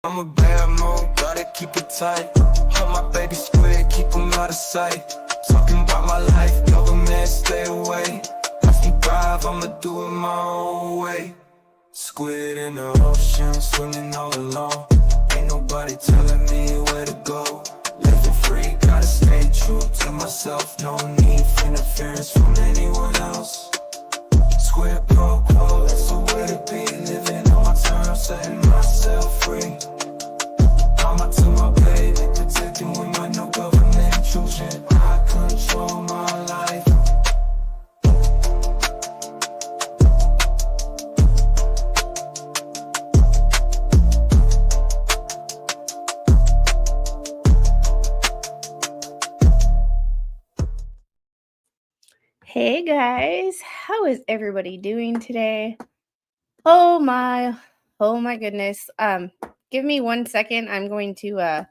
I'm a bad mood, gotta keep it tight. Hold my baby squid, keep him out of sight. Talking about my life, government stay away. If you drive, I'ma do it my own way. Squid in the ocean, swimming all alone. Ain't nobody telling me where to go. Living free, gotta stay true to myself. No need for interference from anyone else. Squid pro quo, that's the way to be. Living on my terms, setting myself free. Mama to my baby, protecting with my no government intrusion. I control my life. Hey guys, how is everybody doing today? Oh my goodness. Give me 1 second. I'm going to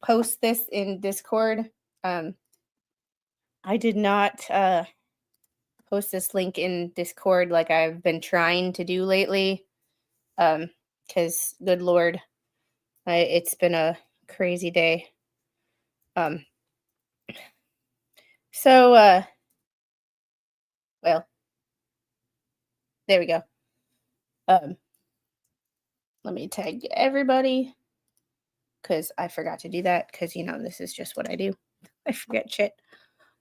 post this in Discord. I did not post this link in Discord like I've been trying to do lately. Because good Lord, it's been a crazy day. Well, there we go. Let me tag everybody because I forgot to do that because, this is just what I do. I forget shit.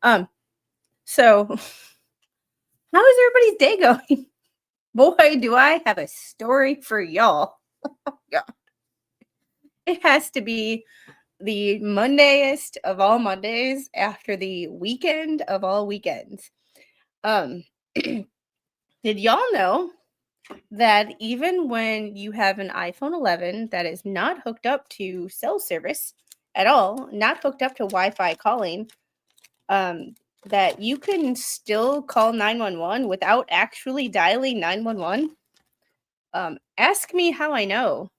So how is everybody's day going? Boy, do I have a story for y'all. Yeah. It has to be the Mondayest of all Mondays after the weekend of all weekends. Did y'all know that even when you have an iPhone 11 that is not hooked up to cell service at all, not hooked up to Wi-Fi calling, that you can still call 911 without actually dialing 911? Ask me how I know.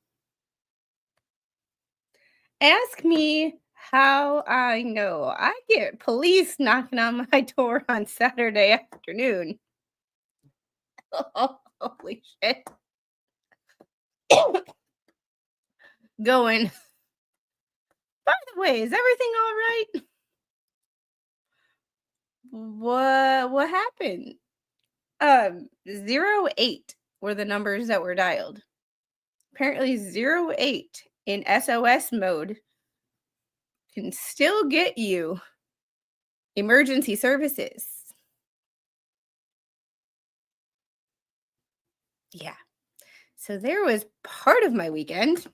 Ask me how I know. I get police knocking on my door on Saturday afternoon. Holy shit. Going, by the way, is everything all right? What happened? 08 were the numbers that were dialed. Apparently 08 in SOS mode can still get you emergency services. Yeah. So there was part of my weekend.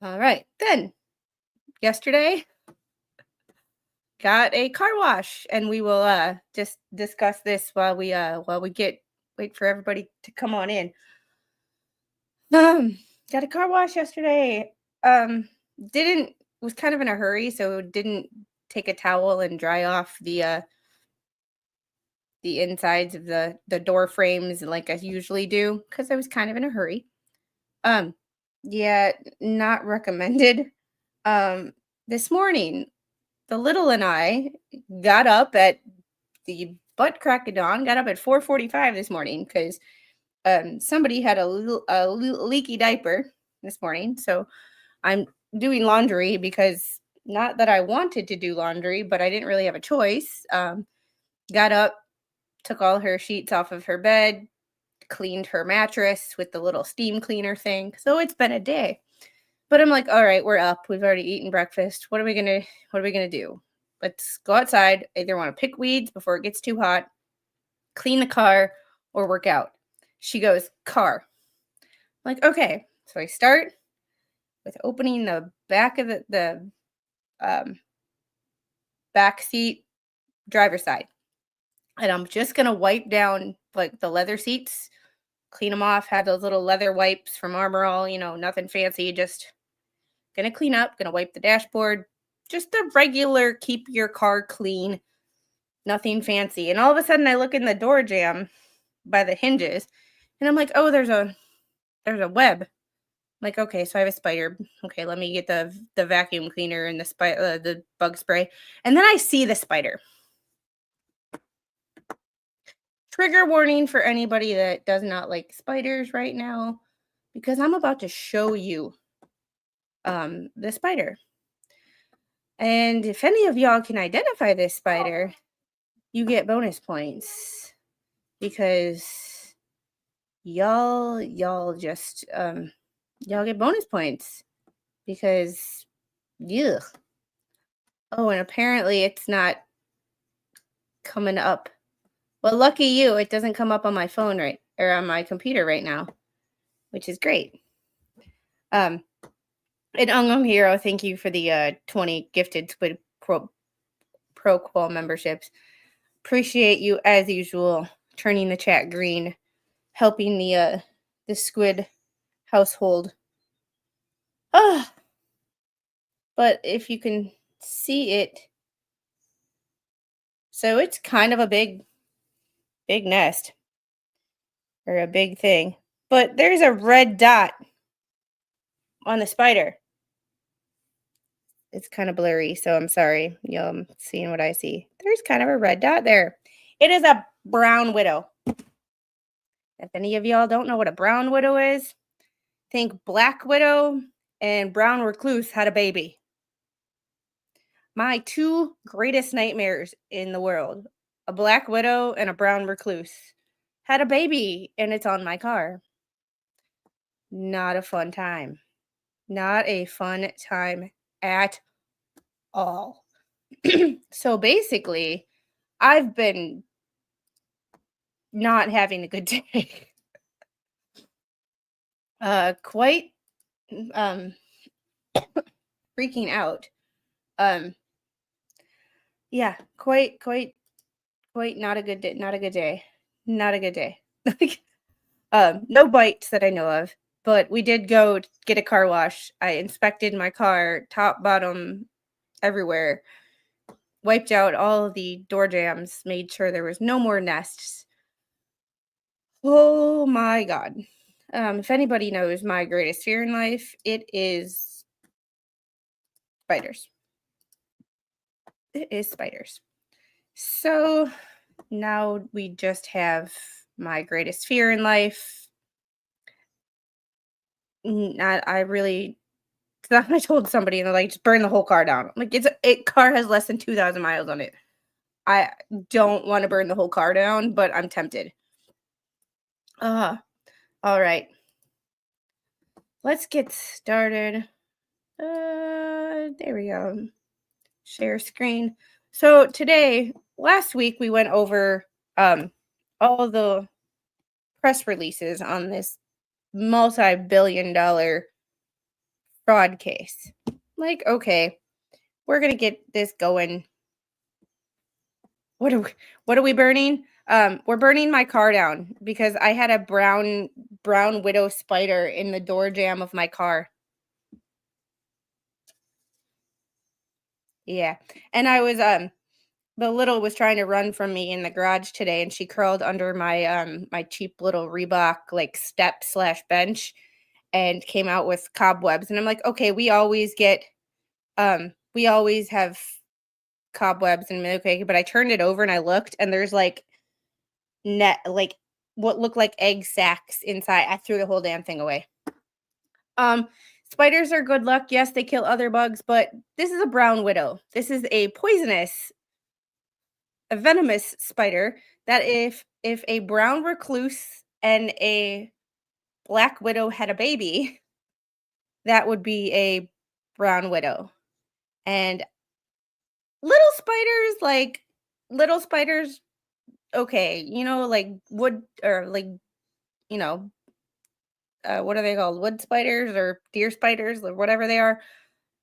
All right. Then yesterday got a car wash, and we will just discuss this while we wait for everybody to come on in. Got a car wash yesterday. Was kind of in a hurry, so didn't take a towel and dry off the insides of the door frames like I usually do because I was kind of in a hurry. Yeah, not recommended. This morning, the little and I got up at the butt crack of dawn, got up at 4:45 this morning because somebody had a leaky diaper this morning. So I'm doing laundry because not that I wanted to do laundry, but I didn't really have a choice. Got up, took all her sheets off of her bed, cleaned her mattress with the little steam cleaner thing. So it's been a day. But I'm like, all right, we're up. We've already eaten breakfast. What are we gonna do? Let's go outside. Either want to pick weeds before it gets too hot, clean the car, or work out. She goes, car. I'm like, okay. So I start with opening the back of the back seat driver's side. And I'm just going to wipe down like the leather seats, clean them off, have those little leather wipes from Armor All, nothing fancy, just going to clean up, going to wipe the dashboard, just a regular keep your car clean, nothing fancy. And all of a sudden I look in the door jamb by the hinges and I'm like, oh, there's a web. I'm like, okay, so I have a spider. Okay, let me get the vacuum cleaner and the bug spray. And then I see the spider. Trigger warning for anybody that does not like spiders right now. because I'm about to show you the spider. And if any of y'all can identify this spider, you get bonus points because y'all just y'all get bonus points because yeah. Oh, and apparently it's not coming up. Well, lucky you, it doesn't come up on my phone or on my computer right now, which is great. And Hero, thank you for the 20 gifted Squid Pro Qual memberships. Appreciate you as usual, turning the chat green, helping the Squid household. But if you can see it, so it's kind of a big nest or a big thing, but there's a red dot on the spider. It's kind of blurry, so I'm sorry. Y'all seeing what I see. There's kind of a red dot there. It is a brown widow. If any of y'all don't know what a brown widow is, think black widow and brown recluse had a baby. My two greatest nightmares in the world, a black widow and a brown recluse, had a baby, and it's on my car. Not a fun time. Not a fun time at all. So basically, I've been not having a good day. Quite freaking out. Yeah, quite not a good day. Not a good day. Not a good day. No bites that I know of, but we did go get a car wash. I inspected my car, top, bottom, everywhere. Wiped out all the door jams, made sure there was no more nests. Oh my God. If anybody knows my greatest fear in life, it is spiders. It is spiders. So now we just have my greatest fear in life. I told somebody and they're like, just burn the whole car down. I'm like, car has less than 2,000 miles on it. I don't want to burn the whole car down, but I'm tempted. All right. Let's get started. There we go. Share screen. So last week we went over all the press releases on this multi-billion-dollar fraud case. Like, okay, we're gonna get this going. What are we burning? We're burning my car down because I had a brown widow spider in the door jamb of my car. Yeah. And I was the little was trying to run from me in the garage today, and she curled under my my cheap little Reebok like step / bench and came out with cobwebs. And I'm like, okay, we always have cobwebs, and okay, but I turned it over and I looked, and there's like what looked like egg sacs inside. I threw the whole damn thing away. Spiders are good luck. Yes, they kill other bugs, but this is a brown widow. This is a venomous spider that if a brown recluse and a black widow had a baby, that would be a brown widow. And little spiders, okay, like wood or like, what are they called? Wood spiders or deer spiders or whatever they are.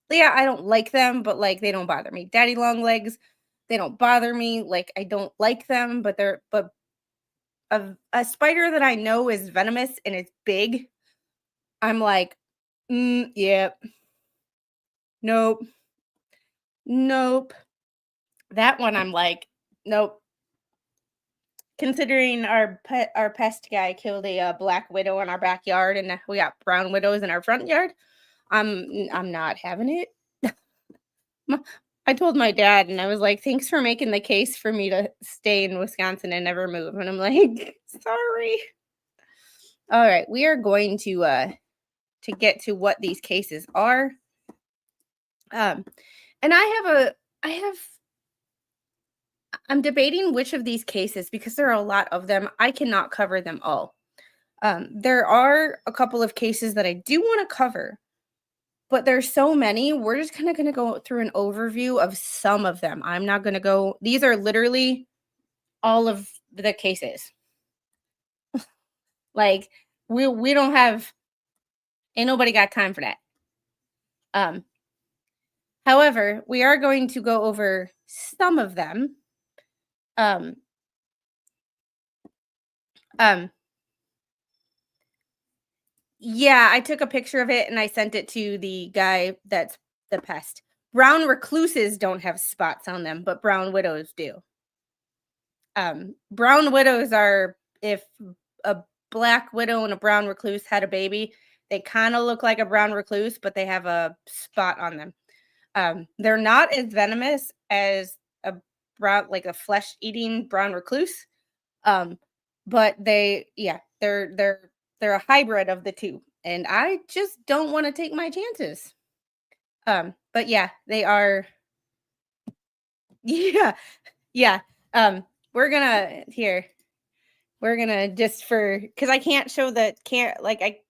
Yeah, I don't like them, but like they don't bother me. Daddy long legs, they don't bother me. Like I don't like them, but a spider that I know is venomous and it's big, I'm like, yeah, nope. That one I'm like, nope. Considering our pest guy killed a black widow in our backyard, and we got brown widows in our front yard, I'm not having it. I told my dad, and I was like, thanks for making the case for me to stay in Wisconsin and never move. And I'm like, sorry. All right, we are going to to get to what these cases are. And I'm debating which of these cases, because there are a lot of them. I cannot cover them all. There are a couple of cases that I do want to cover, but there's so many. We're just kind of going to go through an overview of some of them. I'm not going to go. These are literally all of the cases. Like we don't have. Ain't nobody got time for that. However, we are going to go over some of them. Yeah, I took a picture of it and I sent it to the guy that's the pest. Brown recluses don't have spots on them, but brown widows do. Brown widows are if a black widow and a brown recluse had a baby, they kind of look like a brown recluse, but they have a spot on them. They're not as venomous as a brown, like a flesh-eating brown recluse. But they're a hybrid of the two, and I just don't want to take my chances. But yeah, they are. Yeah, yeah. We're gonna here. We're gonna just for because I can't show the can't like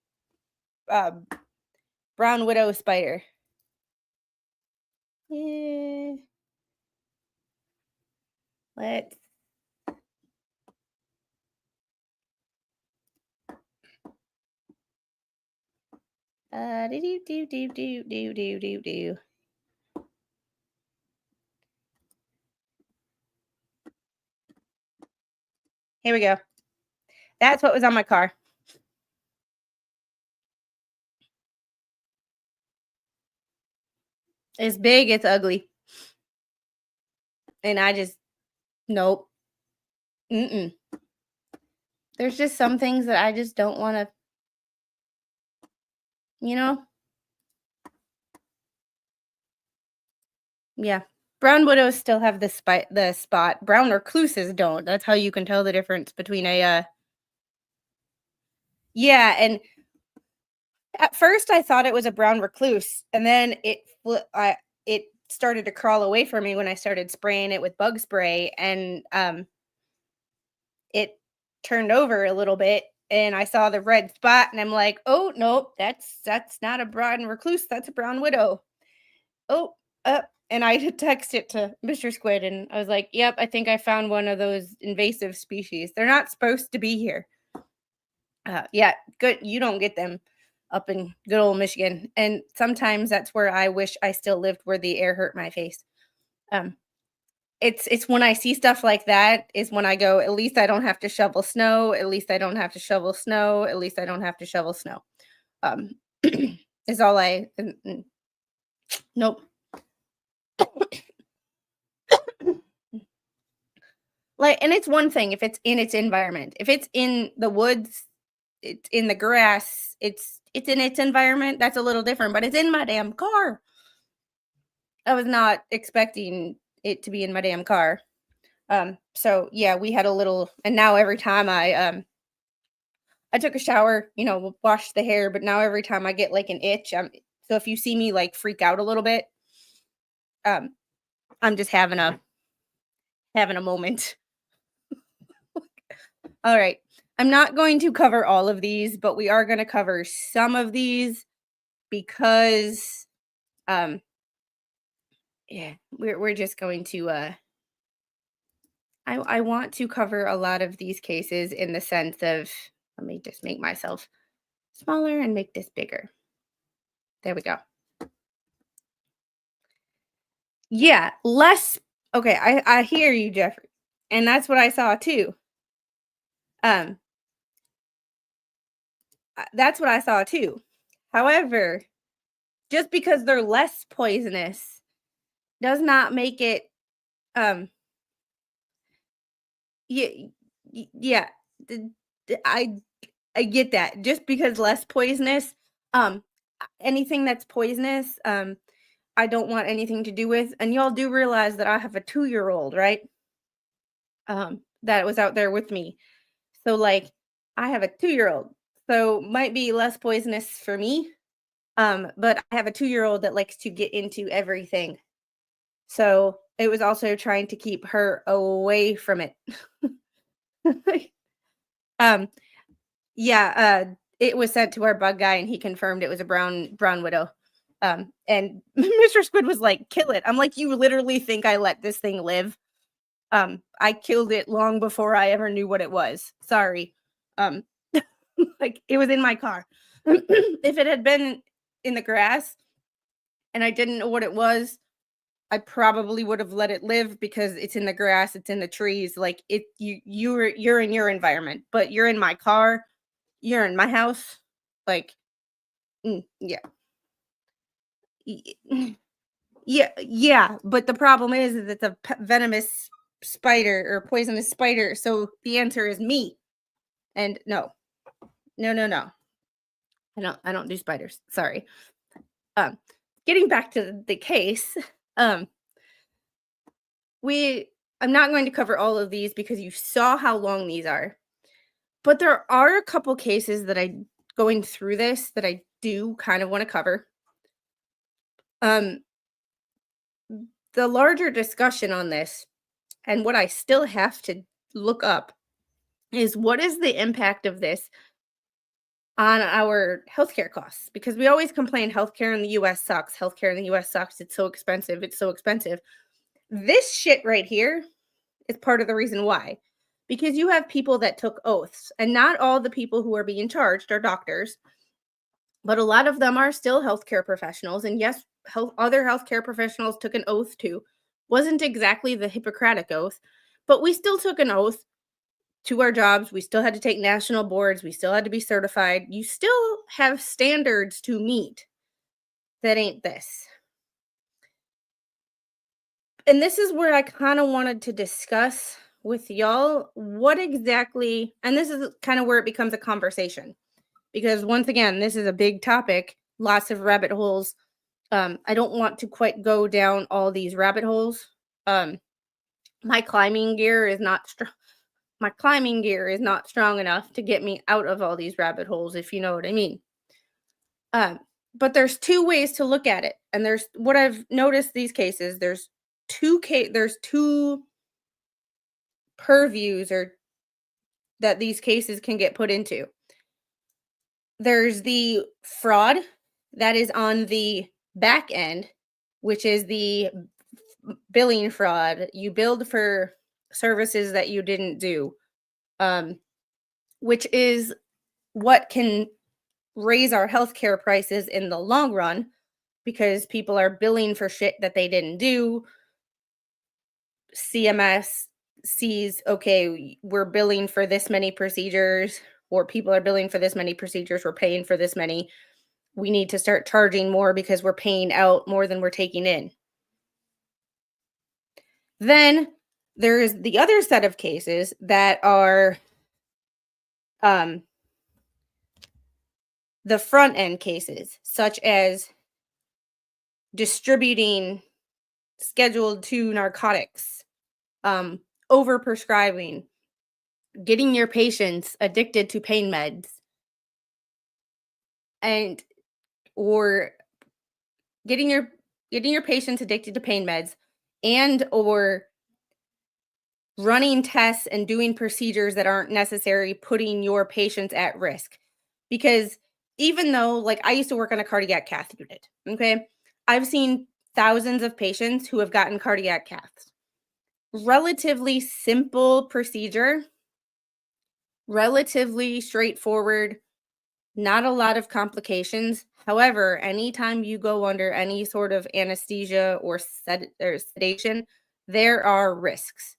brown widow spider. Yeah. Let's do. Here we go. That's what was on my car. It's big, it's ugly. And I just nope. Mm-mm. There's just some things that I just don't want to, you know? Yeah. Brown widows still have the spot. Brown recluses don't. That's how you can tell the difference between a yeah, and at first I thought it was a brown recluse, and then it started to crawl away from me when I started spraying it with bug spray, and it turned over a little bit and I saw the red spot and I'm like, "Oh, nope, that's not a brown recluse, that's a brown widow." Oh, and I had texted it to Mr. Squid and I was like, "Yep, I think I found one of those invasive species. They're not supposed to be here." Yeah, good. You don't get them up in good old Michigan. And sometimes that's where I wish I still lived, where the air hurt my face. Um, it's when I see stuff like that is when I go, at least I don't have to shovel snow. At least I don't have to shovel snow. At least I don't have to shovel snow. Um, is all I. Nope. Like, and it's one thing if it's in its environment. If it's in the woods, it's in the grass, it's in its environment. That's a little different. But it's in my damn car. I was not expecting it to be in my damn car. So yeah, we had a little, and now every time I took a shower, washed the hair, but now every time I get like an itch, so if you see me like freak out a little bit, I'm just having a moment. All right. I'm not going to cover all of these, but we are going to cover some of these because yeah, we're just going to I want to cover a lot of these cases in the sense of, let me just make myself smaller and make this bigger. There we go. Yeah, less. Okay, I hear you, Jeffrey, and that's what I saw too. That's what I saw too. However, just because they're less poisonous does not make it. Yeah, yeah. I get that. Just because less poisonous, anything that's poisonous, I don't want anything to do with. And y'all do realize that I have a 2-year-old, right? That was out there with me. So like I have a 2-year-old. So might be less poisonous for me. But I have a 2-year-old that likes to get into everything. So it was also trying to keep her away from it. um, yeah, it was sent to our bug guy and he confirmed it was a brown widow. And Mr. Squid was like, kill it. I'm like, you literally think I let this thing live? I killed it long before I ever knew what it was. Sorry. Um, like it was in my car. If it had been in the grass and I didn't know what it was, I probably would have let it live because it's in the grass, it's in the trees, like you're in your environment, but you're in my car, you're in my house, like yeah. Yeah, but the problem is that it's a venomous spider or poisonous spider, so the answer is me. And no. No, no, no. I don't do spiders. Sorry. Um, Getting back to the case, um, we I'm not going to cover all of these because you saw how long these are. But there are a couple cases that I going through this that I do kind of want to cover. Um, the larger discussion on this and what I still have to look up is what is the impact of this on our healthcare costs? Because we always complain healthcare in the US sucks. Healthcare in the US sucks. It's so expensive. It's so expensive. This shit right here is part of the reason why. Because you have people that took oaths, and not all the people who are being charged are doctors, but a lot of them are still healthcare professionals. And yes, other healthcare professionals took an oath too. Wasn't exactly the Hippocratic oath, but we still took an oath to our jobs. We still had to take national boards. We still had to be certified. You still have standards to meet that ain't this. And this is where I kind of wanted to discuss with y'all what exactly, and this is kind of where it becomes a conversation. Because once again, this is a big topic, lots of rabbit holes. I don't want to quite go down all these rabbit holes. My climbing gear is not strong. My climbing gear is not strong enough to get me out of all these rabbit holes, if you know what I mean. But there's two ways to look at it, and there's what I've noticed these cases. There's two purviews or that these cases can get put into. There's the fraud that is on the back end, which is the billing fraud. You billed for services that you didn't do, which is what can raise our healthcare prices in the long run because people are billing for shit that they didn't do. CMS sees, okay, we're billing for this many procedures, or people are billing for this many procedures, we're paying for this many. We need to start charging more because we're paying out more than we're taking in. Then there's the other set of cases that are the front end cases, such as distributing scheduled 2 narcotics, overprescribing, getting your patients addicted to pain meds, and or getting your patients addicted to pain meds, and or running tests and doing procedures that aren't necessary, putting your patients at risk. Because even though, like, I used to work on a cardiac cath unit, okay? I've seen thousands of patients who have gotten cardiac caths. Relatively simple procedure, relatively straightforward, not a lot of complications. However, anytime you go under any sort of anesthesia or sedation, there are risks.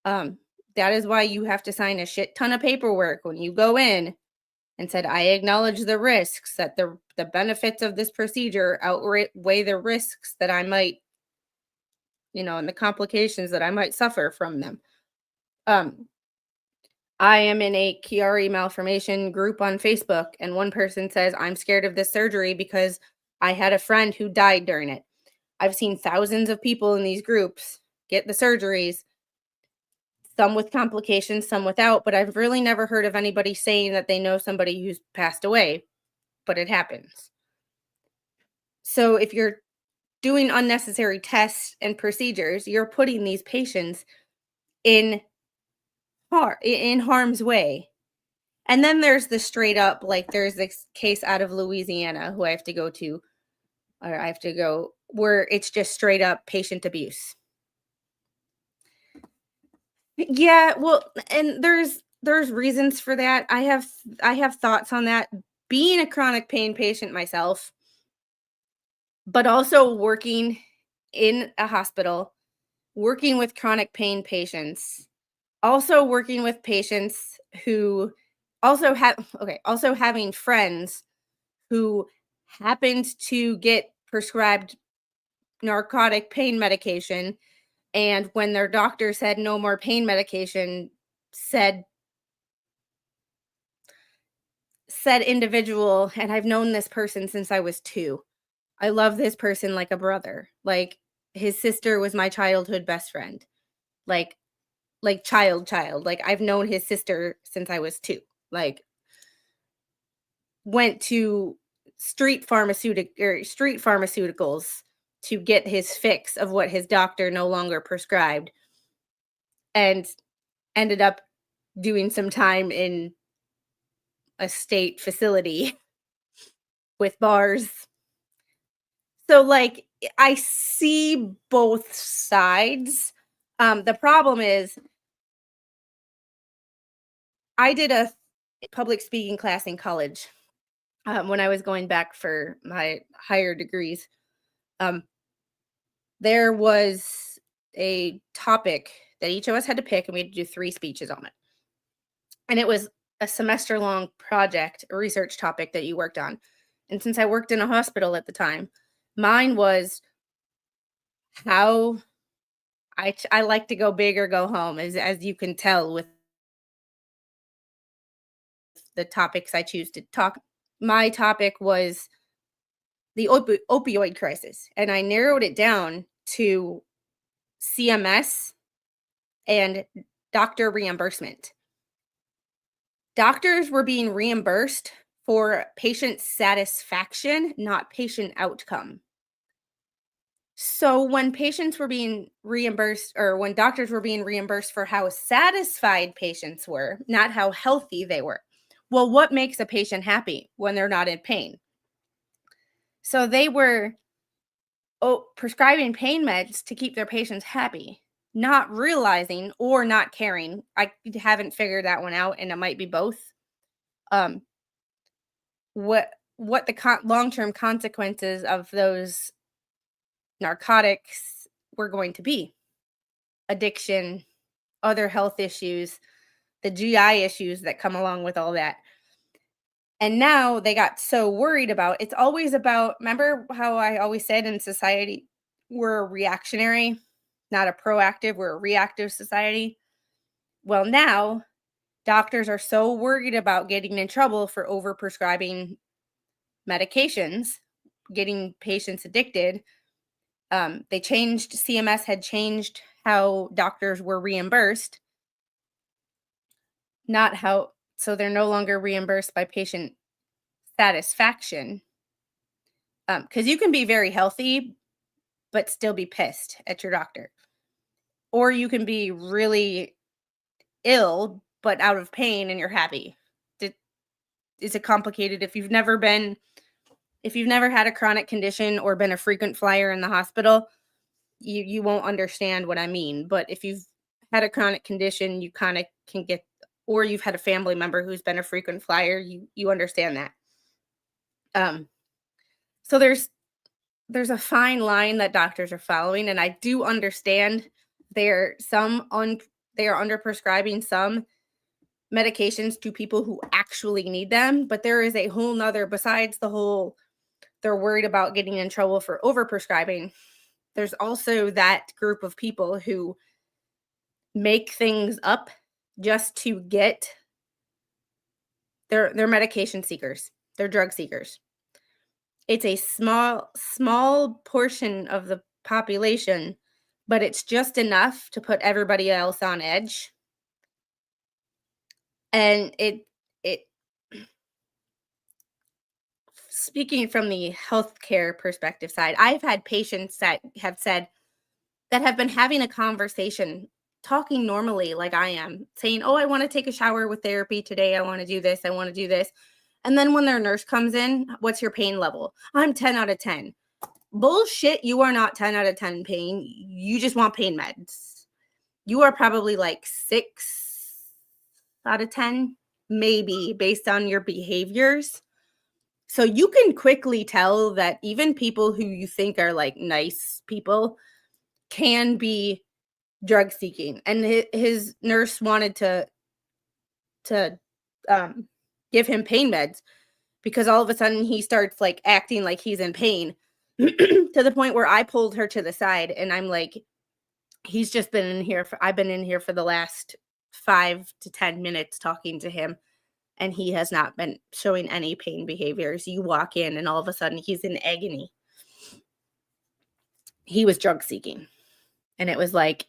That is why you have to sign a shit ton of paperwork when you go in and said, I acknowledge the risks, that the benefits of this procedure outweigh the risks that I might, and the complications that I might suffer from them. I am in a Chiari malformation group on Facebook, and one person says, I'm scared of this surgery because I had a friend who died during it. I've seen thousands of people in these groups get the surgeries, some with complications, some without, but I've really never heard of anybody saying that they know somebody who's passed away, but it happens. So if you're doing unnecessary tests and procedures, you're putting these patients in in harm's way. And then there's the straight up, like there's this case out of Louisiana who I have to go to, or I have to go, where it's just straight up patient abuse. Yeah, well, and there's reasons for that. I have thoughts on that. Being a chronic pain patient myself, but also working in a hospital, working with chronic pain patients, also working with patients who also have also having friends who happened to get prescribed narcotic pain medication, and when their doctor said no more pain medication, said said individual, and I've known this person since I was 2. I love this person like a brother. Like, his sister was my childhood best friend. Like child. Like, I've known his sister since I was 2. Like, went to street pharmaceuticals to get his fix of what his doctor no longer prescribed, and ended up doing some time in a state facility with bars. So, like, I see both sides. The problem is I did a public speaking class in college, when I was going back for my higher degrees. Um, there was a topic that each of us had to pick, and we had to do 3 speeches on it. And it was a semester long project, a research topic that you worked on. And since I worked in a hospital at the time, mine was how I like to go big or go home, as you can tell with the topics I choose to talk. My topic was the opioid crisis, and I narrowed it down to CMS and doctor reimbursement. Doctors were being reimbursed for patient satisfaction, not patient outcome. So when patients were being reimbursed, or when doctors were being reimbursed for how satisfied patients were, not how healthy they were. Well, what makes a patient happy when they're not in pain? So they were prescribing pain meds to keep their patients happy, not realizing or not caring. I haven't figured that one out, and it might be both. Um, what the long-term consequences of those narcotics were going to be: addiction, other health issues, the GI issues that come along with all that. And now they got so worried about, it's always about, remember how I always said in society we're reactionary, not a proactive, we're a reactive society. Well, now doctors are so worried about getting in trouble for overprescribing medications, getting patients addicted. CMS had changed how doctors were reimbursed, not how, so they're no longer reimbursed by patient satisfaction. Because you can be very healthy, but still be pissed at your doctor. Or you can be really ill, but out of pain and you're happy. Is it complicated? If you've never had a chronic condition or been a frequent flyer in the hospital, you won't understand what I mean. But if you've had a chronic condition, you kind of can get, or you've had a family member who's been a frequent flyer, you understand that. So there's a fine line that doctors are following, and I do understand they are under prescribing some medications to people who actually need them, but there is a whole nother, besides the whole they're worried about getting in trouble for overprescribing. There's also that group of people who make things up just to get their medication seekers, they're drug seekers. It's a small portion of the population, but it's just enough to put everybody else on edge. And it speaking from the healthcare perspective side, I've had patients that have said that have been having a conversation, talking normally like I am, saying, "Oh, I want to take a shower with therapy today. I want to do this. I want to do this." And then when their nurse comes in, "What's your pain level?" "I'm 10 out of 10." Bullshit, you are not 10 out of 10 pain. You just want pain meds. You are probably like 6 out of 10, maybe based on your behaviors. So you can quickly tell that even people who you think are like nice people can be drug seeking. And his nurse wanted to um give him pain meds because all of a sudden he starts like acting like he's in pain to the point where I pulled her to the side and I'm like, he's just been in here I've been in here for the last 5 to 10 minutes talking to him and he has not been showing any pain behaviors. You walk in and all of a sudden he's in agony. He was drug seeking. And it was like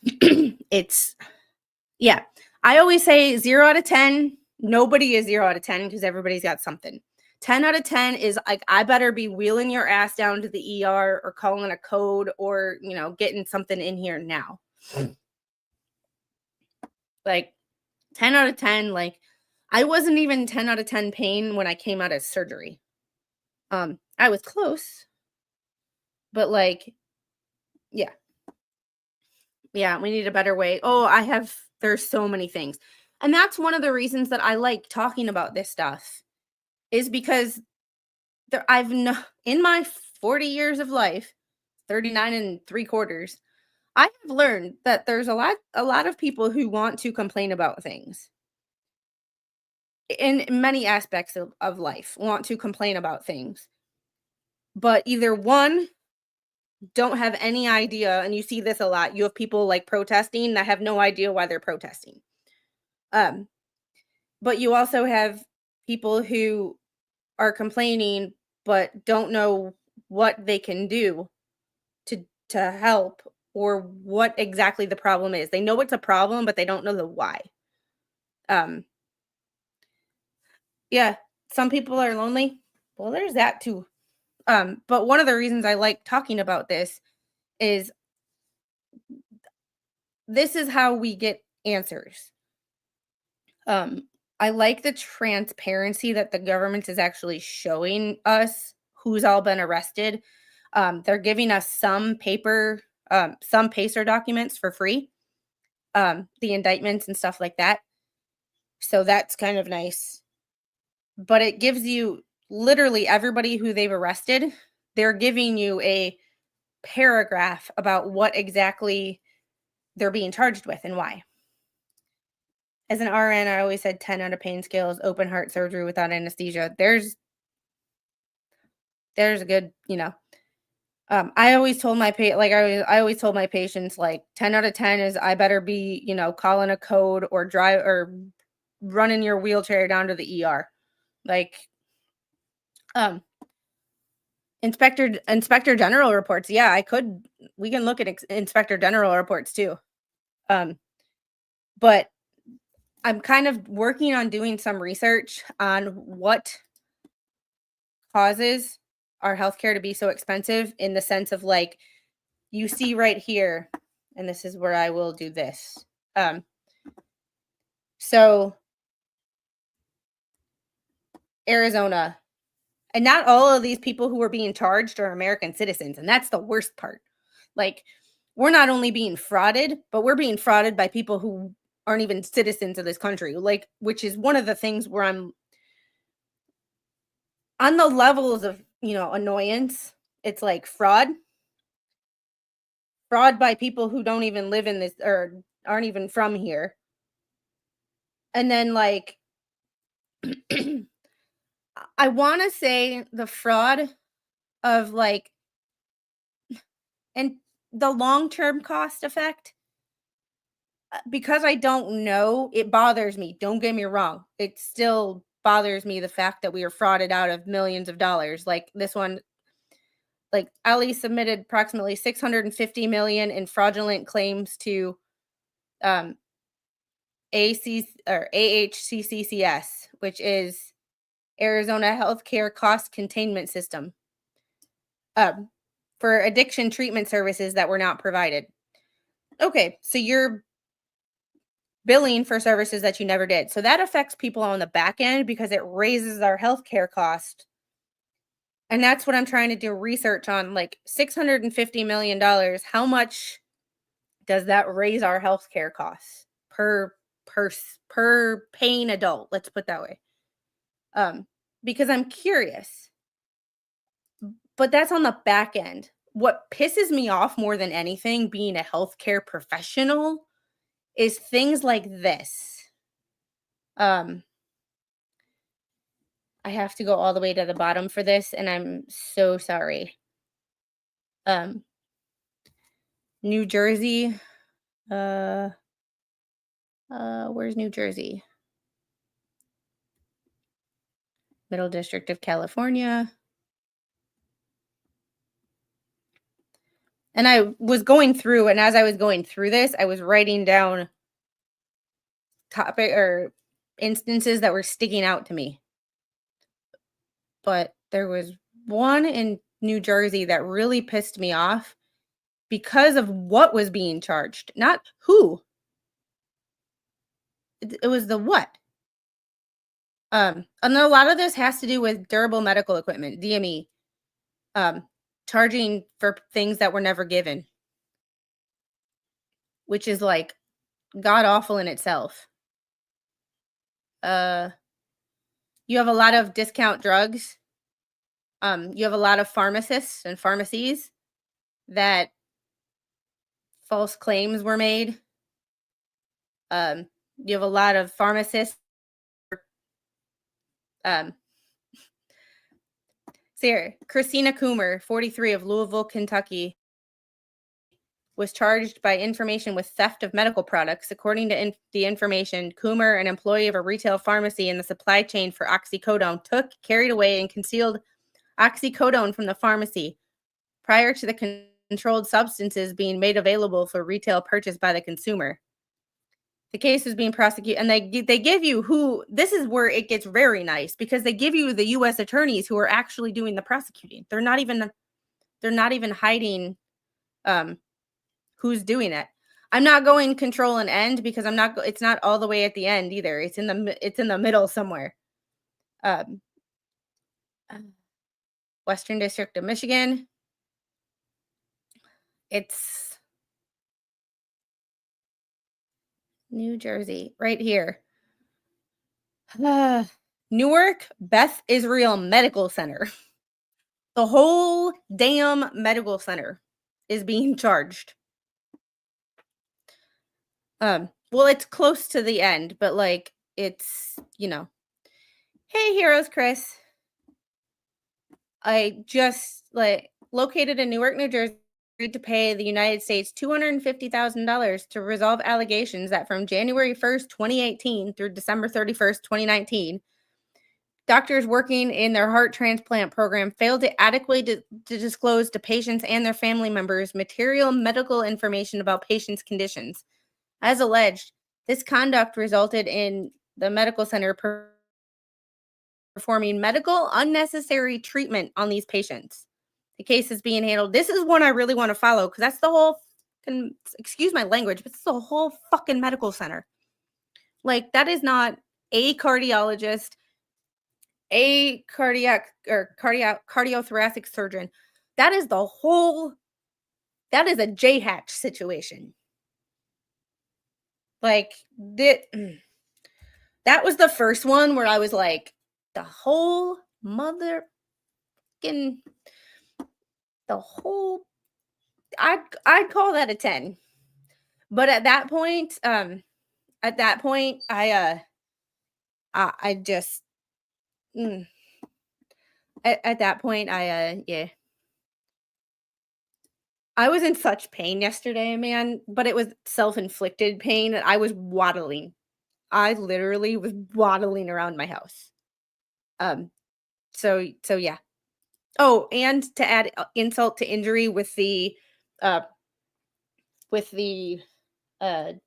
it's yeah. I always say 0 out of 10. Nobody is 0 out of 10 because everybody's got something. 10 out of 10 is like, I better be wheeling your ass down to the ER or calling a code or, getting something in here now. Like 10 out of 10, like I wasn't even 10 out of 10 pain when I came out of surgery. I was close, but like, yeah. Yeah, we need a better way. Oh, there's so many things. And that's one of the reasons that I like talking about this stuff is because in my 40 years of life, 39 and 3/4, I have learned that there's a lot of people who want to complain about things in many aspects of life, want to complain about things. But either one, don't have any idea, and you see this a lot. You have people like protesting that have no idea why they're protesting. Um, but you also have people who are complaining but don't know what they can do to help or what exactly the problem is. They know it's a problem, but they don't know the why. Um, yeah, some people are lonely. Well, there's that too. But one of the reasons I like talking about is this is how we get answers. I like the transparency that the government is actually showing us who's all been arrested. They're giving us some PACER documents for free, the indictments and stuff like that. So that's kind of nice. But it gives you literally everybody who they've arrested. They're giving you a paragraph about what exactly they're being charged with and why. As an RN, I always said 10 out of pain scales, open heart surgery without anesthesia. There's a good, I always told I always told my patients like 10 out of 10 is I better be, calling a code or drive or running your wheelchair down to the ER. Like inspector general reports. Yeah, we can look at inspector general reports too. But I'm kind of working on doing some research on what causes our healthcare to be so expensive in the sense of like, you see right here, and this is where I will do this. So Arizona, and not all of these people who are being charged are American citizens, and that's the worst part. Like, we're not only being frauded, but we're being frauded by people who aren't even citizens of this country, like, which is one of the things where I'm on the levels of, annoyance. It's like fraud by people who don't even live in this or aren't even from here. And then like I want to say the fraud of like and the long-term cost effect, because I don't know, it bothers me. Don't get me wrong. It still bothers me the fact that we are frauded out of millions of dollars. Like this one, like Ali submitted approximately 650 million in fraudulent claims to um AC or AHCCCS, which is Arizona Healthcare Cost Containment System, for addiction treatment services that were not provided. Okay, so you're billing for services that you never did. So that affects people on the back end because it raises our healthcare cost. And that's what I'm trying to do research on, like $650 million. How much does that raise our healthcare costs per paying adult? Let's put that way. Because I'm curious. But that's on the back end. What pisses me off more than anything, being a healthcare professional, is things like this. I have to go all the way to the bottom for this, and I'm so sorry. New Jersey. Where's New Jersey? Middle District of California. And I was going through, and as I was going through this, I was writing down topic or instances that were sticking out to me. But there was one in New Jersey that really pissed me off because of what was being charged, not who. It was the what. And a lot of this has to do with durable medical equipment, DME, charging for things that were never given, which is like god awful in itself. You have a lot of discount drugs. You have a lot of pharmacists and pharmacies that false claims were made. You have a lot of pharmacists. Here, Christina Coomer, 43, of Louisville, Kentucky, was charged by information with theft of medical products. According to the information, Coomer, an employee of a retail pharmacy in the supply chain for oxycodone, took, carried away, and concealed oxycodone from the pharmacy prior to the controlled substances being made available for retail purchase by the consumer. The case is being prosecuted, and they give you who. This is where it gets very nice, because they give you the U.S. attorneys who are actually doing the prosecuting. They're not even hiding who's doing it. I'm not going control and end because it's not all the way at the end either. It's in the middle somewhere. Western District of Michigan. It's New Jersey, right here. Newark Beth Israel Medical Center. The whole damn medical center is being charged. Well, it's close to the end, but like it's, hey, Heroes Chris. I just located in Newark, New Jersey, agreed to pay the United States $250,000 to resolve allegations that from January 1st, 2018 through December 31st, 2019, doctors working in their heart transplant program failed to adequately to disclose to patients and their family members material medical information about patients' conditions. As alleged, this conduct resulted in the medical center performing medical unnecessary treatment on these patients. The case is being handled. This is one I really want to follow because that's the whole, excuse my language, but it's the whole fucking medical center. Like, that is not a cardiologist, a cardiothoracic surgeon. That is a J-hatch situation. Like, that was the first one where I was like, I'd call that a 10. But at that point, I just at that point, yeah. I was in such pain yesterday, man, but it was self-inflicted pain. I was waddling. I literally was waddling around my house. So yeah. Oh, and to add insult to injury with the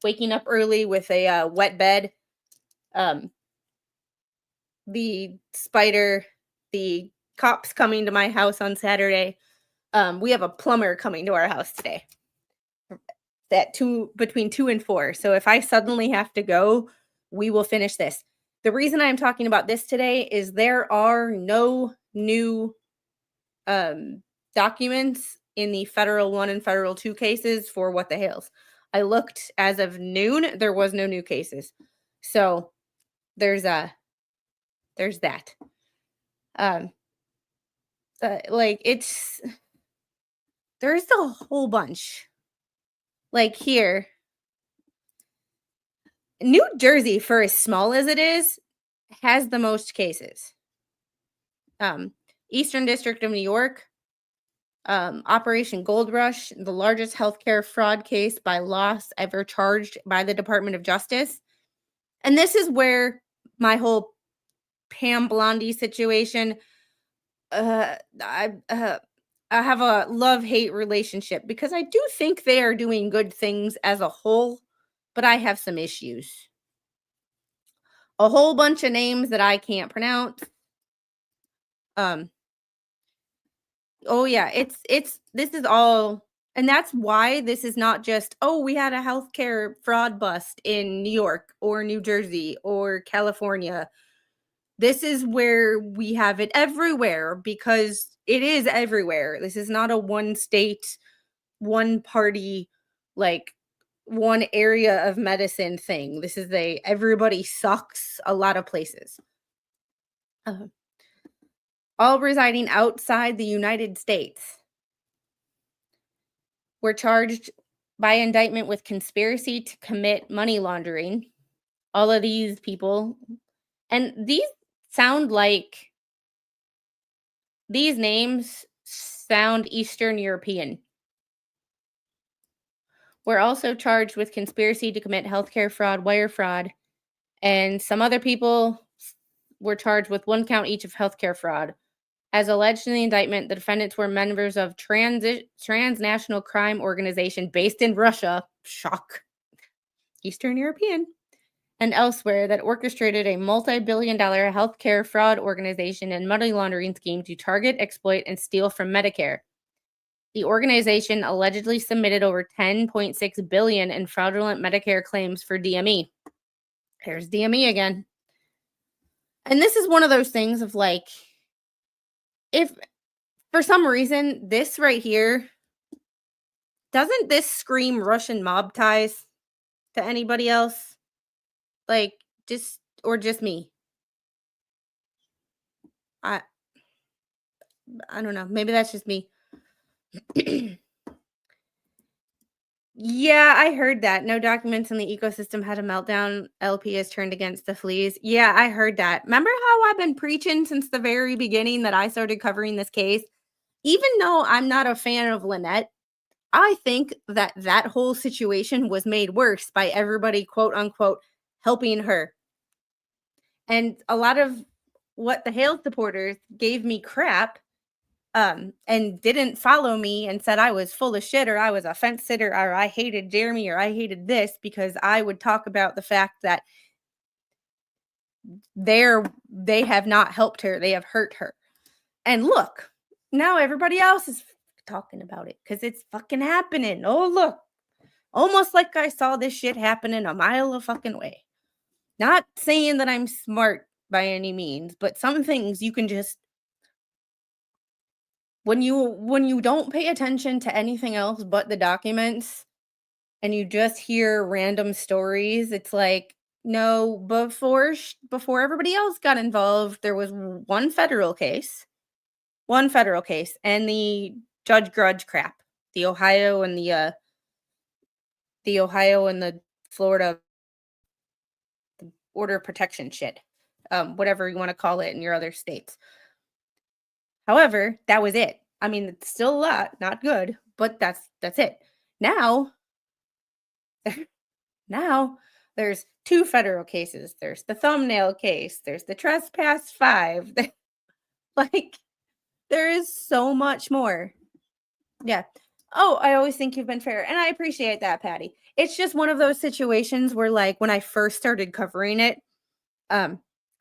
waking up early with a wet bed, the spider, the cops coming to my house on Saturday. We have a plumber coming to our house today between 2 and 4. So if I suddenly have to go, we will finish this. The reason I'm talking about this today is there are no new documents in the federal 1 and federal 2 cases for What the Hales. I looked as of noon, there was no new cases. So there's that. Like there's a whole bunch. Like here, New Jersey, for as small as it is, has the most cases. Eastern District of New York, Operation Gold Rush, the largest healthcare fraud case by loss ever charged by the Department of Justice. And this is where my whole Pam Blondie situation, I have a love-hate relationship because I do think they are doing good things as a whole, but I have some issues. A whole bunch of names that I can't pronounce. Oh yeah, this is all, and that's why this is not just, oh, we had a healthcare fraud bust in New York or New Jersey or California. This is where we have it everywhere because it is everywhere. This is not a one state, one party, like one area of medicine thing. This is everybody sucks a lot of places. All residing outside the United States were charged by indictment with conspiracy to commit money laundering. All of these people, and these names sound Eastern European, were also charged with conspiracy to commit healthcare fraud, wire fraud, and some other people were charged with 1 count each of healthcare fraud. As alleged in the indictment, the defendants were members of transnational crime organization based in Russia, shock, Eastern European, and elsewhere that orchestrated a multi-billion-dollar healthcare fraud organization and money laundering scheme to target, exploit, and steal from Medicare. The organization allegedly submitted over $10.6 billion in fraudulent Medicare claims for DME. Here's DME again. And this is one of those things of like, if for some reason this right here, doesn't this scream Russian mob ties to anybody else? Like, just me? I don't know. Maybe that's just me. Yeah, I heard that. No documents in the ecosystem had a meltdown. LP has turned against the fleas. Yeah, I heard that. Remember how I've been preaching since the very beginning that I started covering this case? Even though I'm not a fan of Lynette, I think that whole situation was made worse by everybody, quote unquote, helping her. And a lot of What the Hale supporters gave me crap and didn't follow me and said I was full of shit or I was a fence sitter or I hated Jeremy or I hated this because I would talk about the fact that they have not helped her. They have hurt her. And look, now everybody else is talking about it because it's fucking happening. Oh, look. Almost like I saw this shit happening a mile a fucking way. Not saying that I'm smart by any means, but some things you can just, when you don't pay attention to anything else but the documents and you just hear random stories, it's like, no, before everybody else got involved, there was one federal case and the Judge Grudge crap, the Ohio and the Florida order protection shit, whatever you want to call it in your other states. However, that was it. I mean, it's still a lot, not good, but that's it. Now there's 2 federal cases. There's the thumbnail case. There's the trespass 5. Like, there is so much more. Yeah. Oh, I always think you've been fair. And I appreciate that, Patty. It's just one of those situations where, like, when I first started covering it, I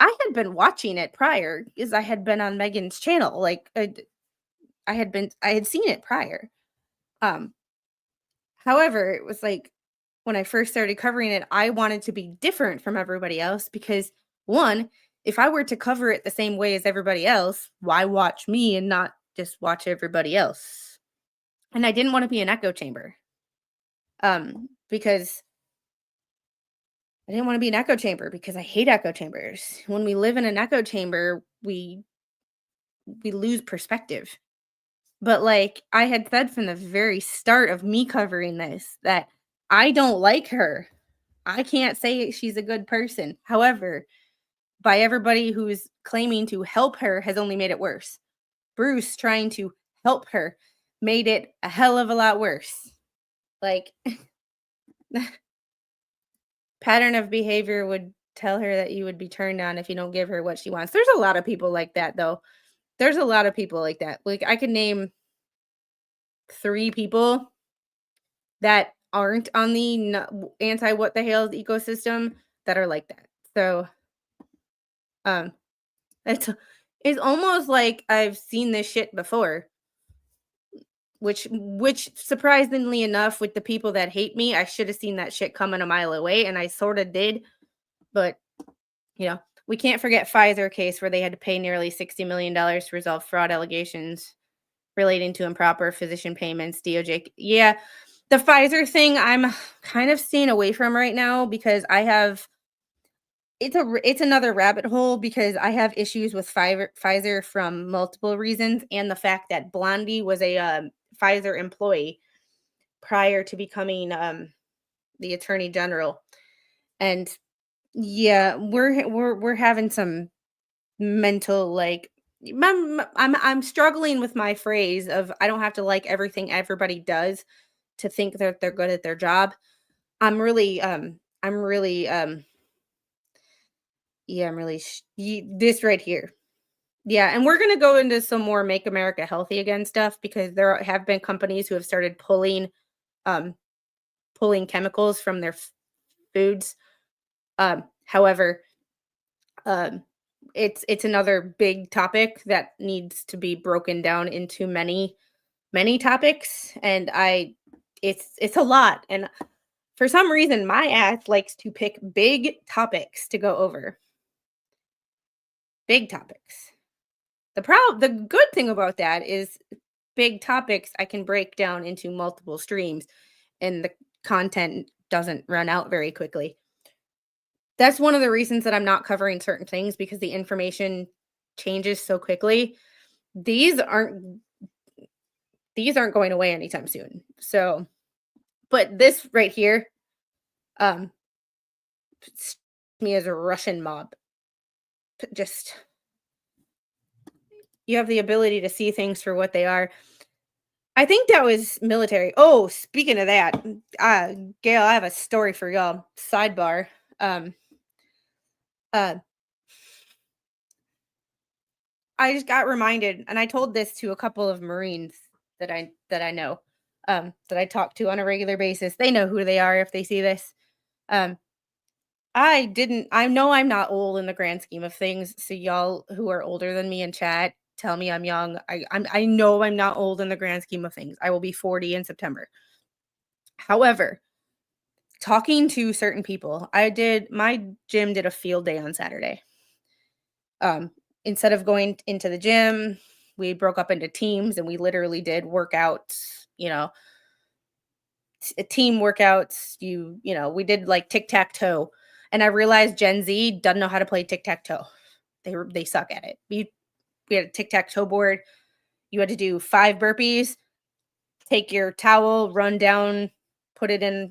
I had been watching it prior because I had been on Megan's channel. Like I had seen it prior. Um, However, it was like when I first started covering it, I wanted to be different from everybody else because one, if I were to cover it the same way as everybody else, why watch me and not just watch everybody else? And I didn't want to be an echo chamber. Because I didn't want to be an echo chamber because I hate echo chambers. When we live in an echo chamber, we lose perspective. But like I had said from the very start of me covering this that I don't like her. I can't say she's a good person. However, by everybody who's claiming to help her has only made it worse. Bruce trying to help her made it a hell of a lot worse. Like pattern of behavior would tell her that you would be turned on if you don't give her what she wants. There's a lot of people like that though. There's a lot of people like that. Like I could name 3 people that aren't on the anti what the hell ecosystem that are like that. So um it's almost like I've seen this shit before. Which surprisingly enough, with the people that hate me, I should have seen that shit coming a mile away, and I sort of did. But we can't forget Pfizer case where they had to pay nearly $60 million to resolve fraud allegations relating to improper physician payments. DOJ, yeah, the Pfizer thing, I'm kind of staying away from right now because I have. It's another rabbit hole because I have issues with Pfizer from multiple reasons, and the fact that Blondie was a Pfizer employee prior to becoming the attorney general. And yeah, we're having some mental like I'm struggling with my phrase of I don't have to like everything everybody does to think that they're good at their job. I'm really yeah, I'm really this right here. Yeah, and we're going to go into some more Make America Healthy Again stuff because there have been companies who have started um pulling chemicals from their foods. However, um it's another big topic that needs to be broken down into many topics, and it's a lot, and for some reason my ass likes to pick big topics to go over. Big topics. The good thing about that is big topics I can break down into multiple streams and the content doesn't run out very quickly. That's one of the reasons that I'm not covering certain things because the information changes so quickly. These aren't going away anytime soon. So, but this right here, um, me as a Russian mob. Just you have the ability to see things for what they are. I think that was military. Oh, speaking of that, Gail, I have a story for y'all. Sidebar. Uh, I just got reminded, and I told this to a couple of Marines that I know, that I talk to on a regular basis. They know who they are if they see this. I know I'm not old in the grand scheme of things. So y'all who are older than me in chat, tell me I'm young. I know I'm not old in the grand scheme of things. I will be 40 in September. However, talking to certain people, my gym did a field day on Saturday. Instead of going into the gym, we broke up into teams and we literally did workouts, team workouts. We did like tic-tac-toe. And I realized Gen Z doesn't know how to play tic-tac-toe. They suck at it. We had a tic-tac-toe board. You had to do 5 burpees, take your towel, run down, put it in,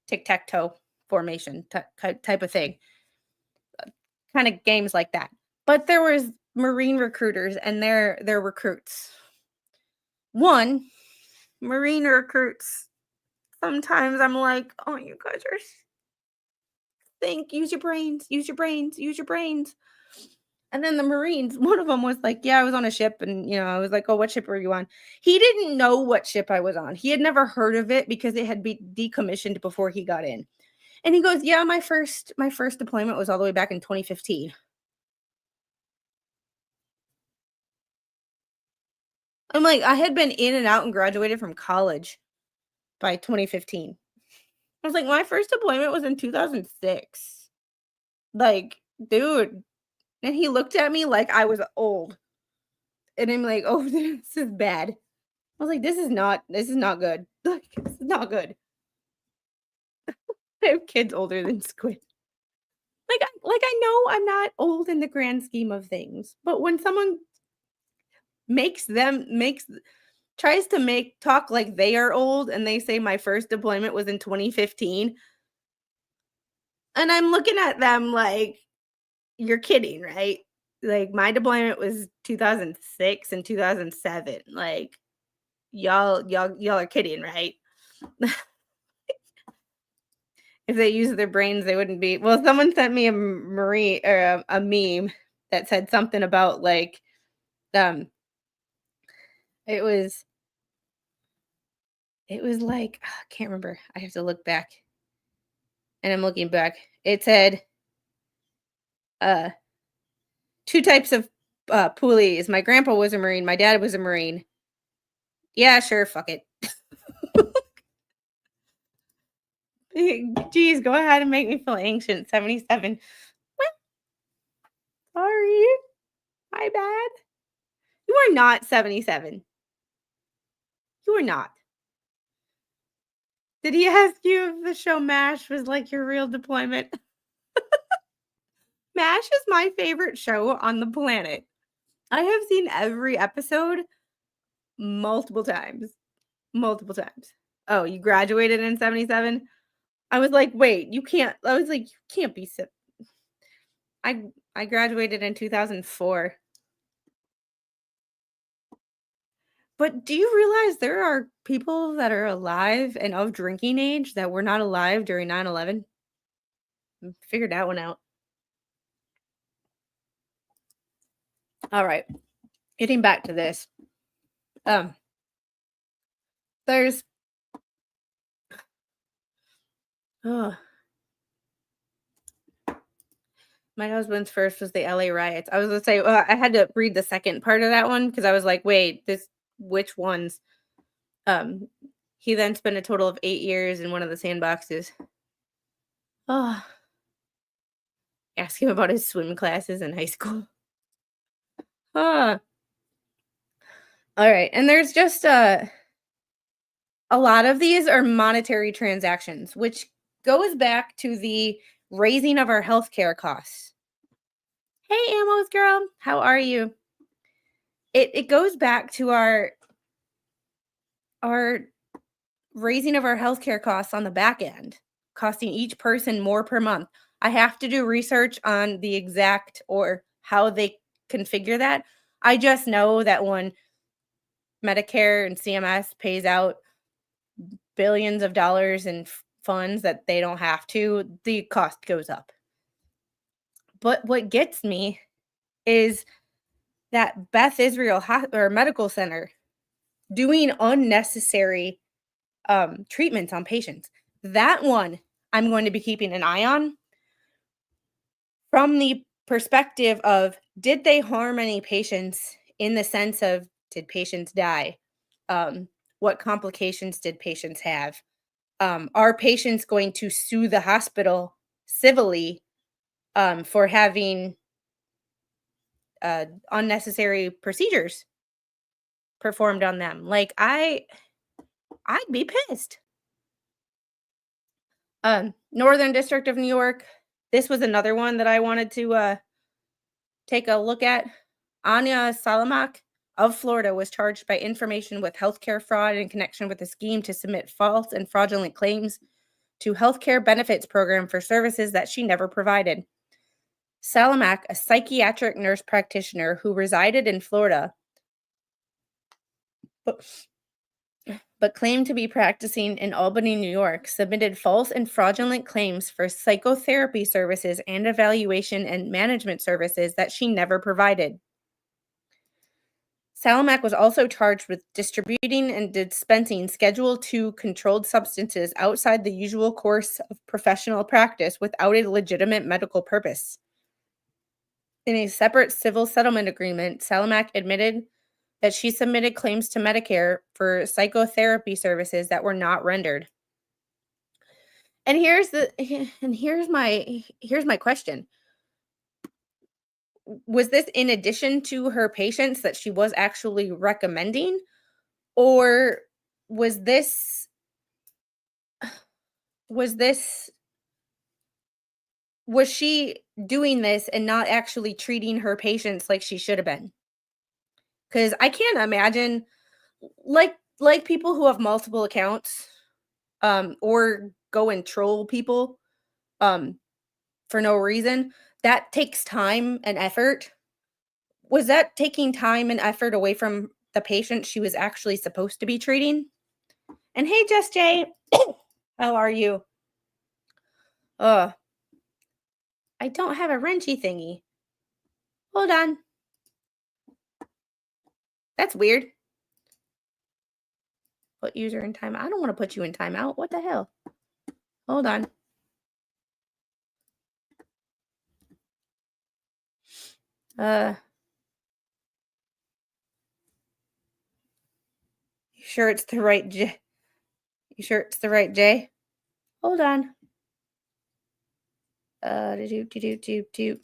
tic-tac-toe formation type of thing. Kind of games like that. But there was Marine recruiters and their recruits. One, Marine recruits, sometimes I'm like, oh, you guys are use your brains, use your brains, use your brains. And then the Marines, one of them was like, yeah, I was on a ship. And, I was like, oh, what ship were you on? He didn't know what ship I was on. He had never heard of it because it had been decommissioned before he got in. And he goes, "Yeah, my first deployment was all the way back in 2015." I'm like, I had been in and out and graduated from college by 2015. I was like, "My first deployment was in 2006." Like, dude, and he looked at me like I was old, and I'm like, "Oh, this is bad." I was like, "This is not good. Like, this is not good." I have kids older than Squid. I know I'm not old in the grand scheme of things, but when someone makes tries to make talk like they are old and they say my first deployment was in 2015, and I'm looking at them like, "You're kidding, right?" Like, my deployment was 2006 and 2007, like, y'all are kidding, right? If they used their brains, they wouldn't be well, someone sent me a marine or a meme that said something about, like, um, it was it was like, I can't remember, I have to look back, and I'm looking back. It said, uh, 2 types of, poolies. My grandpa was a Marine, my dad was a Marine. Yeah, sure, fuck it. Geez, go ahead and make me feel ancient, 77. Well, sorry, my bad. You are not 77. You are not. Did he ask you if the show MASH was like your real deployment? MASH is my favorite show on the planet. I have seen every episode multiple times. Multiple times. Oh, you graduated in 77? I was like, "Wait, you can't." I was like, "You can't be si." I graduated in 2004. But do you realize there are people that are alive and of drinking age that were not alive during 9/11? Figured that one out. All right, getting back to this. Um, there's oh, my husband's first was the LA riots. I was gonna say, I had to read the second part of that one because I was like, "Wait, this which ones?" Um, he then spent a total of 8 years in one of the sandboxes. Oh, ask him about his swim classes in high school. Ah, alright, and there's just, a lot of these are monetary transactions, which goes back to the raising of our healthcare costs. "Hey, Amos girl, how are you?" It goes back to our raising of our healthcare costs on the back end, costing each person more per month. I have to do research on the exact or how they configure that. I just know that when Medicare and CMS pays out billions of dollars in funds that they don't have to, the cost goes up. But what gets me is that Beth Israel or Medical Center doing unnecessary treatments on patients. That one I'm going to be keeping an eye on from the perspective of, did they harm any patients in the sense of, did patients die? Um, what complications did patients have? Are patients going to sue the hospital civilly for having unnecessary procedures performed on them? Like, I'd be pissed. Northern District of New York. This was another one that I wanted to take a look at. Anya Salamak of Florida was charged by information with healthcare fraud in connection with a scheme to submit false and fraudulent claims to healthcare benefits program for services that she never provided. Salamak, a psychiatric nurse practitioner who resided in Florida, but claimed to be practicing in Albany, New York, submitted false and fraudulent claims for psychotherapy services and evaluation and management services that she never provided. Salamak was also charged with distributing and dispensing Schedule II controlled substances outside the usual course of professional practice without a legitimate medical purpose. In a separate civil settlement agreement, Salamak admitted that she submitted claims to Medicare for psychotherapy services that were not rendered. And here's my question. Was this in addition to her patients that she was actually recommending, or was this was this was she doing this and not actually treating her patients like she should have been? Cuz I can't imagine like people who have multiple accounts or go and troll people um for no reason. That takes time and effort. Was that taking time and effort away from the patient she was actually supposed to be treating? And hey, Just Jay, how are you? Uh, I don't have a wrenchy thingy. Hold on. That's weird. Put user in timeout. I don't want to put you in timeout. What the hell? Hold on. Uh, you sure it's the right J? You sure it's the right J? Hold on. Do.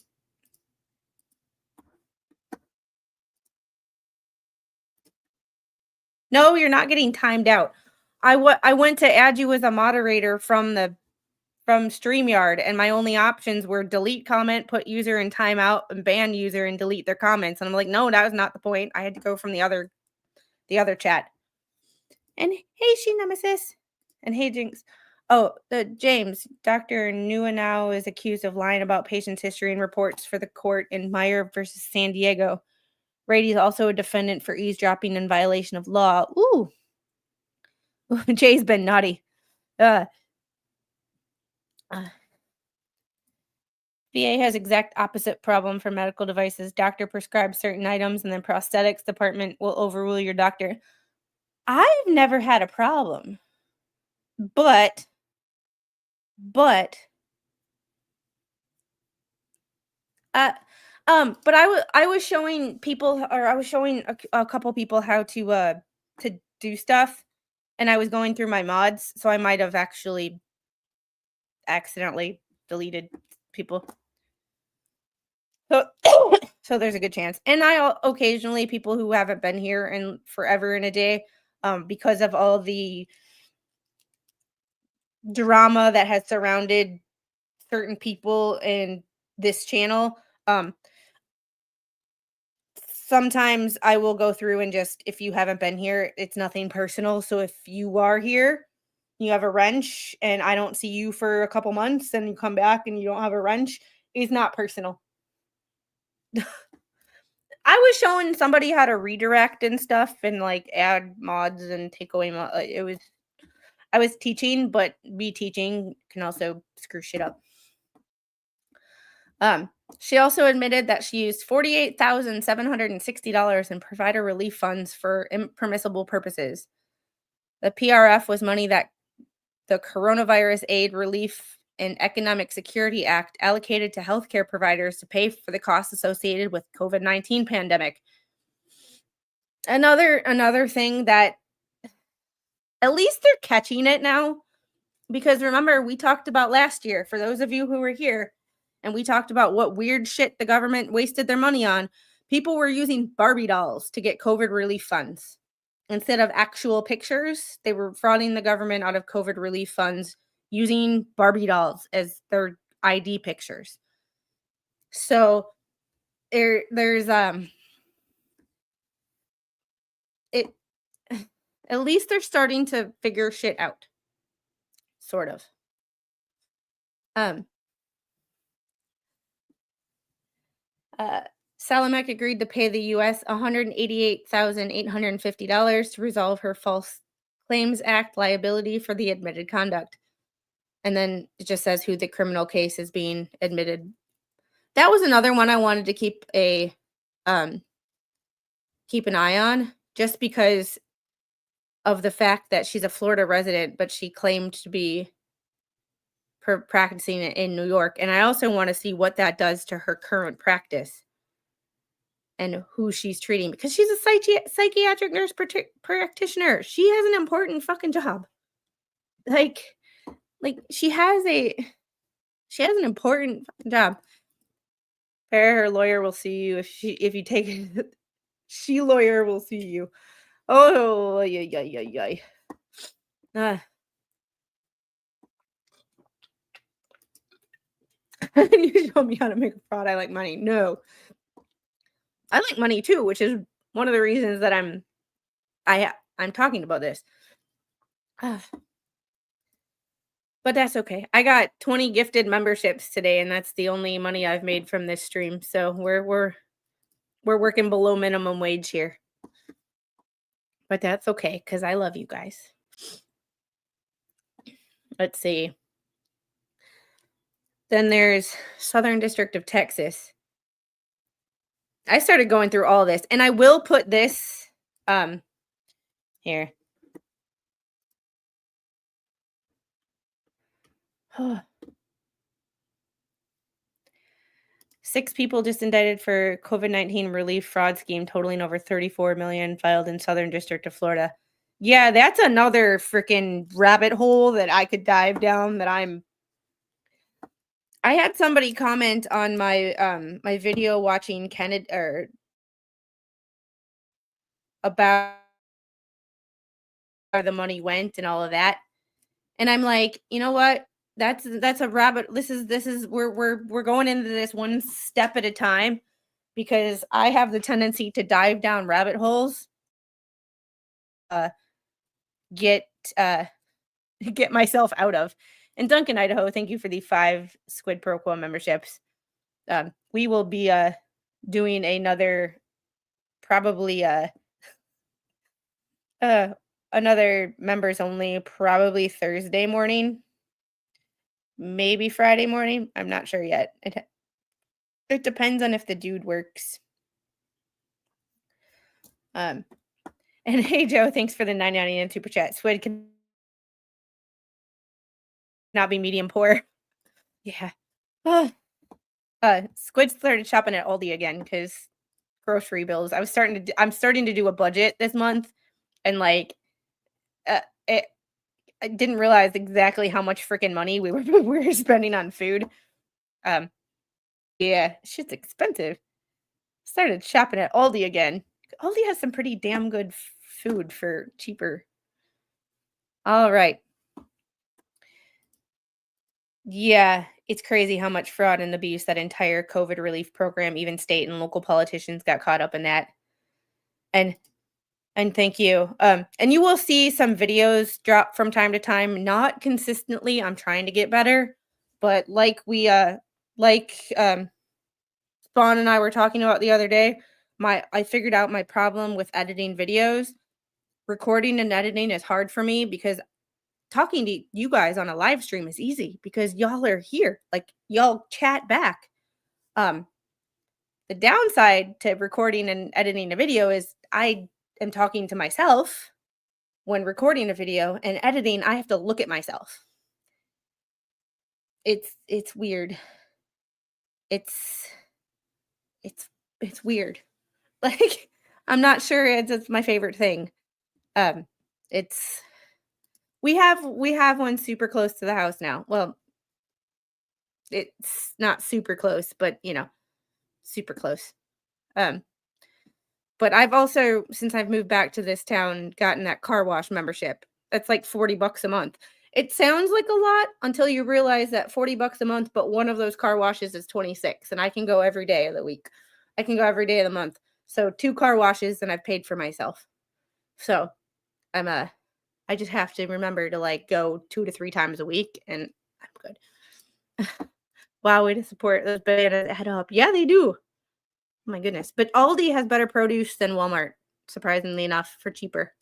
No, you're not getting timed out. I went to add you as a moderator from StreamYard, and my only options were delete comment, put user in timeout, and ban user and delete their comments. And I'm like, no, that was not the point. I had to go from the other chat. And hey, She Nemesis. And hey, Jinx. Oh, James, Dr. Nuanow is accused of lying about patient's history and reports for the court in Meyer versus San Diego. Rady is also a defendant for eavesdropping in violation of law. Ooh. Jay's been naughty. VA has exact opposite problem for medical devices. Doctor prescribes certain items and then prosthetics department will overrule your doctor. I've never had a problem. But but I was showing people, or I was showing a couple people how to do stuff, and I was going through my mods, so I might have actually accidentally deleted people. So so there's a good chance. And occasionally people who haven't been here in forever and a day, because of all the drama that has surrounded certain people in this channel, sometimes I will go through and just, if you haven't been here, it's nothing personal. So if you are here, you have a wrench, and I don't see you for a couple months, and you come back and you don't have a wrench, it's not personal. I was showing somebody how to redirect and stuff and like add mods and take away I was teaching, but me teaching can also screw shit up. She also admitted that she used $48,760 in provider relief funds for impermissible purposes. The PRF was money that the Coronavirus Aid, Relief, and Economic Security Act allocated to healthcare providers to pay for the costs associated with COVID-19 pandemic. Another thing that at least they're catching it now, because remember we talked about last year, for those of you who were here, and we talked about what weird shit the government wasted their money on. People were using Barbie dolls to get COVID relief funds. Instead of actual pictures, they were frauding the government out of COVID relief funds using Barbie dolls as their ID pictures. So there's it at least they're starting to figure shit out. Sort of. Salamek agreed to pay the U.S. $188,850 to resolve her False Claims Act liability for the admitted conduct. And then it just says who the criminal case is being admitted. That was another one I wanted to keep a keep an eye on just because of the fact that she's a Florida resident, but she claimed to be practicing it in New York. And I also want to see what that does to her current practice and who she's treating because she's a psychiatric nurse practitioner. She has an important fucking job. Like, she has an important fucking job. Her lawyer will see you if you take it. She lawyer will see you. Oh, yeah. You show me how to make a fraud. I like money. No, I like money too, which is one of the reasons that I'm talking about this. But that's okay. I got 20 gifted memberships today, and that's the only money I've made from this stream. So we're working below minimum wage here. But that's okay, because I love you guys. Let's see. Then there's Southern District of Texas. I started going through all this, and I will put this here. 6 people just indicted for COVID-19 relief fraud scheme totaling over $34 million filed in Southern District of Florida. Yeah, that's another freaking rabbit hole that I could dive down that I had somebody comment on my my video watching Kennedy or about where the money went and all of that. And I'm like, you know what? That's a rabbit. This is we're going into this one step at a time because I have the tendency to dive down rabbit holes. Get myself out of. And Duncan, Idaho, thank you for the 5 Squid Pro Quo memberships. We will be doing another probably another members only probably Thursday morning. Maybe Friday morning. I'm not sure yet. It depends on if the dude works. And hey Joe, thanks for the $9.99 super chat. Squid can not be medium poor. Yeah. Squid started shopping at Aldi again because grocery bills. I'm starting to do a budget this month, and like, I didn't realize exactly how much freaking money we were spending on food. Yeah, shit's expensive. Started shopping at Aldi again. Aldi has some pretty damn good food for cheaper. All right. Yeah, it's crazy how much fraud and abuse that entire COVID relief program, even state and local politicians got caught up in that. And thank you. And you will see some videos drop from time to time, not consistently. I'm trying to get better, but like Spawn and I were talking about the other day, I figured out my problem with editing videos. Recording and editing is hard for me because talking to you guys on a live stream is easy because y'all are here. Like, y'all chat back. The downside to recording and editing a video is I am talking to myself when recording a video, and editing, I have to look at myself. It's weird. It's weird. Like, I'm not sure it's my favorite thing. We have one super close to the house now. Well, it's not super close, but super close. But I've also, since I've moved back to this town, gotten that car wash membership. That's like $40 a month. It sounds like a lot until you realize that $40 a month, but one of those car washes is $26, and I can go every day of the week. I can go every day of the month. So 2 car washes, and I've paid for myself. So I just have to remember to like go 2 to 3 times a week, and I'm good. Wow, way to support those bananas add up. Yeah, they do. Oh my goodness. But Aldi has better produce than Walmart, surprisingly enough, for cheaper.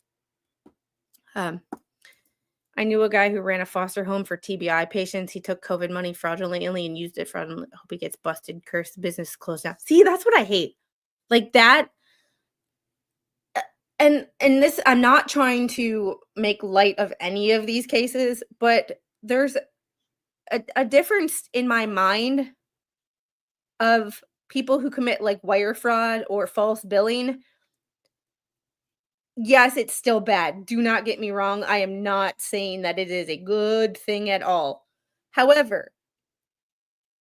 I knew a guy who ran a foster home for TBI patients. He took COVID money fraudulently and used it fraudulently. Hope he gets busted. Cursed business closed down. See, that's what I hate. Like that. and this, I'm not trying to make light of any of these cases, but there's a difference in my mind of people who commit like wire fraud or false billing. Yes, it's still bad. Do not get me wrong. I am not saying that it is a good thing at all. However,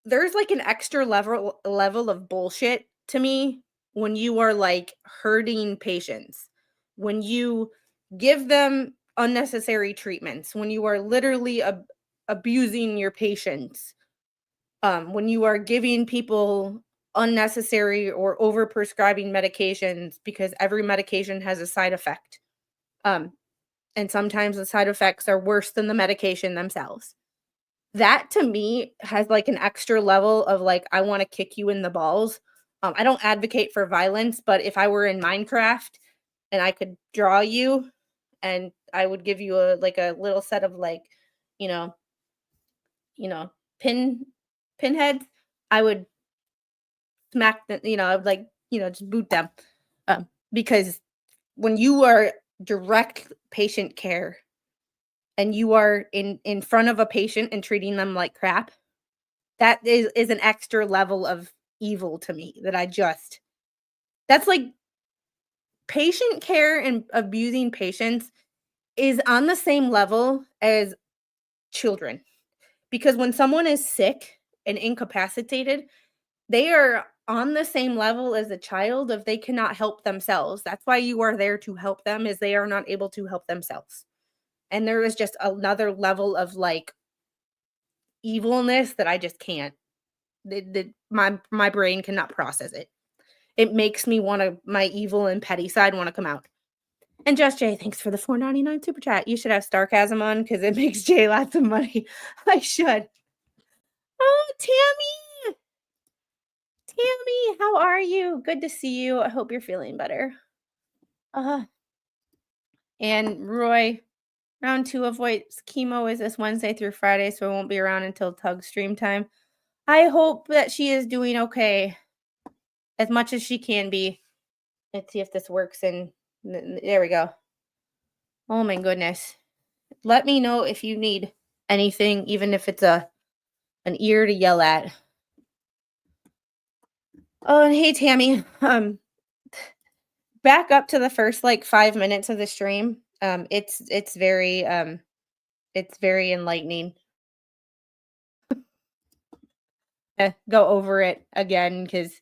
there's like an extra level of bullshit to me when you are like hurting patients. When you give them unnecessary treatments, when you are literally abusing your patients, when you are giving people unnecessary or overprescribing medications because every medication has a side effect. Um, and sometimes the side effects are worse than the medication themselves. That to me has like an extra level of like, I want to kick you in the balls. I don't advocate for violence, but if I were in Minecraft and I could draw you and I would give you a like a little set of like, you know, you know, pinheads, I would smack them, I would like, just boot them. Because when you are direct patient care and you are in front of a patient and treating them like crap, that is an extra level of evil to me that that's like patient care and abusing patients is on the same level as children. Because when someone is sick and incapacitated, they are on the same level as a child if they cannot help themselves. That's why you are there to help them, is they are not able to help themselves. And there is just another level of like evilness that I just can't. My brain cannot process it. It makes me want to, my evil and petty side want to come out. And Just Jay, thanks for the 4.99 super chat. You should have sarcasm on because it makes Jay lots of money. I should. Oh, Tammy, how are you? Good to see you. I hope you're feeling better. Uh, and Roy, round 2 of White's chemo is this Wednesday through Friday, so I won't be around until Tug stream time. I hope that she is doing okay as much as she can be. Let's see if this works. And there we go. Oh my goodness. Let me know if you need anything, even if it's an ear to yell at. Oh, and hey Tammy. Back up to the first like 5 minutes of the stream. It's very enlightening. Go over it again because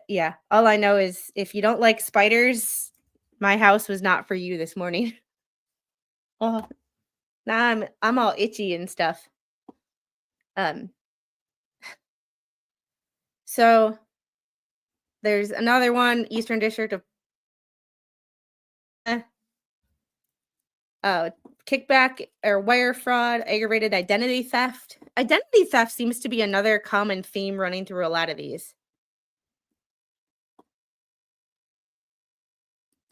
yeah, all I know is if you don't like spiders, my house was not for you this morning. Oh, now I'm all itchy and stuff. So there's another one, Eastern District of kickback or wire fraud, aggravated identity theft. Identity theft seems to be another common theme running through a lot of these.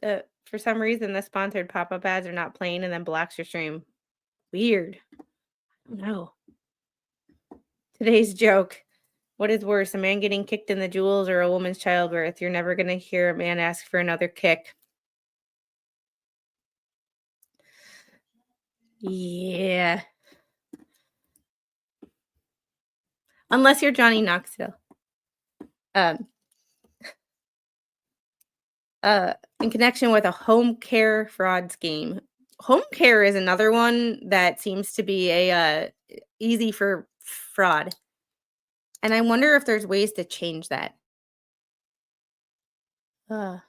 For some reason, the sponsored pop-up ads are not playing and then blocks your stream. Weird. I don't know. Today's joke. What is worse, a man getting kicked in the jewels or a woman's childbirth? You're never going to hear a man ask for another kick. Yeah. Unless you're Johnny Knoxville. In connection with a home care fraud scheme. Home care is another one that seems to be a easy for fraud. And I wonder if there's ways to change that. Where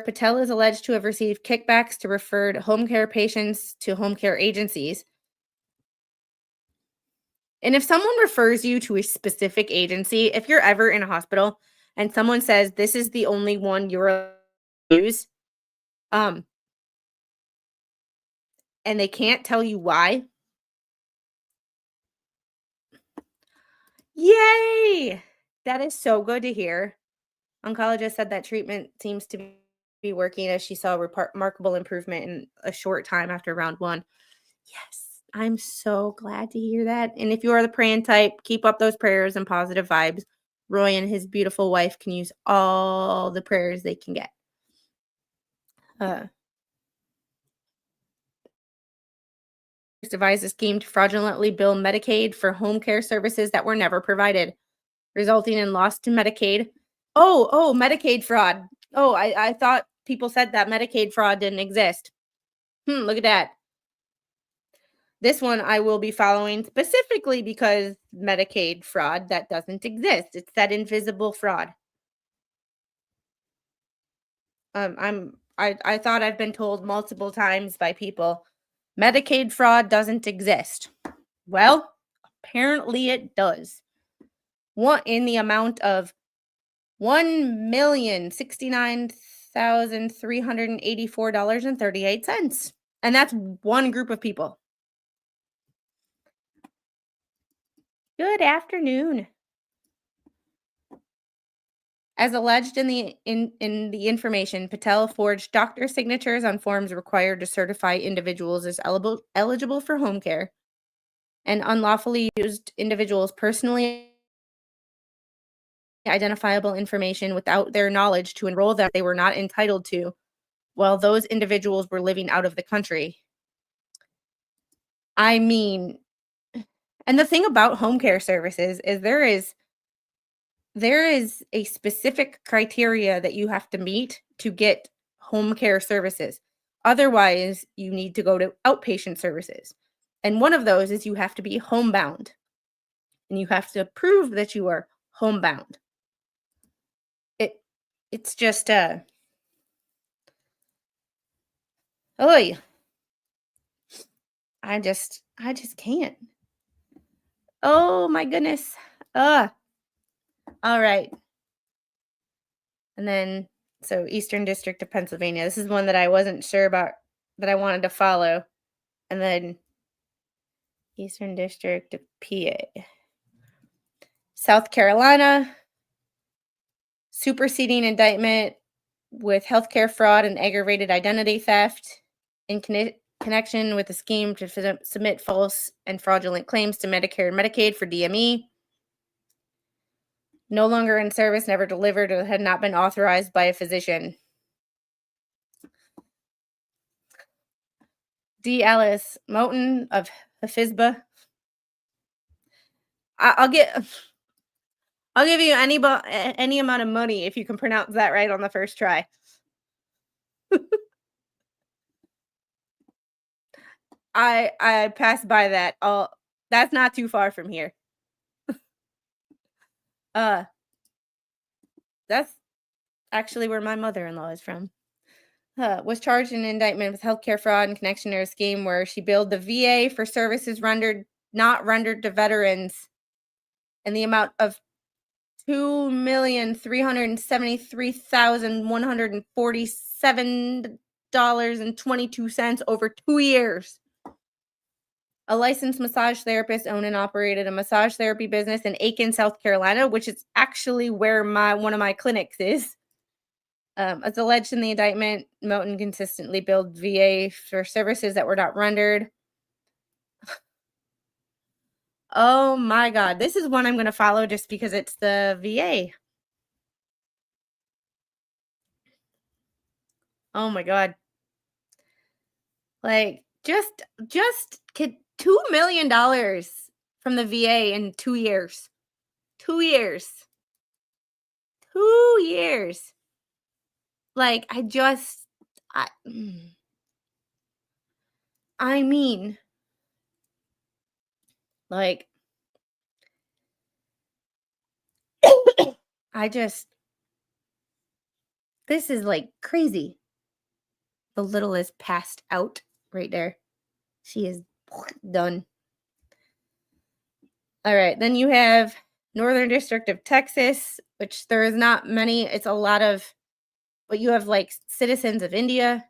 Patel is alleged to have received kickbacks to refer home care patients to home care agencies. And if someone refers you to a specific agency, if you're ever in a hospital and someone says this is the only one you're use, and they can't tell you why. Yay! That is so good to hear. Oncologist said that treatment seems to be working as she saw remarkable improvement in a short time after round 1. Yes. I'm so glad to hear that. And if you are the praying type, keep up those prayers and positive vibes. Roy and his beautiful wife can use all the prayers they can get. devised a scheme to fraudulently bill Medicaid for home care services that were never provided, resulting in loss to Medicaid. Oh, Medicaid fraud. Oh, I thought people said that Medicaid fraud didn't exist. Look at that. This one I will be following specifically because Medicaid fraud, that doesn't exist. It's that invisible fraud. I thought I've been told multiple times by people, Medicaid fraud doesn't exist. Well, apparently it does. What in the amount of $1,069,384.38. And that's one group of people. Good afternoon. As alleged in the information, Patel forged doctor signatures on forms required to certify individuals as eligible for home care, and unlawfully used individuals' personally identifiable information without their knowledge to enroll them they were not entitled to, while those individuals were living out of the country. I mean, and the thing about home care services is there is a specific criteria that you have to meet to get home care services. Otherwise, you need to go to outpatient services. And one of those is you have to be homebound. And you have to prove that you are homebound. It's just oy. I just can't. Oh my goodness. All right. And then, so Eastern District of Pennsylvania. This is one that I wasn't sure about, that I wanted to follow. And then Eastern District of PA. South Carolina, superseding indictment with healthcare fraud and aggravated identity theft in connection with a scheme to submit false and fraudulent claims to Medicare and Medicaid for DME. No longer in service, never delivered, or had not been authorized by a physician. D. Alice Moten of FISBA. I'll give you any amount of money if you can pronounce that right on the first try. I passed by that. That's not too far from here. That's actually where my mother-in-law is from. Was charged in an indictment with healthcare fraud in connection to a scheme where she billed the VA for services not rendered to veterans in the amount of $2,373,147.22 over 2 years. A licensed massage therapist owned and operated a massage therapy business in Aiken, South Carolina, which is actually where one of my clinics is. As alleged in the indictment, Moten consistently billed VA for services that were not rendered. Oh my God. This is one I'm going to follow just because it's the VA. Oh my God. Like, just $2 million from the VA in 2 years. 2 years. 2 years. Like, I mean, like, this is like crazy. The little is passed out right there. She is done. All right. Then you have Northern District of Texas, which there is not many. It's a lot of, but you have like citizens of India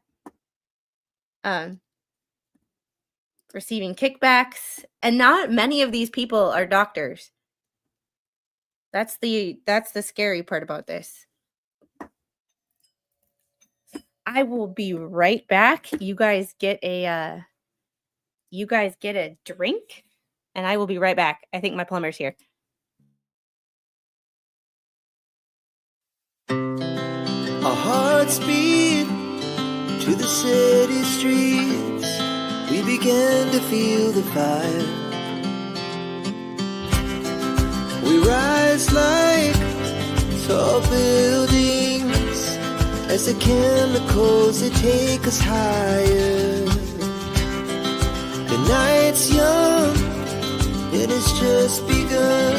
receiving kickbacks. And not many of these people are doctors. That's the scary part about this. I will be right back. You guys get a drink, and I will be right back. I think my plumber's here. Our hearts beat to the city streets, we began to feel the fire. We rise like tall buildings as the chemicals they take us higher. The night's young, it has just begun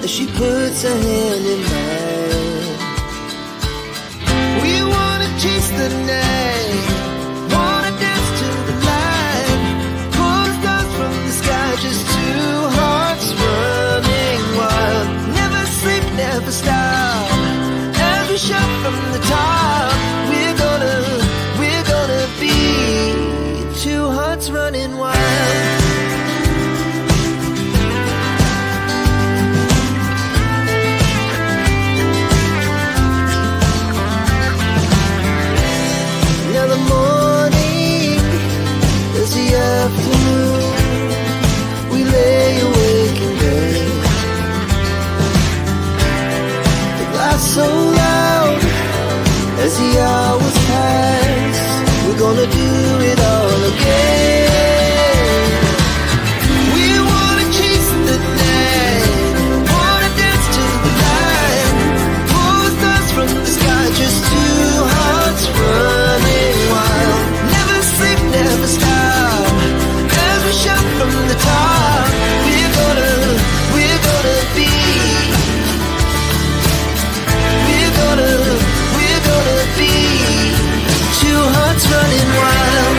as she puts her hand in mine. We wanna chase the night, wanna dance to the light, pull the stars from the sky, just two hearts running wild. Never sleep, never stop, as we shout from the top. We're gonna be two hearts running wild. Now the morning is the afternoon, we lay awake in bed. The glass so loud as the hours pass, we're gonna do it all again. We wanna chase the night, wanna dance to the light, pull the stars from the sky, just two hearts running wild. Never sleep, never stop, as we shout from the top. We're gonna be, we're gonna be two hearts running wild.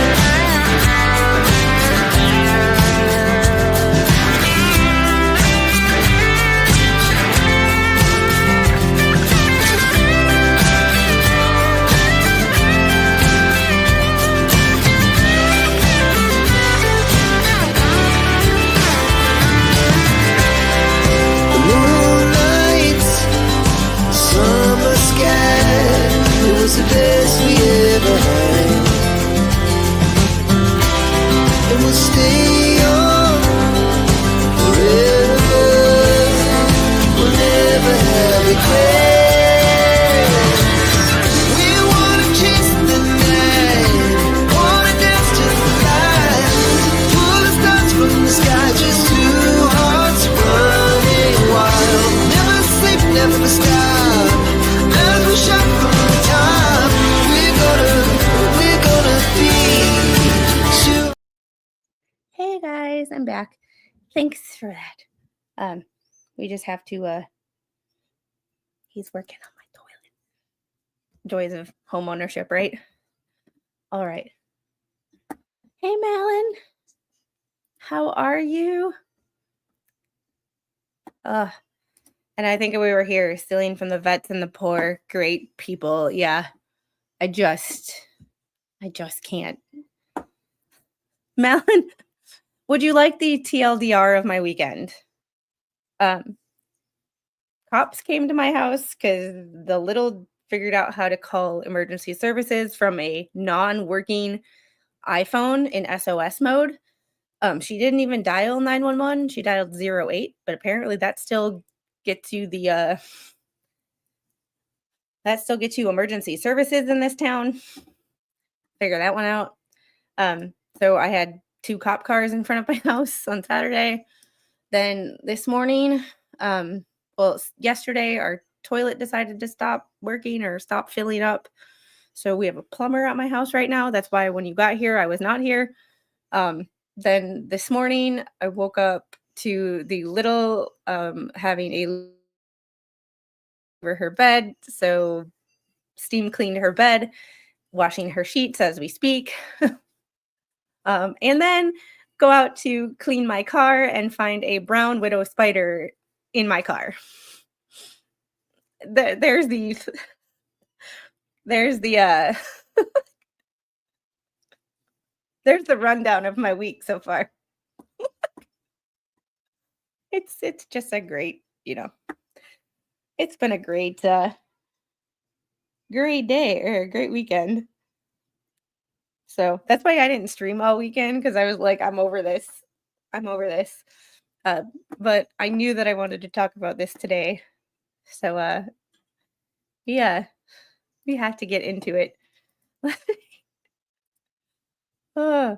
The moonlight, summer sky, it was the best we ever had. And we'll stay on forever, we'll never have regrets. We wanna chase the night, wanna dance to the light, pull the stars from the sky, just two hearts running wild. Never sleep, never stop, as we shout from the top. We're gonna be two. Hey guys, I'm back. Thanks for that. We just have to he's working on my toilet. Joys of home ownership, right? All right. Hey Malin. How are you? And I think we were here stealing from the vets and the poor. Great people. Yeah. I just can't. Malin, would you like the TLDR of my weekend? Cops came to my house because the little figured out how to call emergency services from a non-working iPhone in SOS mode. She didn't even dial 911. She dialed 08, but apparently that still gets you the emergency services in this town. Figure that one out. So I had 2 cop cars in front of my house on Saturday. Then this morning, yesterday our toilet decided to stop working or stop filling up. So we have a plumber at my house right now. That's why when you got here, I was not here. Then this morning I woke up to the little having a over her bed. So steam cleaned her bed, washing her sheets as we speak. And then go out to clean my car and find a brown widow spider in my car. There's the there's the rundown of my week so far. It's just a great, it's been a great day or a great weekend. So that's why I didn't stream all weekend, because I was like, I'm over this. But I knew that I wanted to talk about this today. So yeah, we have to get into it. Uh,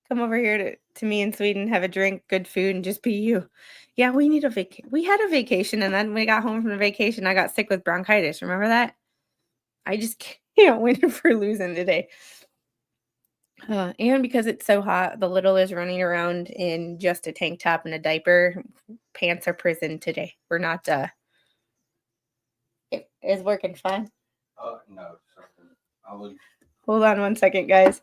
come over here to me in Sweden, have a drink, good food, and just be you. Yeah, we need a we had a vacation, and then when we got home from the vacation, I got sick with bronchitis. Remember that? I just can't win for losing today. And because it's so hot, the little is running around in just a tank top and a diaper. Pants are prison today. We're not it is working fine. No, something. I would. Hold on one second, guys.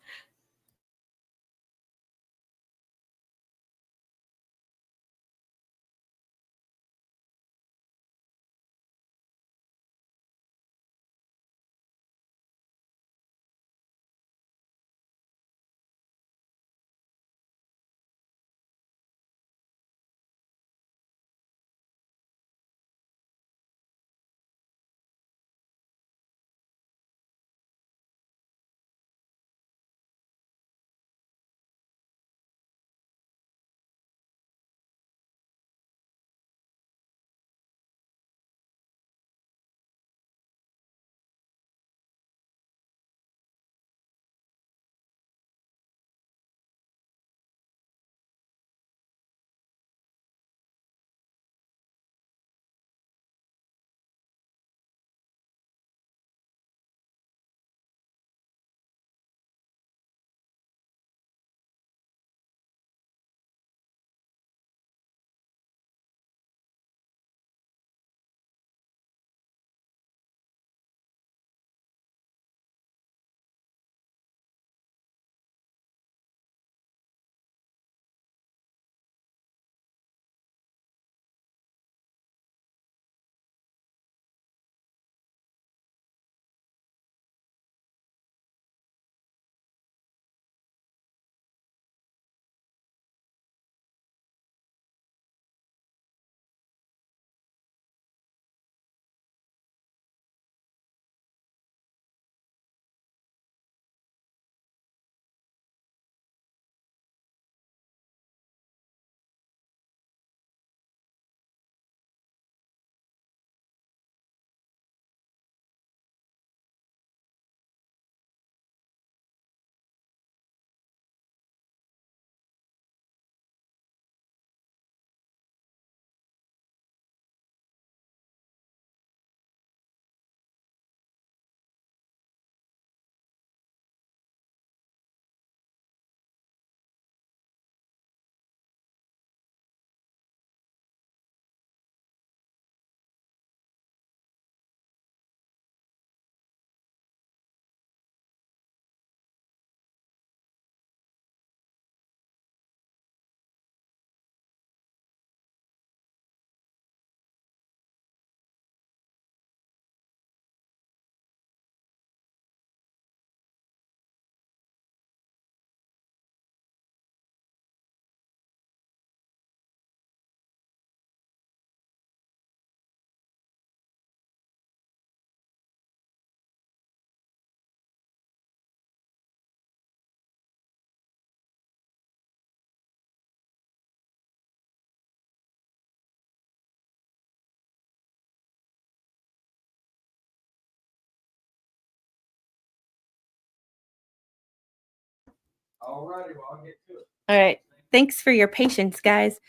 Alrighty, well, I'll get to it. All right. Thanks for your patience, guys.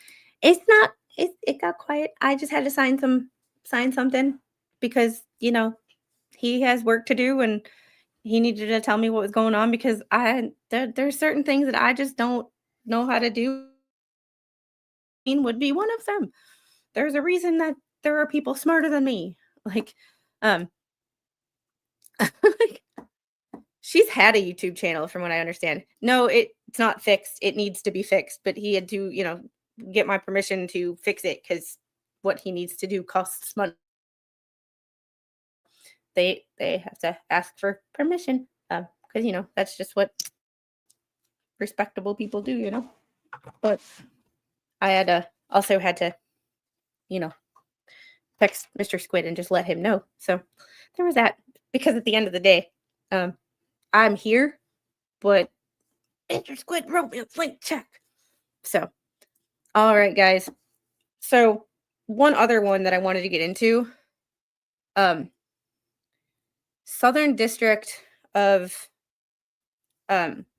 It's not it got quiet. I just had to sign something because, he has work to do and he needed to tell me what was going on because there's certain things that I just don't know how to do. Would be one of them. There's a reason that there are people smarter than me. Like, um, she's had a YouTube channel from what I understand. No, it's not fixed. It needs to be fixed, but he had to, get my permission to fix it because what he needs to do costs money. They have to ask for permission. Because that's just what respectable people do. But I had to, you know, text Mr. Squid and just let him know. So there was that. Because at the end of the day, I'm here, but Mr. Squid wrote me a blank check. So, all right, guys. So one other one that I wanted to get into, um, Southern District of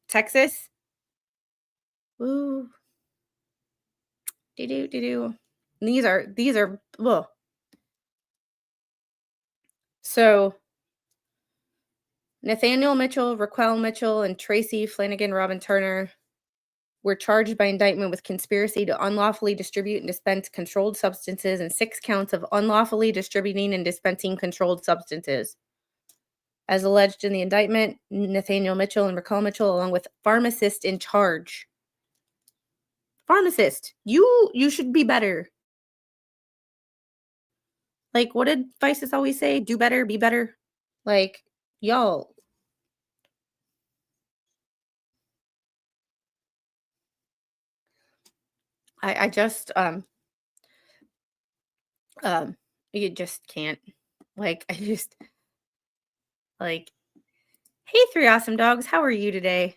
Texas. Ooh. Do. These are ugh. So Nathaniel Mitchell, Raquel Mitchell, and Tracy Flanagan Robin Turner were charged by indictment with conspiracy to unlawfully distribute and dispense controlled substances and 6 counts of unlawfully distributing and dispensing controlled substances. As alleged in the indictment, Nathaniel Mitchell and Raquel Mitchell, along with pharmacist in charge. Pharmacist, you should be better. Like, what did Vices always say? Do better, be better. Like, y'all. I just you just can't. Like, I just like, hey, 3 awesome dogs, how are you today?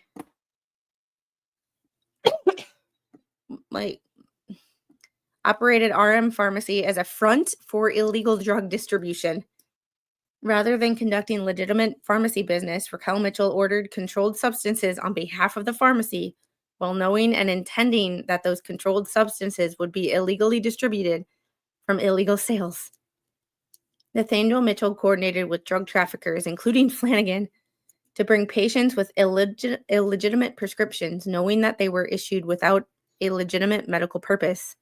Like, operated RM pharmacy as a front for illegal drug distribution. Rather than conducting legitimate pharmacy business, Raquel Mitchell ordered controlled substances on behalf of the pharmacy while knowing and intending that those controlled substances would be illegally distributed from illegal sales. Nathaniel Mitchell coordinated with drug traffickers, including Flanagan, to bring patients with illegitimate prescriptions, knowing that they were issued without a legitimate medical purpose.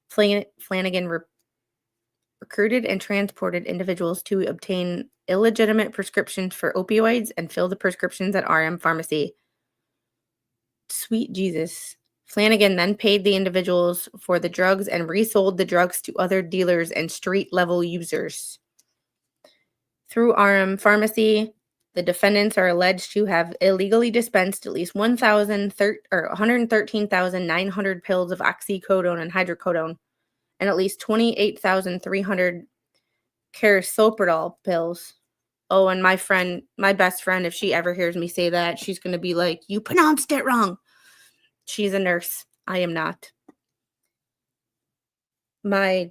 Flanagan recruited and transported individuals to obtain illegitimate prescriptions for opioids and fill the prescriptions at RM pharmacy. Sweet Jesus. Flanagan then paid the individuals for the drugs and resold the drugs to other dealers and street-level users. Through RM pharmacy, the defendants are alleged to have illegally dispensed at least 113,900 pills of oxycodone and hydrocodone, and at least 28,300 carisoprodol pills. Oh, and my best friend, if she ever hears me say that, she's going to be like, you pronounced it wrong. She's a nurse. I am not. My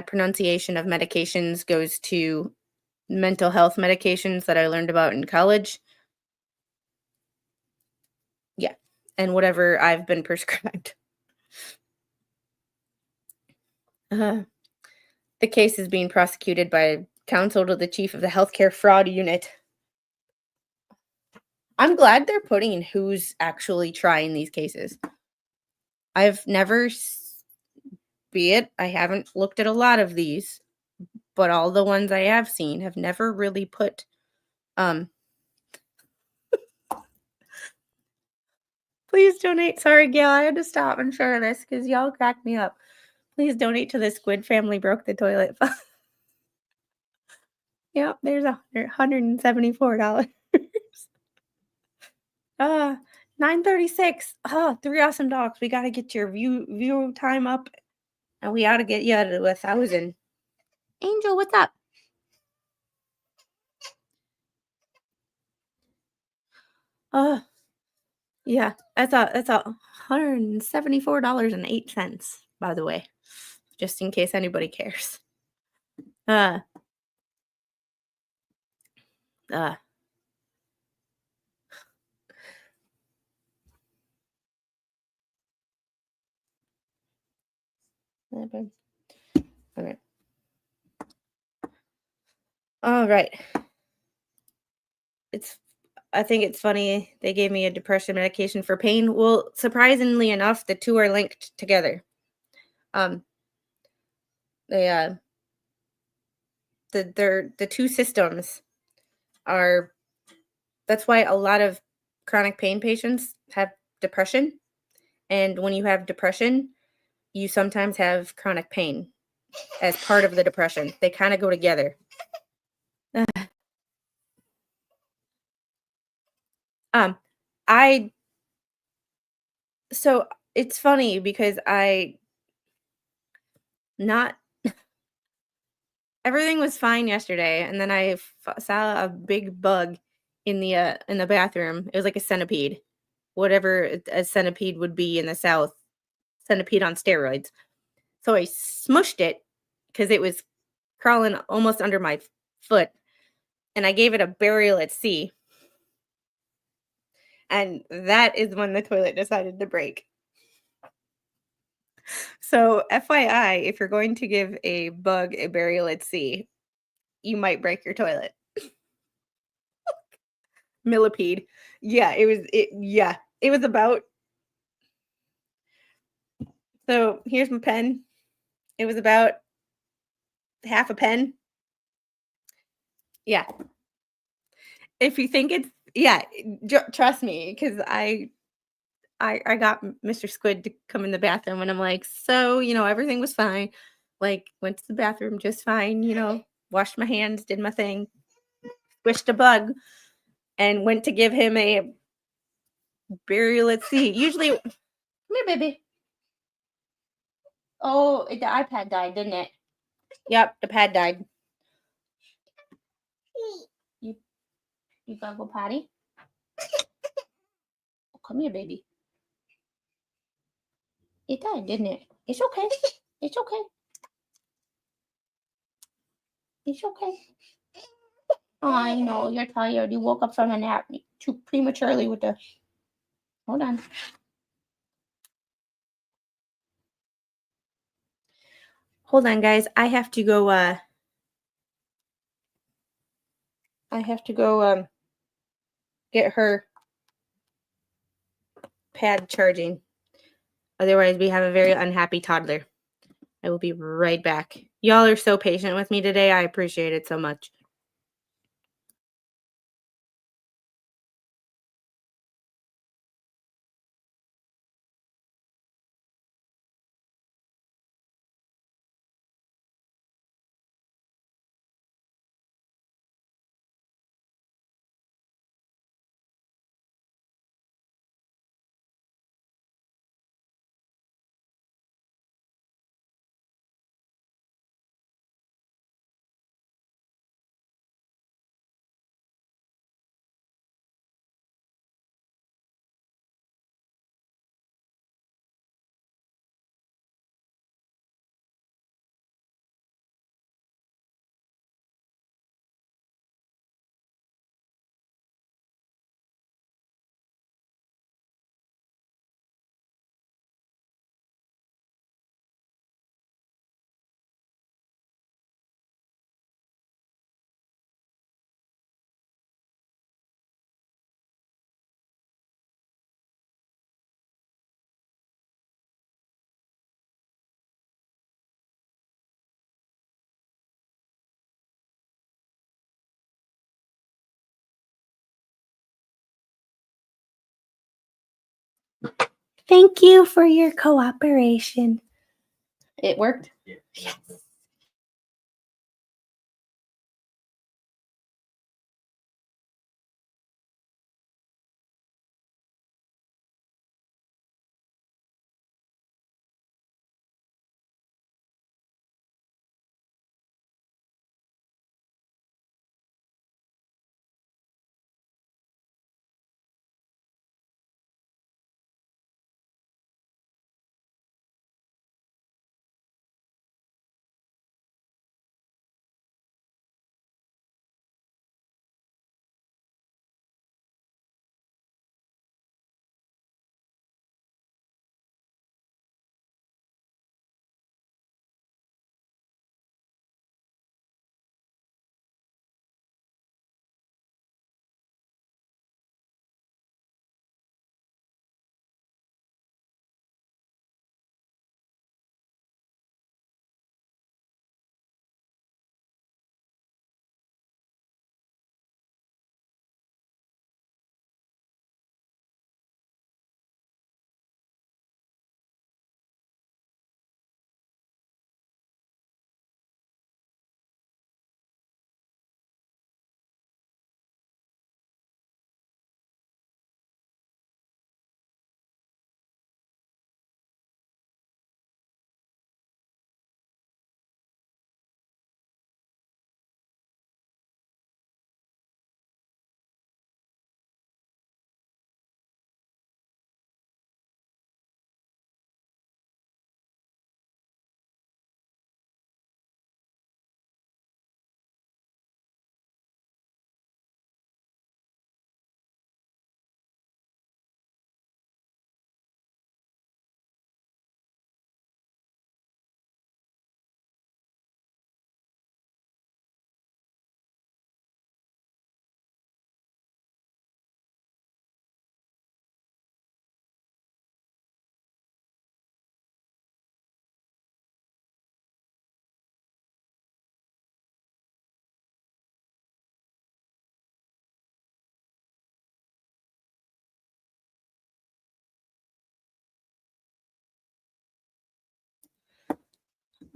pronunciation of medications goes to mental health medications that I learned about in college. Yeah. And whatever I've been prescribed. The case is being prosecuted by counsel to the chief of the healthcare fraud unit. I'm glad they're putting who's actually trying these cases. I've never, I haven't looked at a lot of these, but all the ones I have seen have never really put, please donate. Sorry, Gail, I had to stop and share this because y'all cracked me up. Please donate to the Squid Family Broke the Toilet Fund. Yep, there's $174. $9.36. Oh, 3 awesome dogs. We gotta get your view time up, and we ought to get you to 1,000. Angel, what's up? Yeah, that's $174.08, by the way, just in case anybody cares. Okay. All right. I think it's funny they gave me a depression medication for pain. Well, surprisingly enough, the two are linked together. The two systems are. That's why a lot of chronic pain patients have depression, and when you have depression, you sometimes have chronic pain as part of the depression. They kind of go together. So it's funny because everything was fine yesterday, and then I saw a big bug in the bathroom. It was like a centipede, whatever a centipede would be in the South, centipede on steroids. So I smushed it because it was crawling almost under my foot, and I gave it a burial at sea. And that is when the toilet decided to break. So, FYI, if you're going to give a bug a burial at sea, you might break your toilet. Millipede. Yeah, it was about. So, here's my pen. It was about half a pen. Yeah. If you think it's yeah, trust me, because I got Mr. Squid to come in the bathroom, and I'm like, so everything was fine. Like, went to the bathroom just fine. Washed my hands, did my thing, squished a bug, and went to give him a burial at sea. Usually, come here, baby. Oh, the iPad died, didn't it? Yep, the pad died. You you gotta go potty. Oh, come here, baby. It died, didn't it? It's okay. It's okay. It's okay. Oh, I know you're tired. You woke up from a nap too prematurely with the. Hold on. Hold on, guys. I have to go. Get her pad charging. Otherwise, we have a very unhappy toddler. I will be right back. Y'all are so patient with me today. I appreciate it so much. Thank you for your cooperation. It worked? Yes.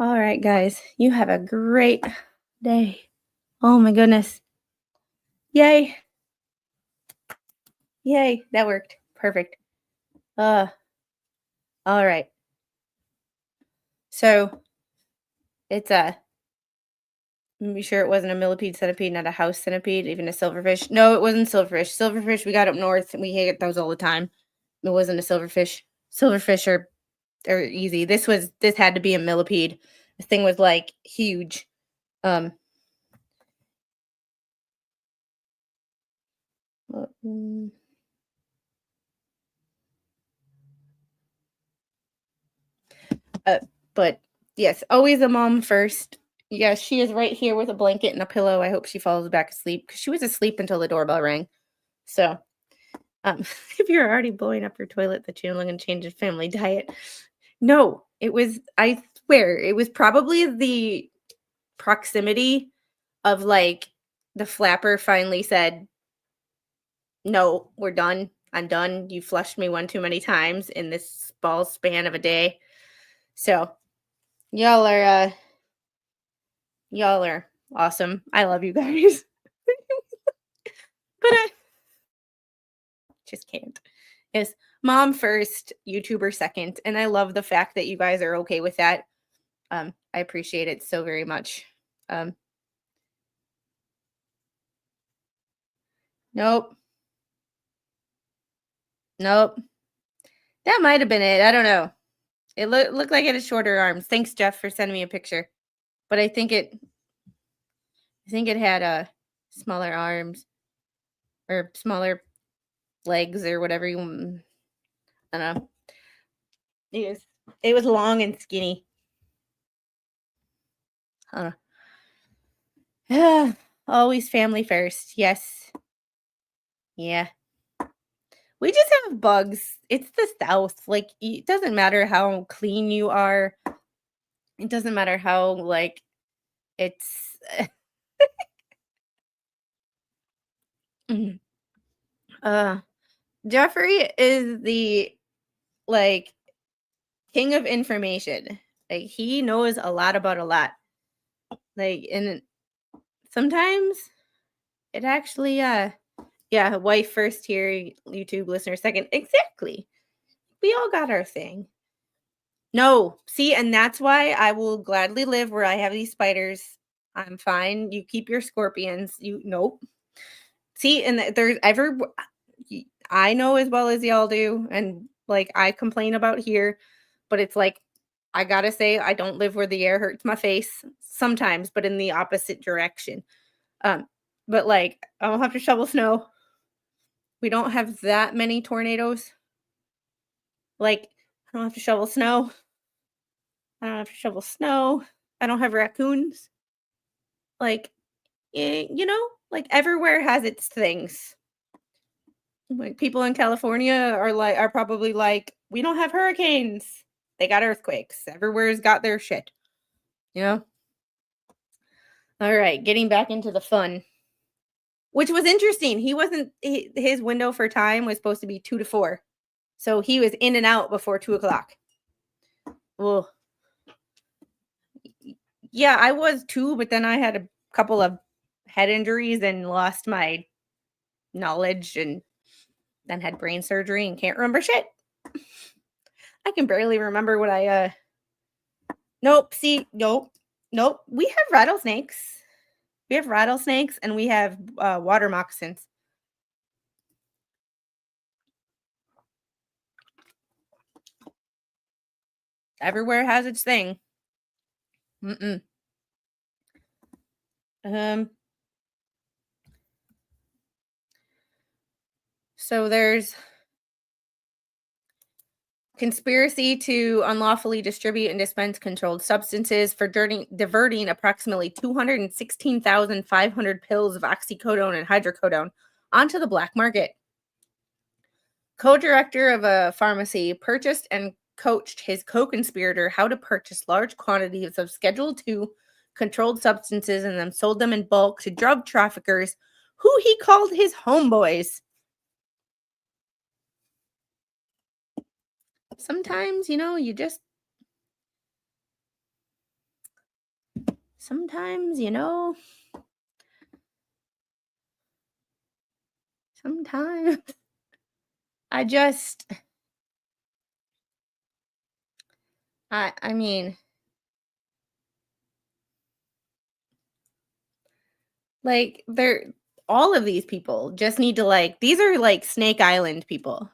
All right, guys. You have a great day. Oh my goodness. Yay. Yay. That worked. Perfect. All right. So it's be sure it wasn't a millipede centipede, not a house centipede, even a silverfish. No, it wasn't silverfish. Silverfish we got up north and we get those all the time. It wasn't a silverfish. Silverfish are easy. This had to be a millipede. This thing was like huge. Um mm, but yes, always a mom first. Yes, she is right here with a blanket and a pillow. I hope she falls back asleep because she was asleep until the doorbell rang. So, if you're already blowing up your toilet, that you're going to change your family diet. No, it was, I swear, it was probably the proximity of like the flapper finally said, no, we're done. I'm done. You flushed me one too many times in this small span of a day. So, y'all are y'all are awesome. I love you guys. But I just can't. Yes, mom first, YouTuber second, and I love the fact that you guys are okay with that. I appreciate it so very much. Nope. Nope. That might have been it. I don't know. It looked like it had shorter arms. Thanks, Jeff, for sending me a picture. But I think it had smaller arms or smaller legs or whatever you I don't know. It was long and skinny. I don't know. Always family first. Yes. Yeah. We just have bugs. It's the South. Like, it doesn't matter how clean you are. It doesn't matter how, like, it's. Mhm. Jeffrey is the, like, king of information. Like, he knows a lot about a lot. Like, and sometimes it actually, yeah, wife first here, YouTube listener second. Exactly. We all got our thing. No, see, and that's why I will gladly live where I have these spiders. I'm fine. You keep your scorpions. You nope. See, and there's I know as well as y'all do, and like I complain about here, but it's like I gotta say I don't live where the air hurts my face sometimes, but in the opposite direction. Um, but like I don't have to shovel snow. We don't have that many tornadoes. Like I don't have to shovel snow. I don't have to shovel snow. I don't have raccoons. Like, like everywhere has its things. Like people in California are probably like, we don't have hurricanes. They got earthquakes. Everywhere's got their shit. You know? All right, getting back into the fun. Which was interesting. His window for time was supposed to be 2 to 4. So he was in and out before 2:00. Well, yeah, I was too, but then I had a couple of head injuries and lost my knowledge and then had brain surgery and can't remember shit. I can barely remember what nope, see, nope. We have rattlesnakes. We have rattlesnakes and we have water moccasins. Everywhere has its thing. Mm-mm. So there's conspiracy to unlawfully distribute and dispense controlled substances for diverting approximately 216,500 pills of oxycodone and hydrocodone onto the black market. Co-director of a pharmacy purchased and coached his co-conspirator how to purchase large quantities of Schedule II controlled substances and then sold them in bulk to drug traffickers who he called his homeboys. Sometimes, you just sometimes, sometimes I just, I mean, like, all of these people just need to, like, these are like Snake Island people.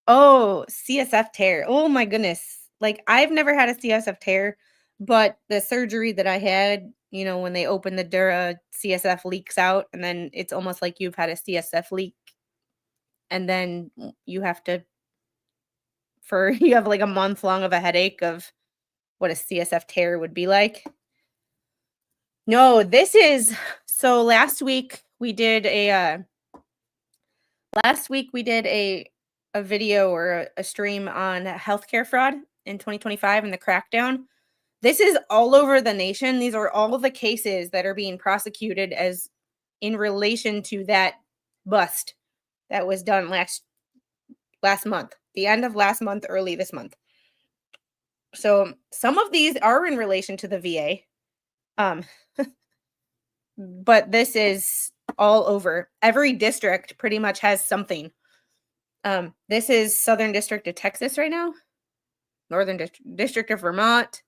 Oh, CSF tear. Oh my goodness. Like, I've never had a CSF tear, but the surgery that I had, when they open the dura, CSF leaks out, and then it's almost like you've had a CSF leak, and then you have to, you have like a month long of a headache of what a CSF tear would be like. No, so last week we did a video or a stream on healthcare fraud in 2025 and the crackdown. This is all over the nation. These are all the cases that are being prosecuted as in relation to that bust that was done last month, the end of last month, early this month. So some of these are in relation to the VA. But this is all over. Every district pretty much has something. This is Southern District of Texas right now, Northern District of Vermont.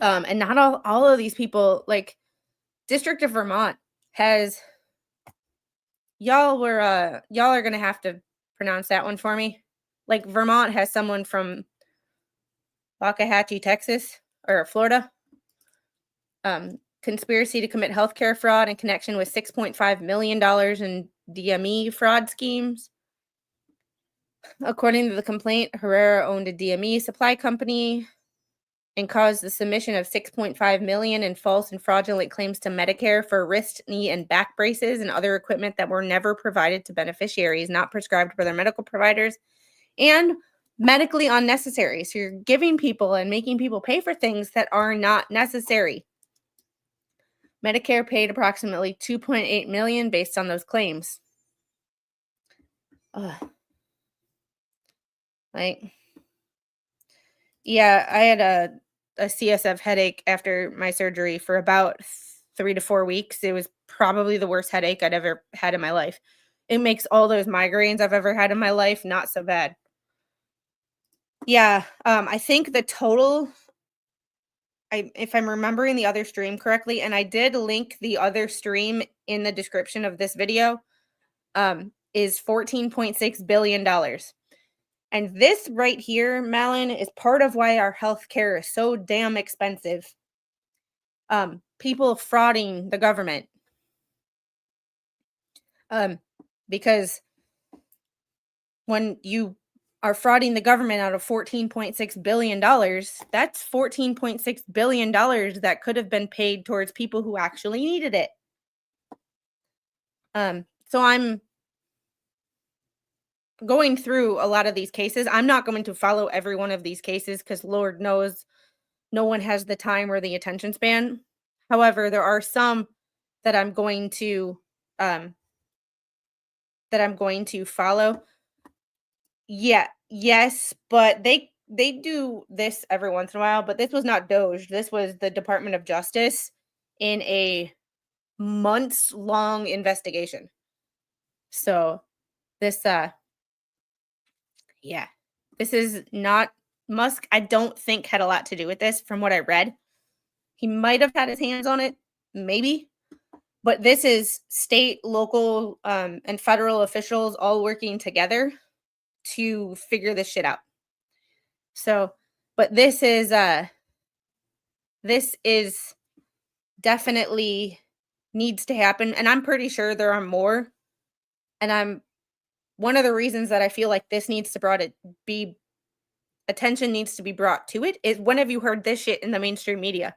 And not all of these people, like District of Vermont has, y'all are going to have to pronounce that one for me. Like Vermont has someone from Waxahachie, Texas, or Florida. Conspiracy to commit healthcare fraud in connection with $6.5 million in DME fraud schemes. According to the complaint, Herrera owned a DME supply company and caused the submission of $6.5 million in false and fraudulent claims to Medicare for wrist, knee, and back braces and other equipment that were never provided to beneficiaries, not prescribed by their medical providers, and medically unnecessary. So you're giving people and making people pay for things that are not necessary. Medicare paid approximately $2.8 million based on those claims. Yeah, I had a CSF headache after my surgery for about 3 to 4 weeks. It was probably the worst headache I'd ever had in my life. It makes all those migraines I've ever had in my life not so bad. Yeah, I think the total, if I'm remembering the other stream correctly, and I did link the other stream in the description of this video, is $14.6 billion. And this right here, Malin, is part of why our healthcare is so damn expensive. People frauding the government. Because when you are frauding the government out of $14.6 billion, that's $14.6 billion that could have been paid towards people who actually needed it. So I'm going through a lot of these cases. I'm not going to follow every one of these cases because Lord knows no one has the time or the attention span. However, there are some that I'm going to follow. Yeah, yes, but they do this every once in a while, but this was not Doge. This was the Department of Justice in a months-long investigation. So this yeah. This is not Musk, I don't think had a lot to do with this from what I read. He might have had his hands on it, maybe. But this is state, local, and federal officials all working together to figure this shit out. So, but this is definitely needs to happen. And I'm pretty sure there are more. And one of the reasons that I feel like this needs to attention needs to be brought to it is, when have you heard this shit in the mainstream media?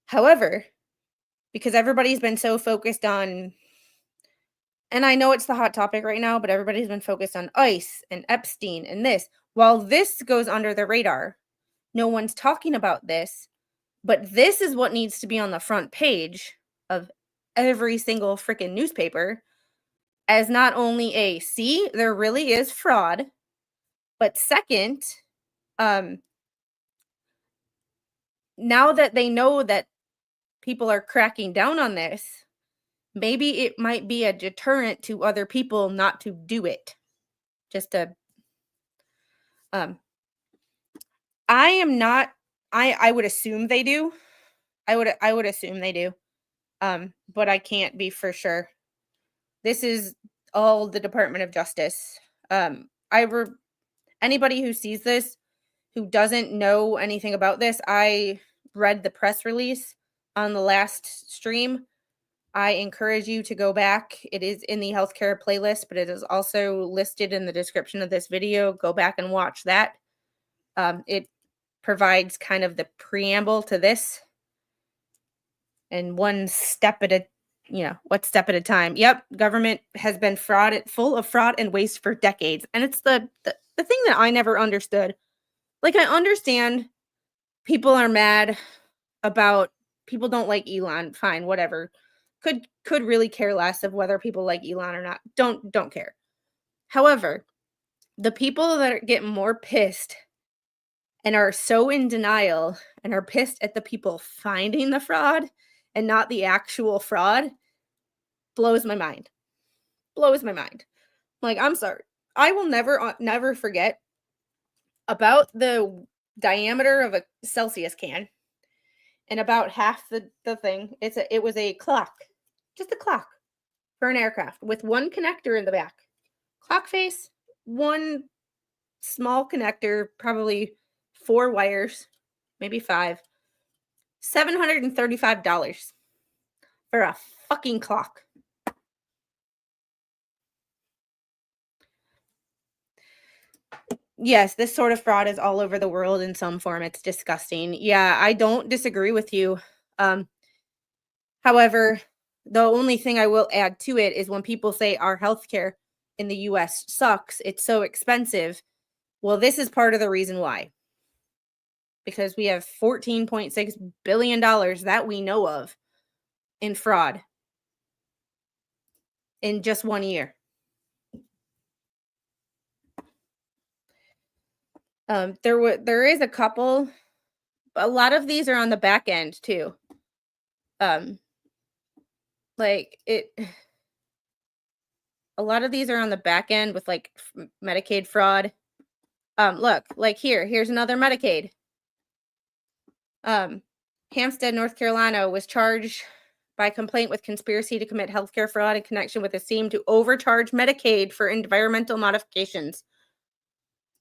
However, because everybody's been so focused on, and I know it's the hot topic right now, but everybody's been focused on ICE and Epstein and this. While this goes under the radar, no one's talking about this, but this is what needs to be on the front page of every single freaking newspaper, as not only see, there really is fraud, but second, now that they know that people are cracking down on this, maybe it might be a deterrent to other people not to do it. Just a um I am not I would assume they do. I would assume they do. But I can't be for sure. This is all the Department of Justice. Anybody who sees this who doesn't know anything about this, I read the press release on the last stream. I encourage you to go back. It is in the healthcare playlist, but it is also listed in the description of this video. Go back and watch that. It provides kind of the preamble to this, and one step at a step at a time. Yep, government has been full of fraud and waste for decades. And it's the thing that I never understood. Like, I understand people are mad about people don't like Elon, fine, whatever. Could really care less of whether people like Elon or not. Don't care. However, the people that get more pissed and are so in denial and are pissed at the people finding the fraud and not the actual fraud blows my mind. Blows my mind. Like, I'm sorry. I will never forget about the diameter of a Celsius can and about half the thing. It was a clock. Just a clock for an aircraft with one connector in the back. Clock face, one small connector, probably 4 wires, maybe 5. $735 for a fucking clock. Yes, this sort of fraud is all over the world in some form. It's disgusting. Yeah, I don't disagree with you. However, the only thing I will add to it is when people say our healthcare in the US sucks, it's so expensive. Well, this is part of the reason why. Because we have $14.6 billion that we know of in fraud in just 1 year. There is a couple. A lot of these are on the back end too. A lot of these are on the back end with like Medicaid fraud. Look, like here's another Medicaid. Hampstead, North Carolina was charged by complaint with conspiracy to commit healthcare fraud in connection with a scheme to overcharge Medicaid for environmental modifications.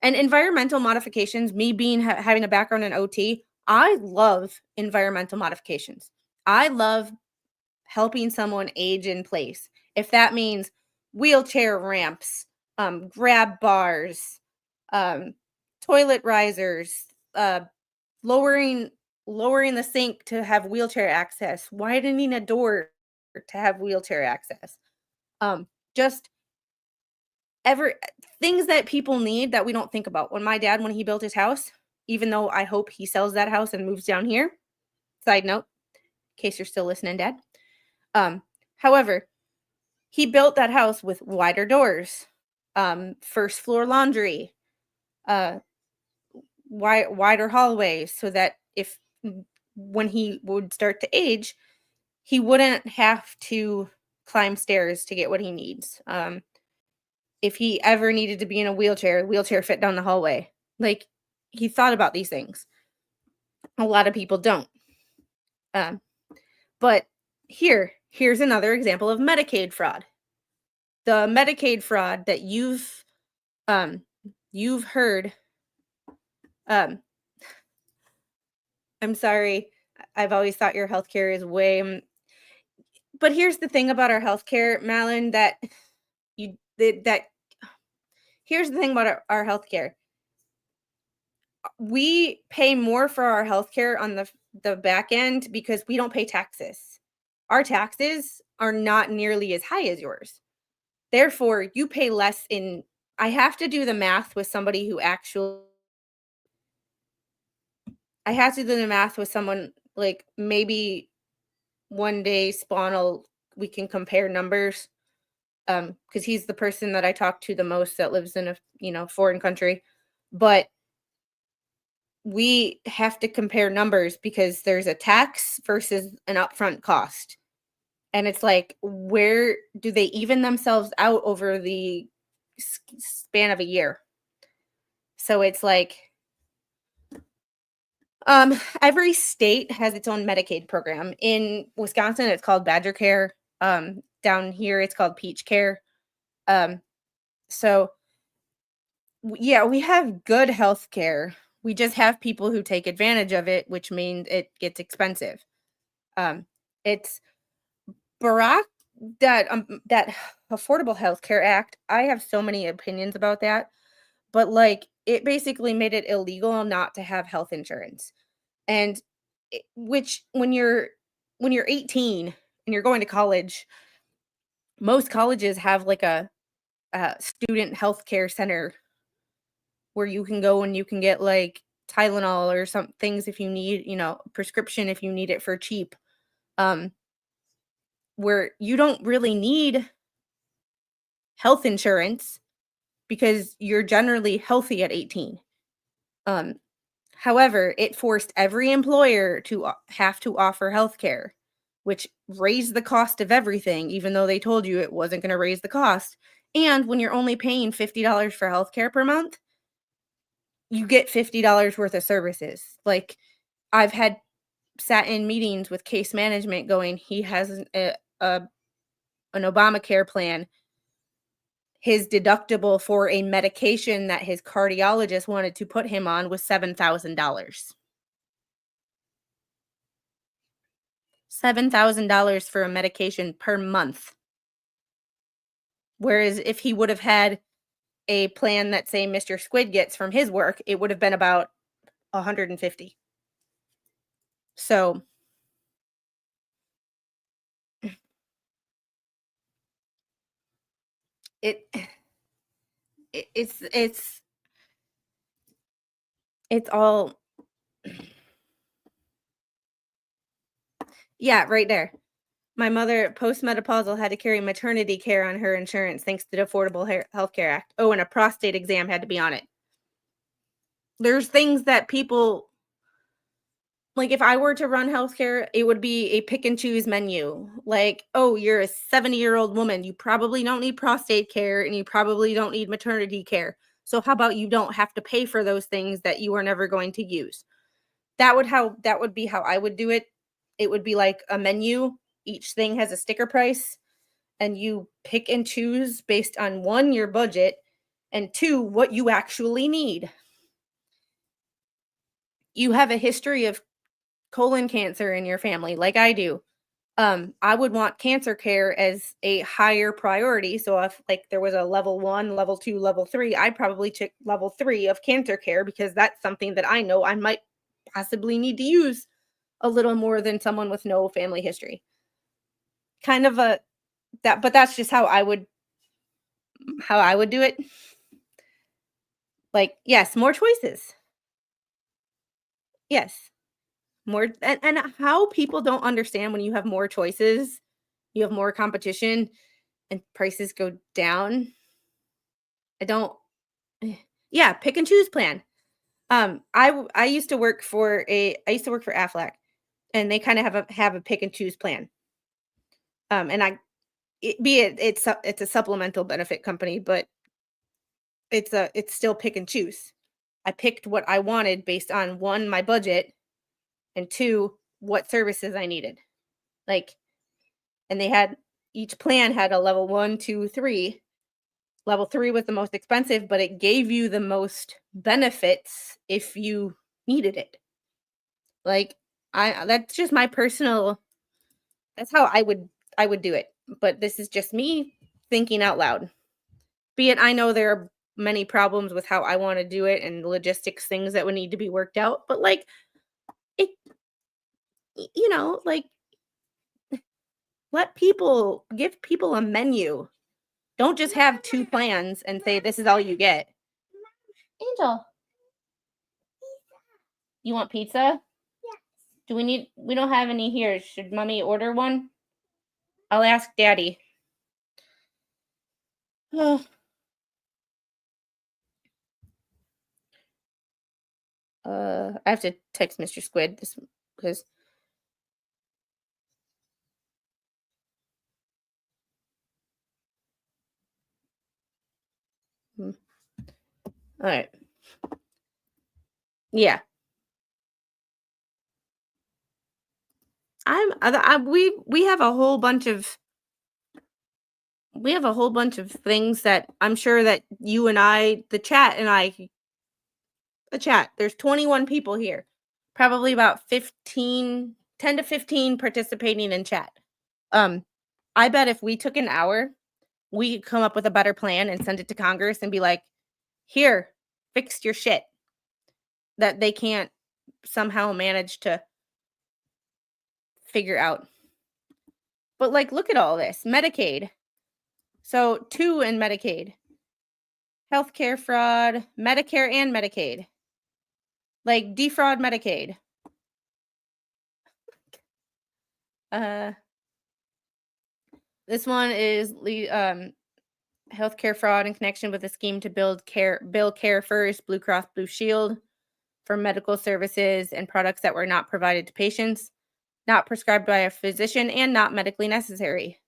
And environmental modifications, me being having a background in OT, I love environmental modifications. I love helping someone age in place. If that means wheelchair ramps, grab bars, toilet risers, lowering the sink to have wheelchair access, widening a door to have wheelchair access. Just things that people need that we don't think about. When my dad, when he built his house, even though I hope he sells that house and moves down here, side note, in case you're still listening, Dad. However, he built that house with wider doors, first floor laundry, wider hallways, so that when he would start to age, he wouldn't have to climb stairs to get what he needs. If he ever needed to be in a wheelchair fit down the hallway. Like, he thought about these things. A lot of people don't. But here's another example of Medicaid fraud. The Medicaid fraud that you've heard. I'm sorry. I've always thought your healthcare is way. But here's the thing about our healthcare, Malin, here's the thing about our healthcare. We pay more for our healthcare on the back end because we don't pay taxes. Our taxes are not nearly as high as yours. Therefore, you pay less in. I have to do the math with somebody who actually. I have to do the math with someone, like, maybe one day we can compare numbers. Because he's the person that I talk to the most that lives in a foreign country. But we have to compare numbers because there's a tax versus an upfront cost. And it's like, where do they even themselves out over the span of a year? So it's like, every state has its own Medicaid program. In Wisconsin, it's called Badger Care. Down here, it's called Peach Care. Um, so yeah, we have good health care. We just have people who take advantage of it, which means it gets expensive. Um, it's Barack that Affordable Health Care Act. I have so many opinions about that, but like it basically made it illegal not to have health insurance. And which when you're 18 and you're going to college, most colleges have like a student health care center where you can go and you can get like Tylenol or some things if you need, prescription if you need it for cheap. Um, where you don't really need health insurance because you're generally healthy at 18. Um, However, it forced every employer to have to offer health care, which raised the cost of everything, even though they told you it wasn't going to raise the cost. And when you're only paying $50 for health care per month, you get $50 worth of services. Like I've had sat in meetings with case management going, he has an Obamacare plan. His deductible for a medication that his cardiologist wanted to put him on was $7,000. $7,000 for a medication per month. Whereas if he would have had a plan that, say, Mr. Squid gets from his work, it would have been about 150. So it, it's all yeah, right there. My mother, postmenopausal, had to carry maternity care on her insurance thanks to the Affordable Health Care Act. Oh, and a prostate exam had to be on it. There's things that people like if I were to run healthcare, it would be a pick and choose menu. Like, oh, you're a 70-year-old woman. You probably don't need prostate care and you probably don't need maternity care. So how about you don't have to pay for those things that you are never going to use? That would be how I would do it. It would be like a menu. Each thing has a sticker price and you pick and choose based on one, your budget, and two, what you actually need. You have a history of colon cancer in your family, like I do. I would want cancer care as a higher priority. So if like there was a level 1, level 2, level 3, I'd probably check level 3 of cancer care because that's something that I know I might possibly need to use a little more than someone with no family history. Kind of a that but that's just how I would do it. Like, yes, more choices. Yes. More and how people don't understand when you have more choices, you have more competition and prices go down. I don't yeah, pick and choose plan. I used to work for Aflac and they kind of have a pick and choose plan. And it's a supplemental benefit company, but it's still pick and choose. I picked what I wanted based on one, my budget, and two, what services I needed. Like, and each plan had a level 1, 2, 3. Level 3 was the most expensive, but it gave you the most benefits if you needed it. Like, that's just my personal that's how I would do it. But this is just me thinking out loud. Be it I know there are many problems with how I want to do it and logistics things that would need to be worked out, but like it like give people a menu. Don't just have two plans and say this is all you get. Angel, you want pizza? We don't have any here. Should mommy order one? I'll ask daddy. Oh, I have to text Mr. Squid this because all right. Yeah. We have a whole bunch of things that I'm sure that you and I, the chat, there's 21 people here. Probably about 10 to 15 participating in chat. I bet if we took an hour, we could come up with a better plan and send it to Congress and be like, here, fix your shit. That they can't somehow manage to figure out. But like, look at all this. Medicaid. So 2 in Medicaid. Healthcare fraud, Medicare and Medicaid. Like defraud Medicaid. This one is healthcare fraud in connection with a scheme to bill care first, Blue Cross Blue Shield, for medical services and products that were not provided to patients, not prescribed by a physician, and not medically necessary.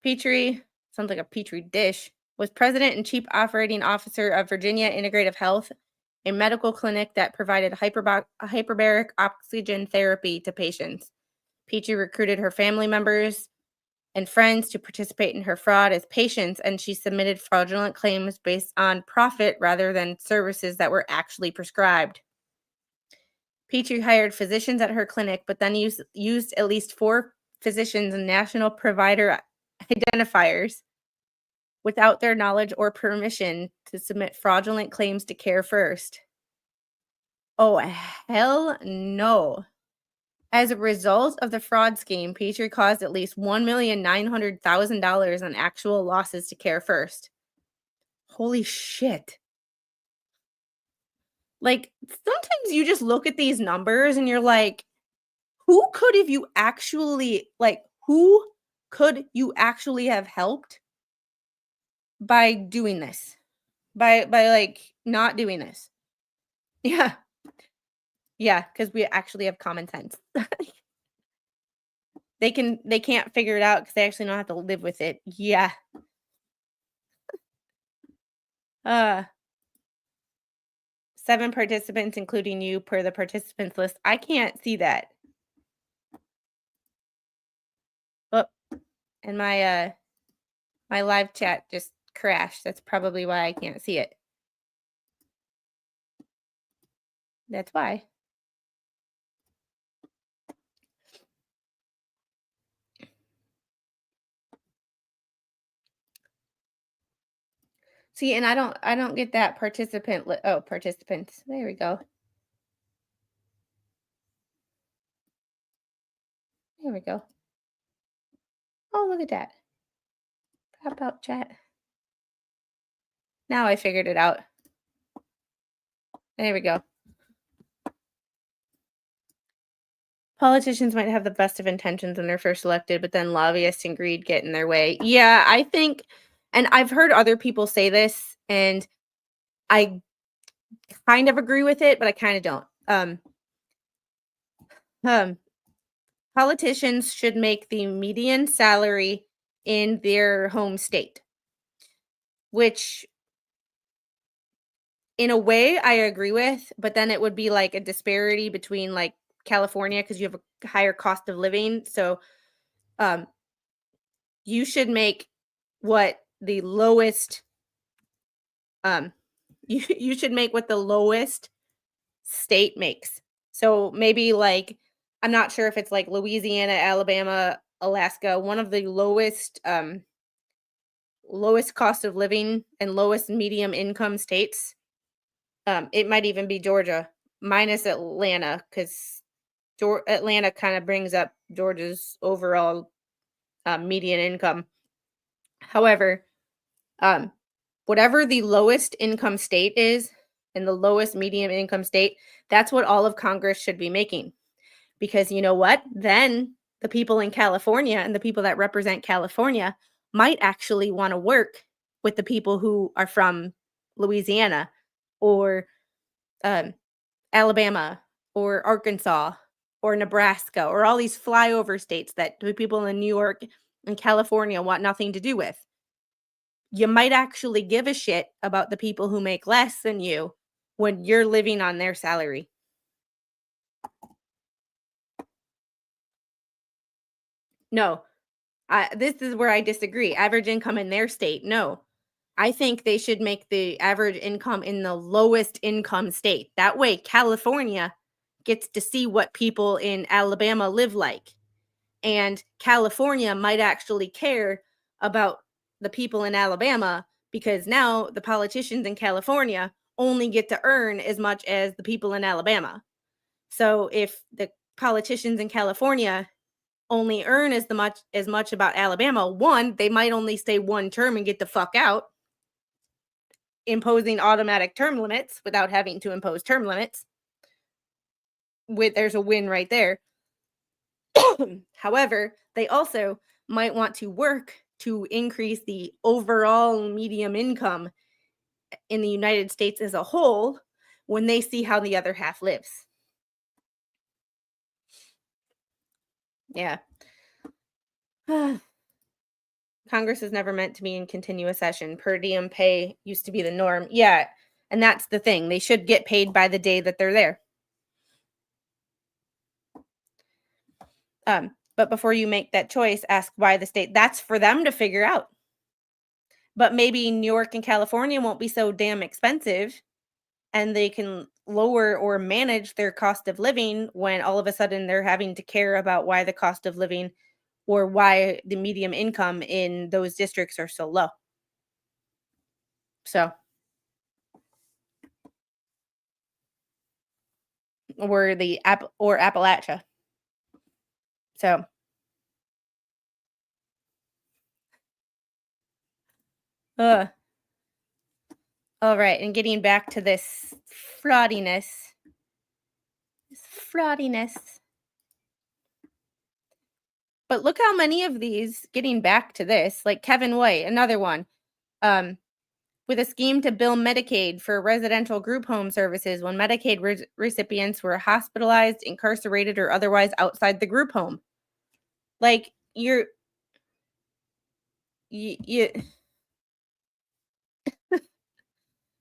Petrie, sounds like a Petri dish, was president and chief operating officer of Virginia Integrative Health, a medical clinic that provided hyperbaric oxygen therapy to patients. Petrie recruited her family members and friends to participate in her fraud as patients, and she submitted fraudulent claims based on profit rather than services that were actually prescribed. Petrie hired physicians at her clinic, but then used at least 4 physicians and national provider identifiers without their knowledge or permission to submit fraudulent claims to Care First. Oh, hell no. As a result of the fraud scheme, Petrie caused at least $1,900,000 in actual losses to Care First. Holy shit. Like, sometimes you just look at these numbers and you're like, who could you actually have helped by doing this? By like not doing this? Yeah. Yeah, because we actually have common sense. They can't figure it out because they actually don't have to live with it. Yeah. 7 participants, including you, per the participants list. I can't see that. Oh, and my live chat just crashed. That's probably why I can't see it. That's why. See, and I don't get that participant. Participants. There we go. There we go. Oh, look at that. Pop out chat. Now I figured it out. There we go. Politicians might have the best of intentions when they're first elected, but then lobbyists and greed get in their way. Yeah, I think, and I've heard other people say this, and I kind of agree with it, but I kind of don't. Politicians should make the median salary in their home state, which in a way I agree with, but then it would be like a disparity between like California because you have a higher cost of living. So you should make what the lowest you should make what the lowest state makes. So maybe like I'm not sure if it's like Louisiana, Alabama, Alaska, one of the lowest cost of living and lowest medium income states. It might even be Georgia minus Atlanta because Atlanta kind of brings up Georgia's overall median income. However, whatever the lowest income state is and the lowest medium income state, that's what all of Congress should be making. Because you know what? Then the people in California and the people that represent California might actually want to work with the people who are from Louisiana or Alabama or Arkansas or Nebraska or all these flyover states that the people in New York and California want nothing to do with. You might actually give a shit about the people who make less than you when you're living on their salary. No, this is where I disagree. Average income in their state, no. I think they should make the average income in the lowest income state. That way, California gets to see what people in Alabama live like. And California might actually care about the people in Alabama because now the politicians in California only get to earn as much as the people in Alabama. So if the politicians in California only earn as much about Alabama, one, they might only stay one term and get the fuck out, imposing automatic term limits without having to impose term limits. There's a win right there. However, they also might want to work to increase the overall median income in the United States as a whole when they see how the other half lives. Yeah. Congress is never meant to be in continuous session. Per diem pay used to be the norm. Yeah, and that's the thing. They should get paid by the day that they're there. But before you make that choice, ask why the state. That's for them to figure out. But maybe New York and California won't be so damn expensive, and they can lower or manage their cost of living when all of a sudden they're having to care about why the cost of living or why the median income in those districts are so low. So, or Appalachia. So, all right, and getting back to this fraudiness. But look how many of these, getting back to this, like Kevin White, another one, with a scheme to bill Medicaid for residential group home services when Medicaid recipients were hospitalized, incarcerated, or otherwise outside the group home. Like, you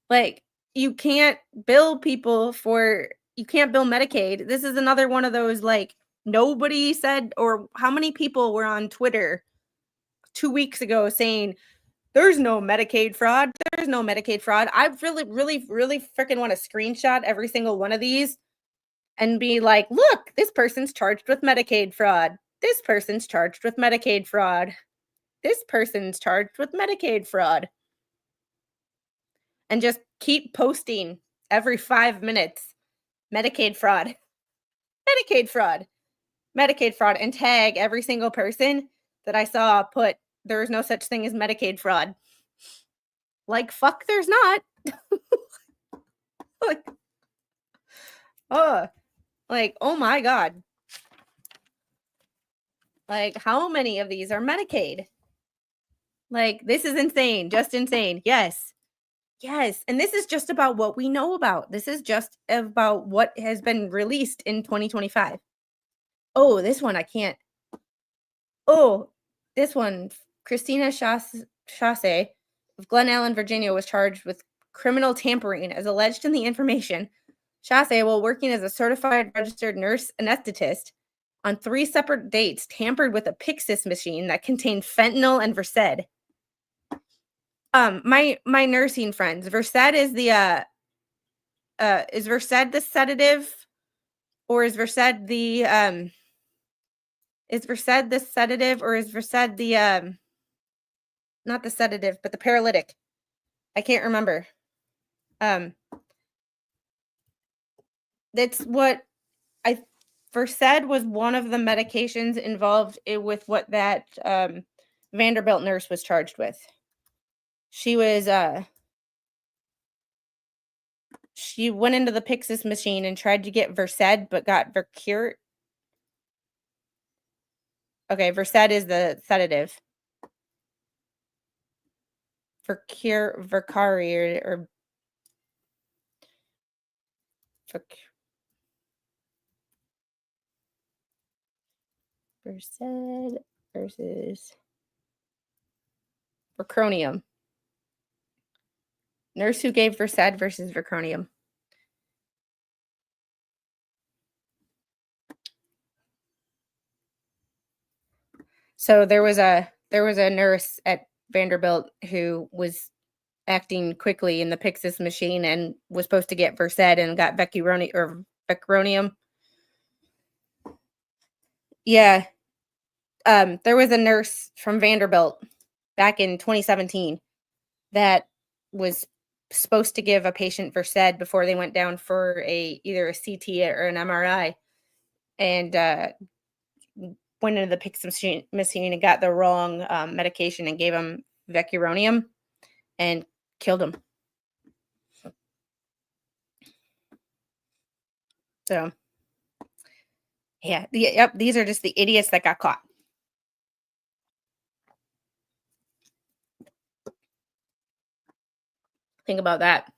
like, you can't bill people you can't bill Medicaid. This is another one of those, like, nobody said, or how many people were on Twitter 2 weeks ago saying, there's no Medicaid fraud. There's no Medicaid fraud. I really, really, really freaking want to screenshot every single one of these and be like, look, this person's charged with Medicaid fraud. This person's charged with Medicaid fraud. This person's charged with Medicaid fraud. And just keep posting every 5 minutes, Medicaid fraud, Medicaid fraud, Medicaid fraud, and tag every single person that I saw put, there is no such thing as Medicaid fraud. Like, fuck, there's not. Like, oh my God. Like, how many of these are Medicaid? Like, this is insane. Just insane. Yes. Yes. And this is just about what we know about. This is just about what has been released in 2025. Oh, this one I can't. Oh, this one. Christina Chasse of Glen Allen, Virginia, was charged with criminal tampering as alleged in the information. Chasse, while working as a certified registered nurse anesthetist, on 3 separate dates, tampered with a Pyxis machine that contained fentanyl and Versed. My nursing friends, Versed is Versed the sedative, or is Versed the sedative, or is Versed the not the sedative, but the paralytic? I can't remember. That's what Versed was one of the medications involved with what that Vanderbilt nurse was charged with. She went into the Pyxis machine and tried to get Versed, but got Vercure. Okay, Versed is the sedative. Vercari or Versed versus Vercronium. Nurse who gave Versed versus Vercronium. So there was a nurse at Vanderbilt who was acting quickly in the Pyxis machine and was supposed to get Versed and got Vecuronium. Yeah. There was a nurse from Vanderbilt back in 2017 that was supposed to give a patient Versed before they went down for either a CT or an MRI, and went into the Pyxis machine and got the wrong medication and gave him Vecuronium and killed him. So, yeah, these are just the idiots that got caught. Think about that.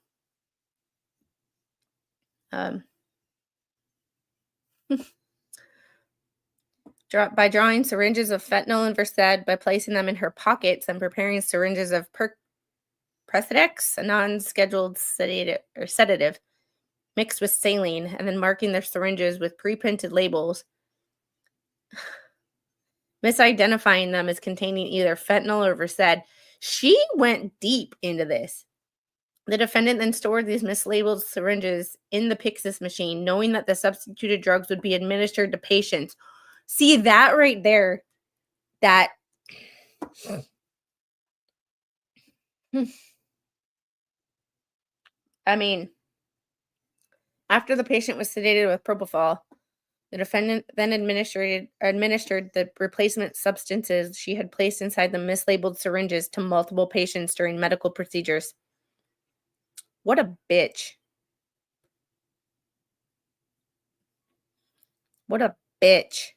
By drawing syringes of fentanyl and Versed, by placing them in her pockets and preparing syringes of Precedex, a non-scheduled sedative, mixed with saline, and then marking their syringes with pre-printed labels, misidentifying them as containing either fentanyl or Versed. She went deep into this. The defendant then stored these mislabeled syringes in the Pyxis machine, knowing that the substituted drugs would be administered to patients. See, that right there, that... I mean, after the patient was sedated with propofol, the defendant then administered the replacement substances she had placed inside the mislabeled syringes to multiple patients during medical procedures. What a bitch. What a bitch.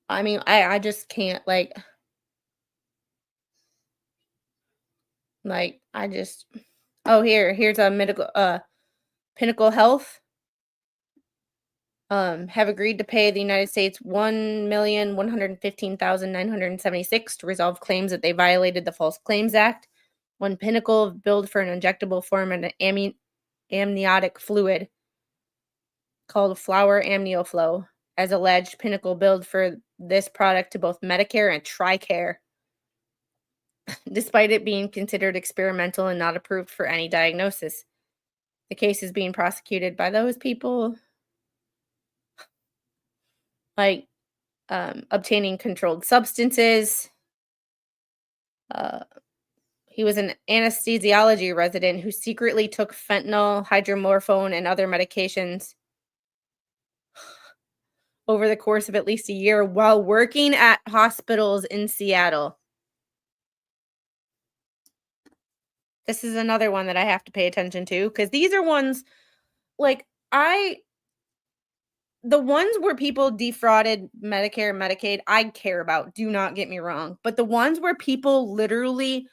I mean, I just can't, like, I just... Oh, here's a medical, Pinnacle Health. Have agreed to pay the United States $1,115,976 to resolve claims that they violated the False Claims Act when Pinnacle billed for an injectable form of an amniotic fluid called Flower Amnioflow. As alleged, Pinnacle billed for this product to both Medicare and TRICARE, despite it being considered experimental and not approved for any diagnosis. The case is being prosecuted by those people, like obtaining controlled substances. He was an anesthesiology resident who secretly took fentanyl, hydromorphone, and other medications over the course of at least a year while working at hospitals in Seattle. This is another one that I have to pay attention to, because these are ones, like, the ones where people defrauded Medicare and Medicaid, I care about. Do not get me wrong. But the ones where people literally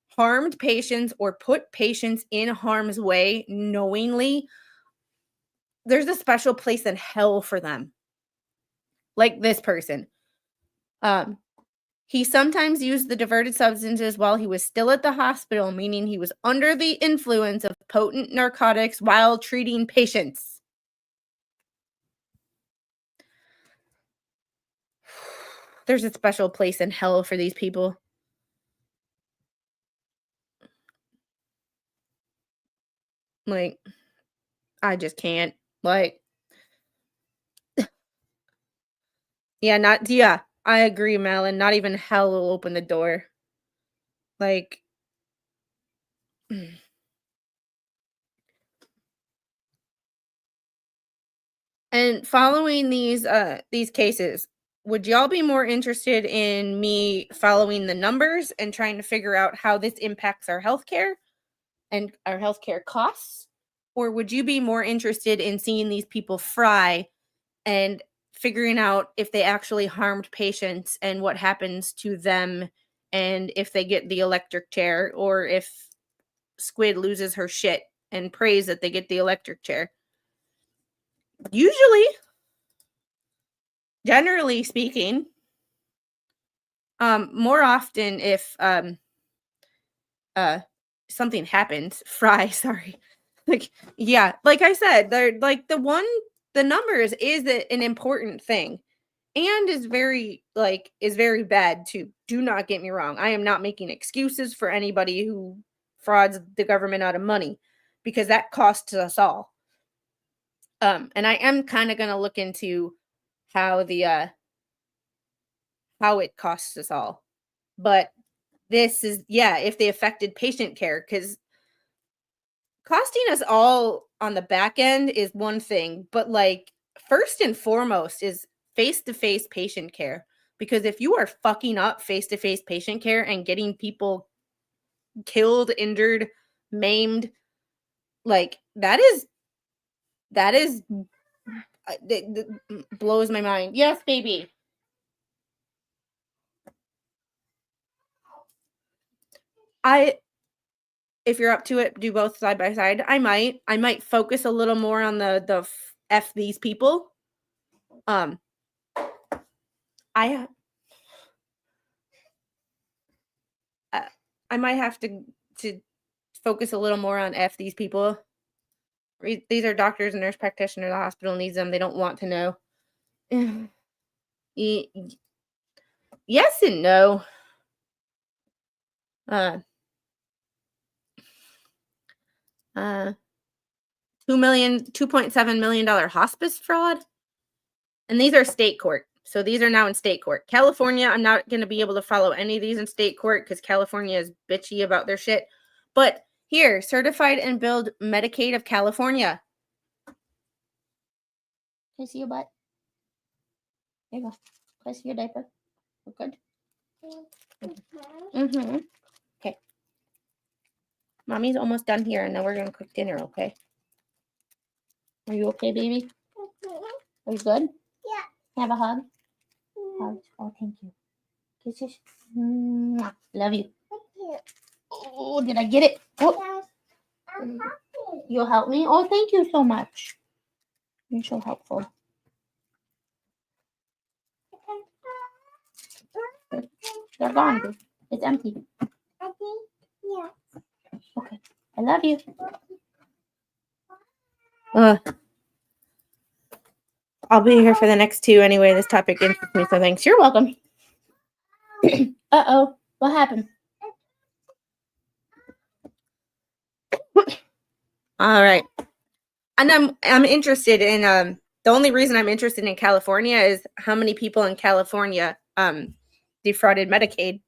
harmed patients or put patients in harm's way knowingly, there's a special place in hell for them. Like this person. He sometimes used the diverted substances while he was still at the hospital, meaning he was under the influence of potent narcotics while treating patients. There's a special place in hell for these people. Like, I just can't. Like, yeah, I agree, Malin. Not even hell will open the door. Like, and following these cases, would y'all be more interested in me following the numbers and trying to figure out how this impacts our healthcare and our healthcare costs? Or would you be more interested in seeing these people fry and figuring out if they actually harmed patients and what happens to them, and if they get the electric chair, or if Squid loses her shit and prays that they get the electric chair. Usually, generally speaking, more often if something happens, sorry. Like, yeah, like I said, they're like the numbers is an important thing, and is very bad too. Do not get me wrong. I am not making excuses for anybody who frauds the government out of money, because that costs us all. And I am kind of going to look into how how it costs us all. But this is, if they affected patient care, because costing us all on the back end is one thing, but like first and foremost is face-to-face patient care. Because if you are fucking up face-to-face patient care and getting people killed, injured, maimed, like that blows my mind. Yes, baby. If you're up to it, do both side by side. I might focus a little more on the F these people. I might have to focus a little more on F these people. These are doctors and nurse practitioners. The hospital needs them. They don't want to know. Yes and no. 2.7 million hospice fraud. And these are state court. So these are now in state court. California, I'm not going to be able to follow any of these in state court because California is bitchy about their shit. But here, certified and billed Medicaid of California. Can I see your butt? There you go. Can I see your diaper? We're good. Mm-hmm. Okay. Mommy's almost done here, and then we're going to cook dinner, okay? Are you okay, baby? Are you good? Yeah. Have a hug? Hugs. Oh, thank you. Kisses. Mwah. Love you. Thank you. Oh, did I get it? Oh. You'll help me? Oh, thank you so much. You're so helpful. They're gone. It's empty. Yeah. Okay. I love you. I'll be here for the next two anyway. This topic interests me, so thanks. You're welcome. Uh-oh. What happened? All right. And I'm interested in the only reason I'm interested in California is how many people in California defrauded Medicaid,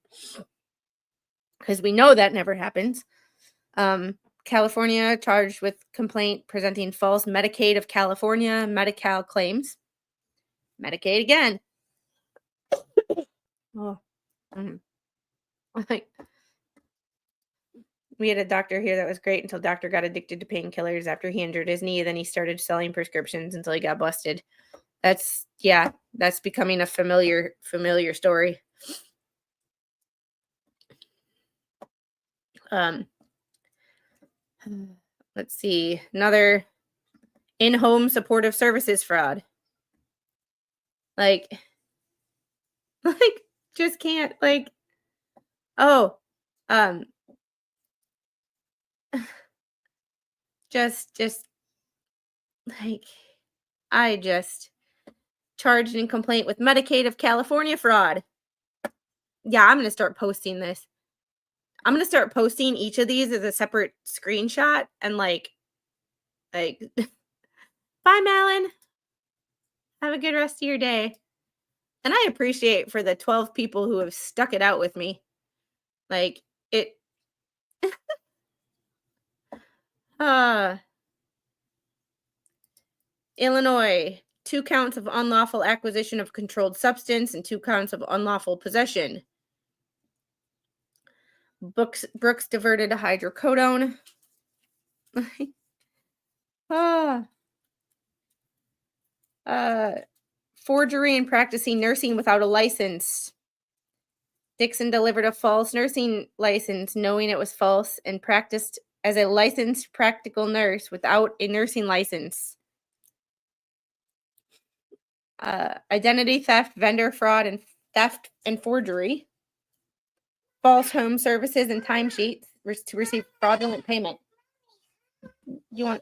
because we know that never happens. California charged with complaint presenting false Medicaid of California Medi-Cal claims. Medicaid again. Oh. We had a doctor here that was great until doctor got addicted to painkillers after he injured his knee. Then he started selling prescriptions until he got busted. That's becoming a familiar story. Let's see. Another in-home supportive services fraud. Like just can't just I just charged in complaint with Medicaid of California fraud. Yeah, I'm going to start posting this. I'm going to start posting each of these as a separate screenshot and bye, Malin. Have a good rest of your day. And I appreciate for the 12 people who have stuck it out with me. Illinois, 2 counts of unlawful acquisition of controlled substance and 2 counts of unlawful possession. Brooks diverted a hydrocodone. forgery and practicing nursing without a license. Dixon delivered a false nursing license knowing it was false and practiced as a licensed practical nurse without a nursing license. Identity theft, vendor fraud, and theft and forgery. False home services and timesheets to receive fraudulent payment. You want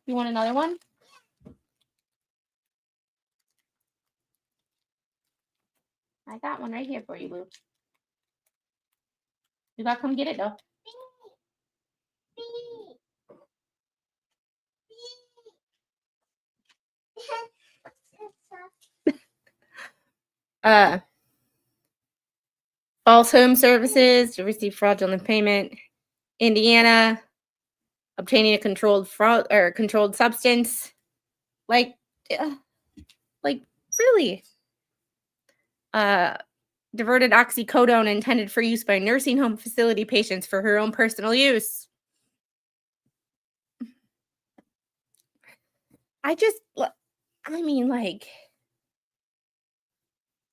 another one? I got one right here for you, Boo. You gotta come get it though. False home services to receive fraudulent payment. Indiana, obtaining a controlled fraud or controlled substance. Like really. Diverted oxycodone intended for use by nursing home facility patients for her own personal use.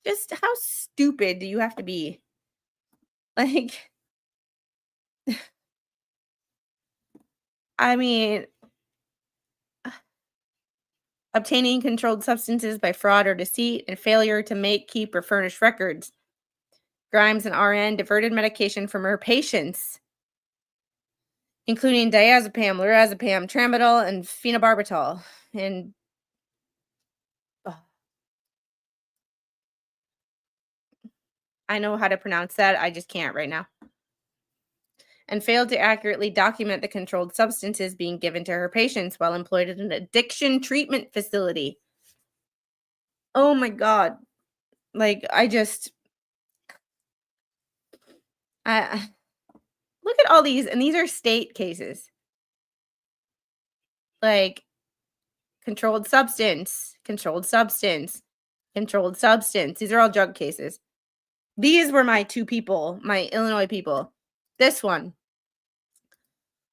Just how stupid do you have to be? Like, obtaining controlled substances by fraud or deceit and failure to make, keep, or furnish records. Grimes and RN diverted medication from her patients, including diazepam, lorazepam, tramadol, and phenobarbital. And I know how to pronounce that. I just can't right now. And failed to accurately document the controlled substances being given to her patients while employed at an addiction treatment facility. Oh my God. Like, look at all these, and these are state cases. Like, controlled substance, controlled substance, controlled substance. These are all drug cases. These were my two people, my Illinois people. This one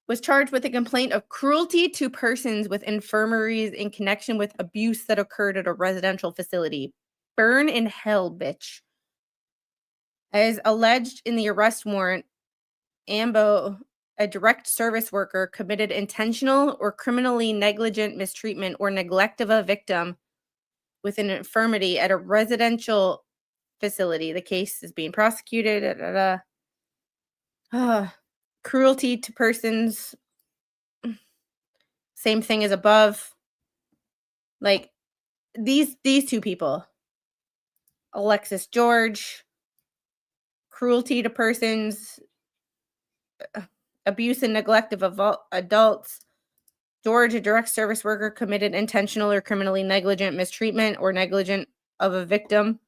was charged with a complaint of cruelty to persons with infirmaries in connection with abuse that occurred at a residential facility. Burn in hell, bitch. As alleged in the arrest warrant, Ambo, a direct service worker, committed intentional or criminally negligent mistreatment or neglect of a victim with an infirmity at a residential facility. The case is being prosecuted. Cruelty to persons. Same thing as above. Like, these two people. Alexis George. Cruelty to persons. Abuse and neglect of adults. George, a direct service worker, committed intentional or criminally negligent mistreatment or negligent of a victim.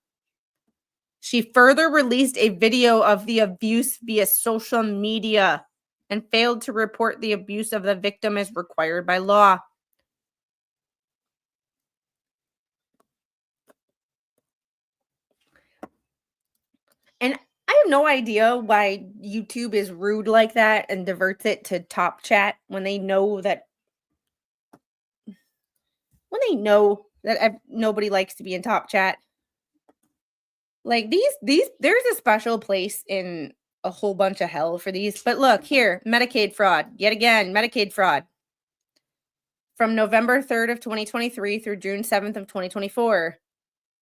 She further released a video of the abuse via social media and failed to report the abuse of the victim as required by law. And I have no idea why YouTube is rude like that and diverts it to Top Chat when they know that nobody likes to be in Top Chat. Like, these there's a special place in a whole bunch of hell for these. But look here, Medicaid fraud. Yet again, Medicaid fraud. From November 3rd of 2023 through June 7th of 2024.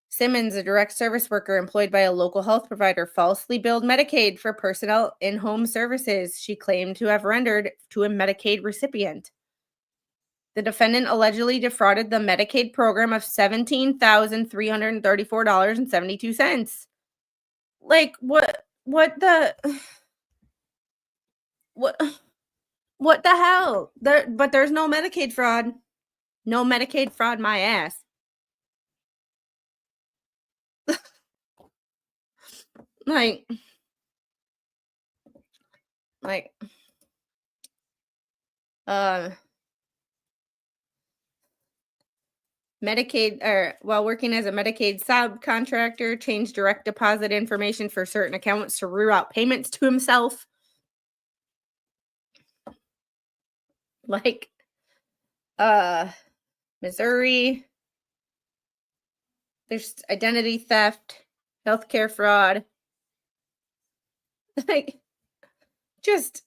Simmons, a direct service worker employed by a local health provider, falsely billed Medicaid for personnel in-home services she claimed to have rendered to a Medicaid recipient. The defendant allegedly defrauded the Medicaid program of $17,334.72. Like, what the hell? But there's no Medicaid fraud. No Medicaid fraud, my ass. Like Medicaid, or while working as a Medicaid subcontractor, changed direct deposit information for certain accounts to reroute payments to himself. Like, Missouri, There's identity theft, healthcare fraud. Like, just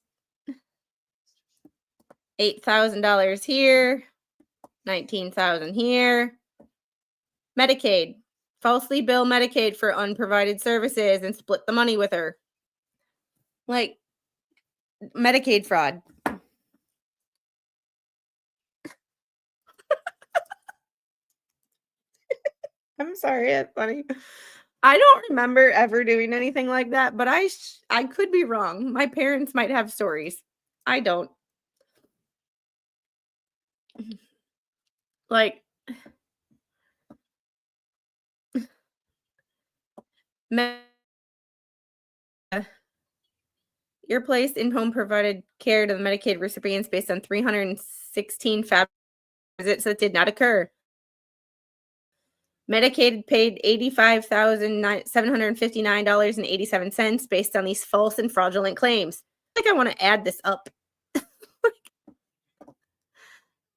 $8,000 here, $19,000 here. Medicaid. Falsely bill Medicaid for unprovided services and split the money with her. Like, Medicaid fraud. I'm sorry, it's funny. I don't remember ever doing anything like that, but I could be wrong. My parents might have stories. I don't. Like, you're placed in home provided care to the Medicaid recipients based on 316 FAB visits that did not occur. Medicaid paid $85,759.87 based on these false and fraudulent claims. I want to add this up.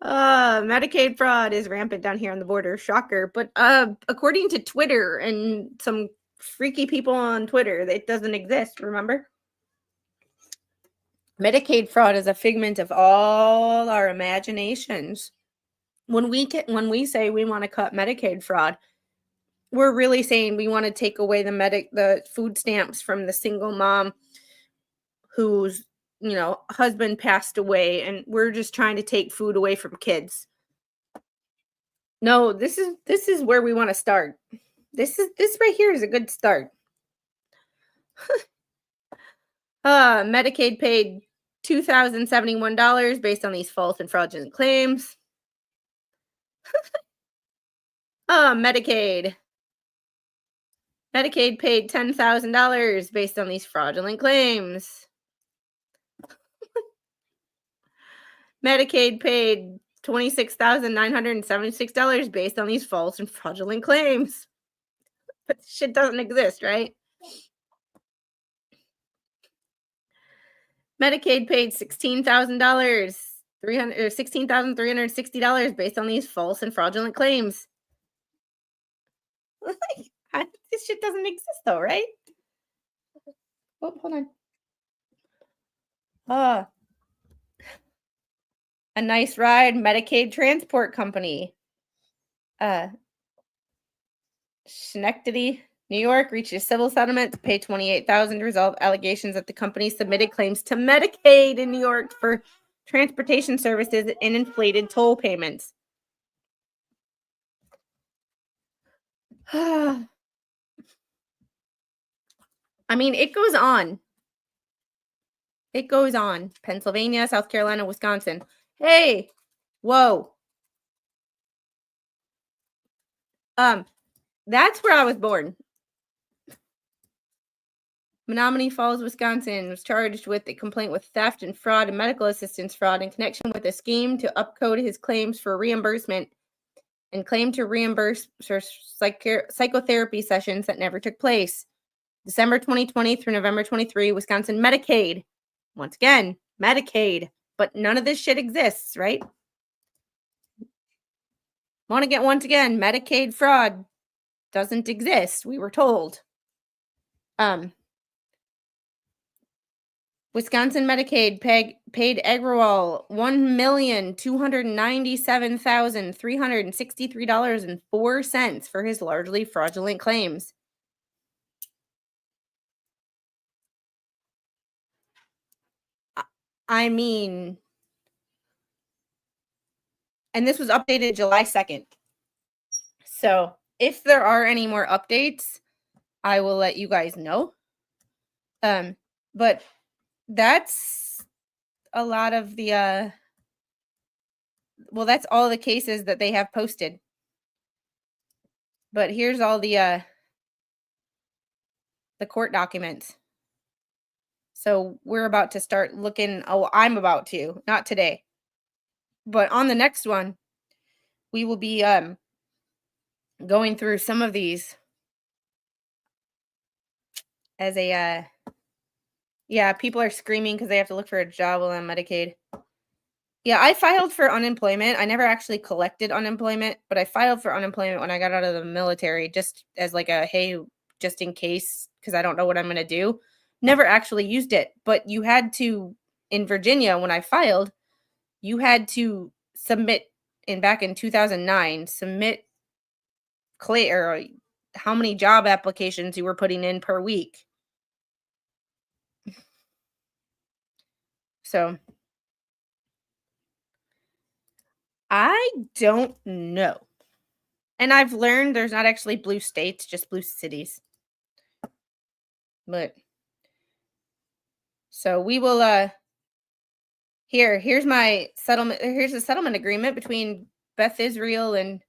Medicaid fraud is rampant down here on the border. Shocker. But according to Twitter and some freaky people on Twitter, it doesn't exist, remember? Medicaid fraud is a figment of all our imaginations. When we say we want to cut Medicaid fraud, we're really saying we want to take away the food stamps from the single mom whose husband passed away, and we're just trying to take food away from kids. No, this is where we want to start. This right here is a good start. Medicaid paid $2,071 based on these false and fraudulent claims. Medicaid paid $10,000 based on these fraudulent claims. Medicaid paid $26,976 based on these false and fraudulent claims. But shit doesn't exist, right? Medicaid paid $16,360 based on these false and fraudulent claims. This shit doesn't exist though, right? Oh, hold on. A nice ride, Medicaid transport company. Schenectady, New York reached a civil settlement to pay $28,000 to resolve allegations that the company submitted claims to Medicaid in New York for transportation services and inflated toll payments. I mean, it goes on. It goes on. Pennsylvania, South Carolina, Wisconsin. Hey, whoa. That's where I was born. Menominee Falls, Wisconsin was charged with a complaint with theft and fraud and medical assistance fraud in connection with a scheme to upcode his claims for reimbursement and claimed to reimburse for psychotherapy sessions that never took place. December 2020 through November 23, Wisconsin Medicaid. Once again, Medicaid. But none of this shit exists, right? Want to get once again, Medicaid fraud doesn't exist, we were told. Wisconsin Medicaid paid Agrawal $1,297,363.04 for his largely fraudulent claims. I mean, and this was updated July 2nd. So if there are any more updates, I will let you guys know. But that's a lot of the that's all the cases that they have posted. But here's all the court documents. So we're about to start looking. Oh, I'm about to, not today, but on the next one, we will be going through some of these as a people are screaming because they have to look for a job while on Medicaid. Yeah, I filed for unemployment. I never actually collected unemployment, but I filed for unemployment when I got out of the military just as like a, hey, just in case, because I don't know what I'm going to do. Never actually used it, but you had to, in Virginia, when I filed, you had to submit back in 2009, submit clear how many job applications you were putting in per week. So I don't know. And I've learned there's not actually blue states, just blue cities. But so we will here's my settlement. Here's a settlement agreement between Beth Israel, and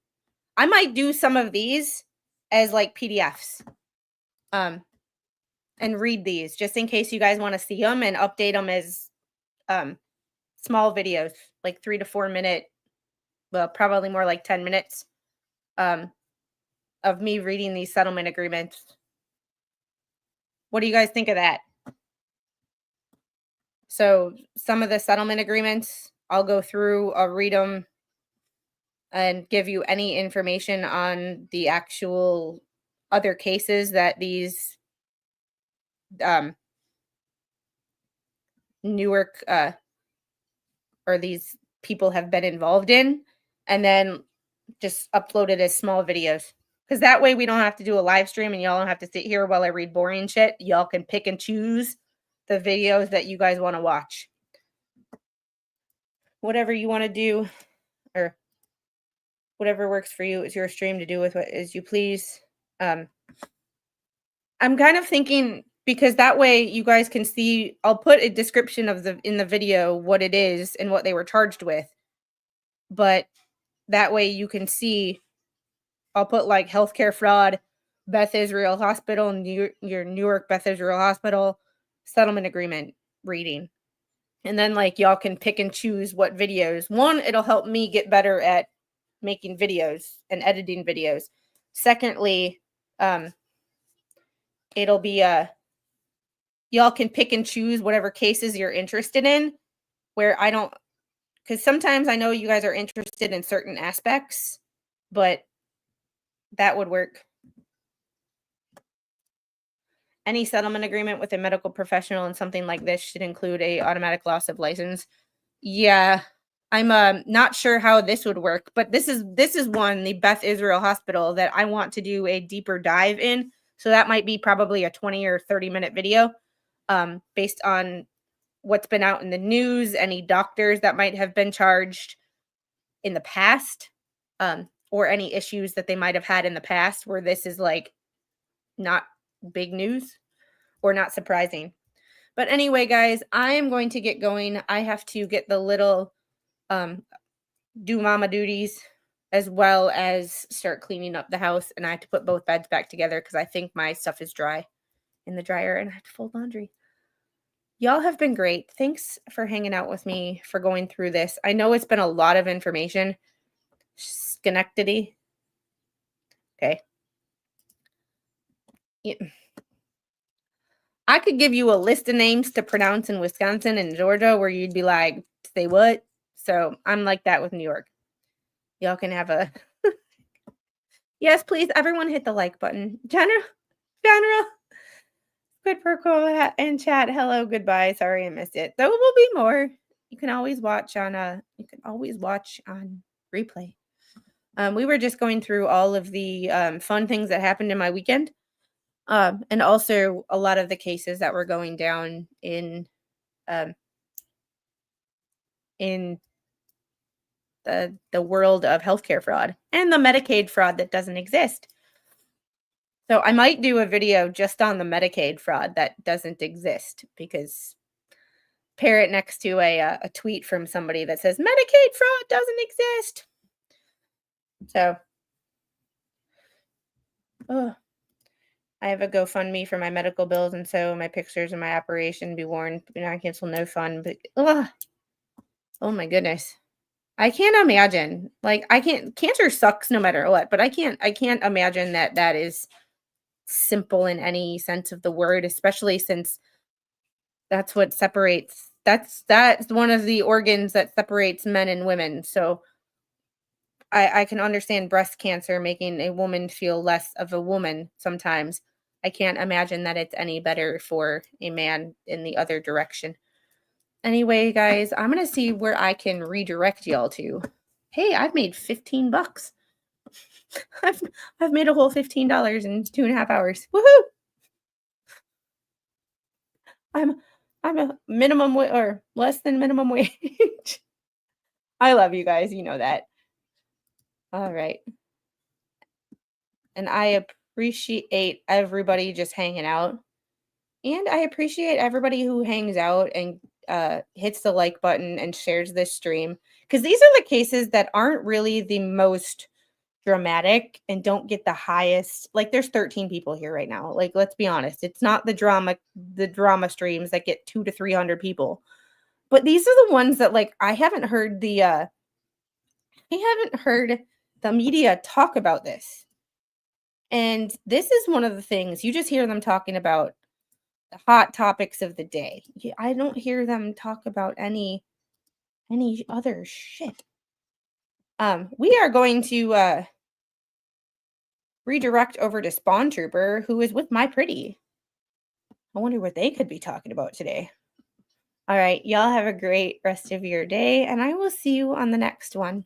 I might do some of these as like PDFs. And read these just in case you guys want to see them and update them as small videos, like 3 to 4 minute, well, probably more like 10 minutes of me reading these settlement agreements. What do you guys think of that? So some of the settlement agreements, I'll go through, I'll read them and give you any information on the actual other cases that these Newark or these people have been involved in, and then just upload it as small videos. Because that way we don't have to do a live stream and y'all don't have to sit here while I read boring shit. Y'all can pick and choose the videos that you guys want to watch. Whatever you want to do, or whatever works for you, it's your stream to do with what as you please. I'm kind of thinking, because that way you guys can see, I'll put a description of in the video what it is and what they were charged with. But that way you can see, I'll put like healthcare fraud, Beth Israel Hospital, your Newark Beth Israel Hospital settlement agreement reading. And then like y'all can pick and choose what videos. One, it'll help me get better at making videos and editing videos. Secondly, it'll be y'all can pick and choose whatever cases you're interested in, where I don't, because sometimes I know you guys are interested in certain aspects, but that would work. Any settlement agreement with a medical professional and something like this should include a automatic loss of license. Yeah, I'm not sure how this would work, but this is one, the Beth Israel Hospital, that I want to do a deeper dive in. So that might be probably a 20 or 30-minute video based on what's been out in the news, any doctors that might have been charged in the past, or any issues that they might have had in the past where this is like not big news or not surprising. But anyway, guys, I am going to get going. I have to get the little do mama duties as well as start cleaning up the house, and I have to put both beds back together because I think my stuff is dry in the dryer and I have to fold laundry. Y'all have been great. Thanks for hanging out with me, for going through this. I know it's been a lot of information. Schenectady. Okay. Yeah. I could give you a list of names to pronounce in Wisconsin and Georgia where you'd be like, say what? So I'm like that with New York. Y'all can have a yes, please. Everyone hit the like button. General, good for call and chat. Hello, goodbye. Sorry I missed it. There will be more. You can always watch on replay. We were just going through all of the fun things that happened in my weekend. And also a lot of the cases that were going down in the world of healthcare fraud and the Medicaid fraud that doesn't exist. So I might do a video just on the Medicaid fraud that doesn't exist, because pair it next to a tweet from somebody that says Medicaid fraud doesn't exist. So, I have a GoFundMe for my medical bills, and so my pictures of my operation be worn. Do not cancel, no fun. But oh my goodness, I can't imagine. Like, I can't. Cancer sucks no matter what, but I can't imagine that is simple in any sense of the word, especially since that's what separates That's one of the organs that separates men and women. So I can understand breast cancer making a woman feel less of a woman sometimes. I can't imagine that it's any better for a man in the other direction. Anyway, guys, I'm going to see where I can redirect y'all to. Hey, I've made $15. I've made a whole $15 in 2.5 hours. Woohoo! I'm a minimum or less than minimum wage. I love you guys, you know that. All right. And I appreciate everybody just hanging out. And I appreciate everybody who hangs out and hits the like button and shares this stream. Because these are the cases that aren't really the most dramatic and don't get the highest. Like, there's 13 people here right now. Like, let's be honest. It's not the drama streams that get 200 to 300 people. But these are the ones that, like, I haven't heard the media talk about this. And this is one of the things you just hear them talking about, the hot topics of the day. I don't hear them talk about any other shit. We are going to redirect over to Spawn Trooper, who is with my pretty. I wonder what they could be talking about today. All right, y'all have a great rest of your day, and I will see you on the next one.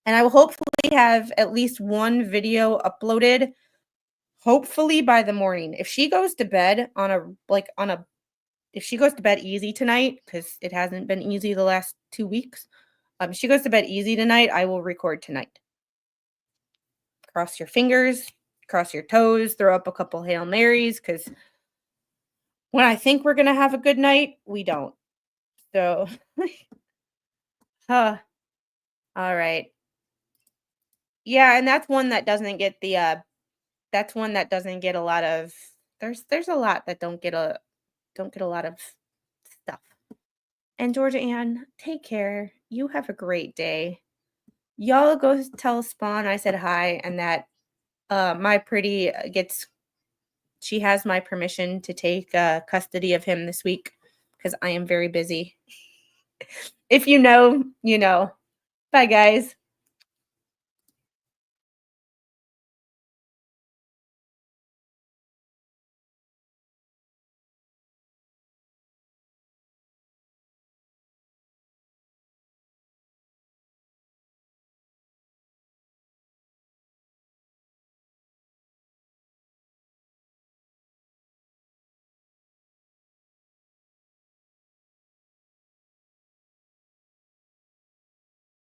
And I will hopefully have at least one video uploaded, hopefully by the morning. If she goes to bed if she goes to bed easy tonight, because it hasn't been easy the last 2 weeks, if she goes to bed easy tonight, I will record tonight. Cross your fingers, cross your toes, throw up a couple Hail Marys, because when I think we're going to have a good night, we don't. So, all right. Yeah, and that's one that doesn't get that's one that doesn't get a lot of, there's a lot that don't get a lot of stuff. And Georgia Ann, take care. You have a great day. Y'all go tell Spawn I said hi, and that my pretty she has my permission to take custody of him this week, because I am very busy. If you know, you know. Bye, guys.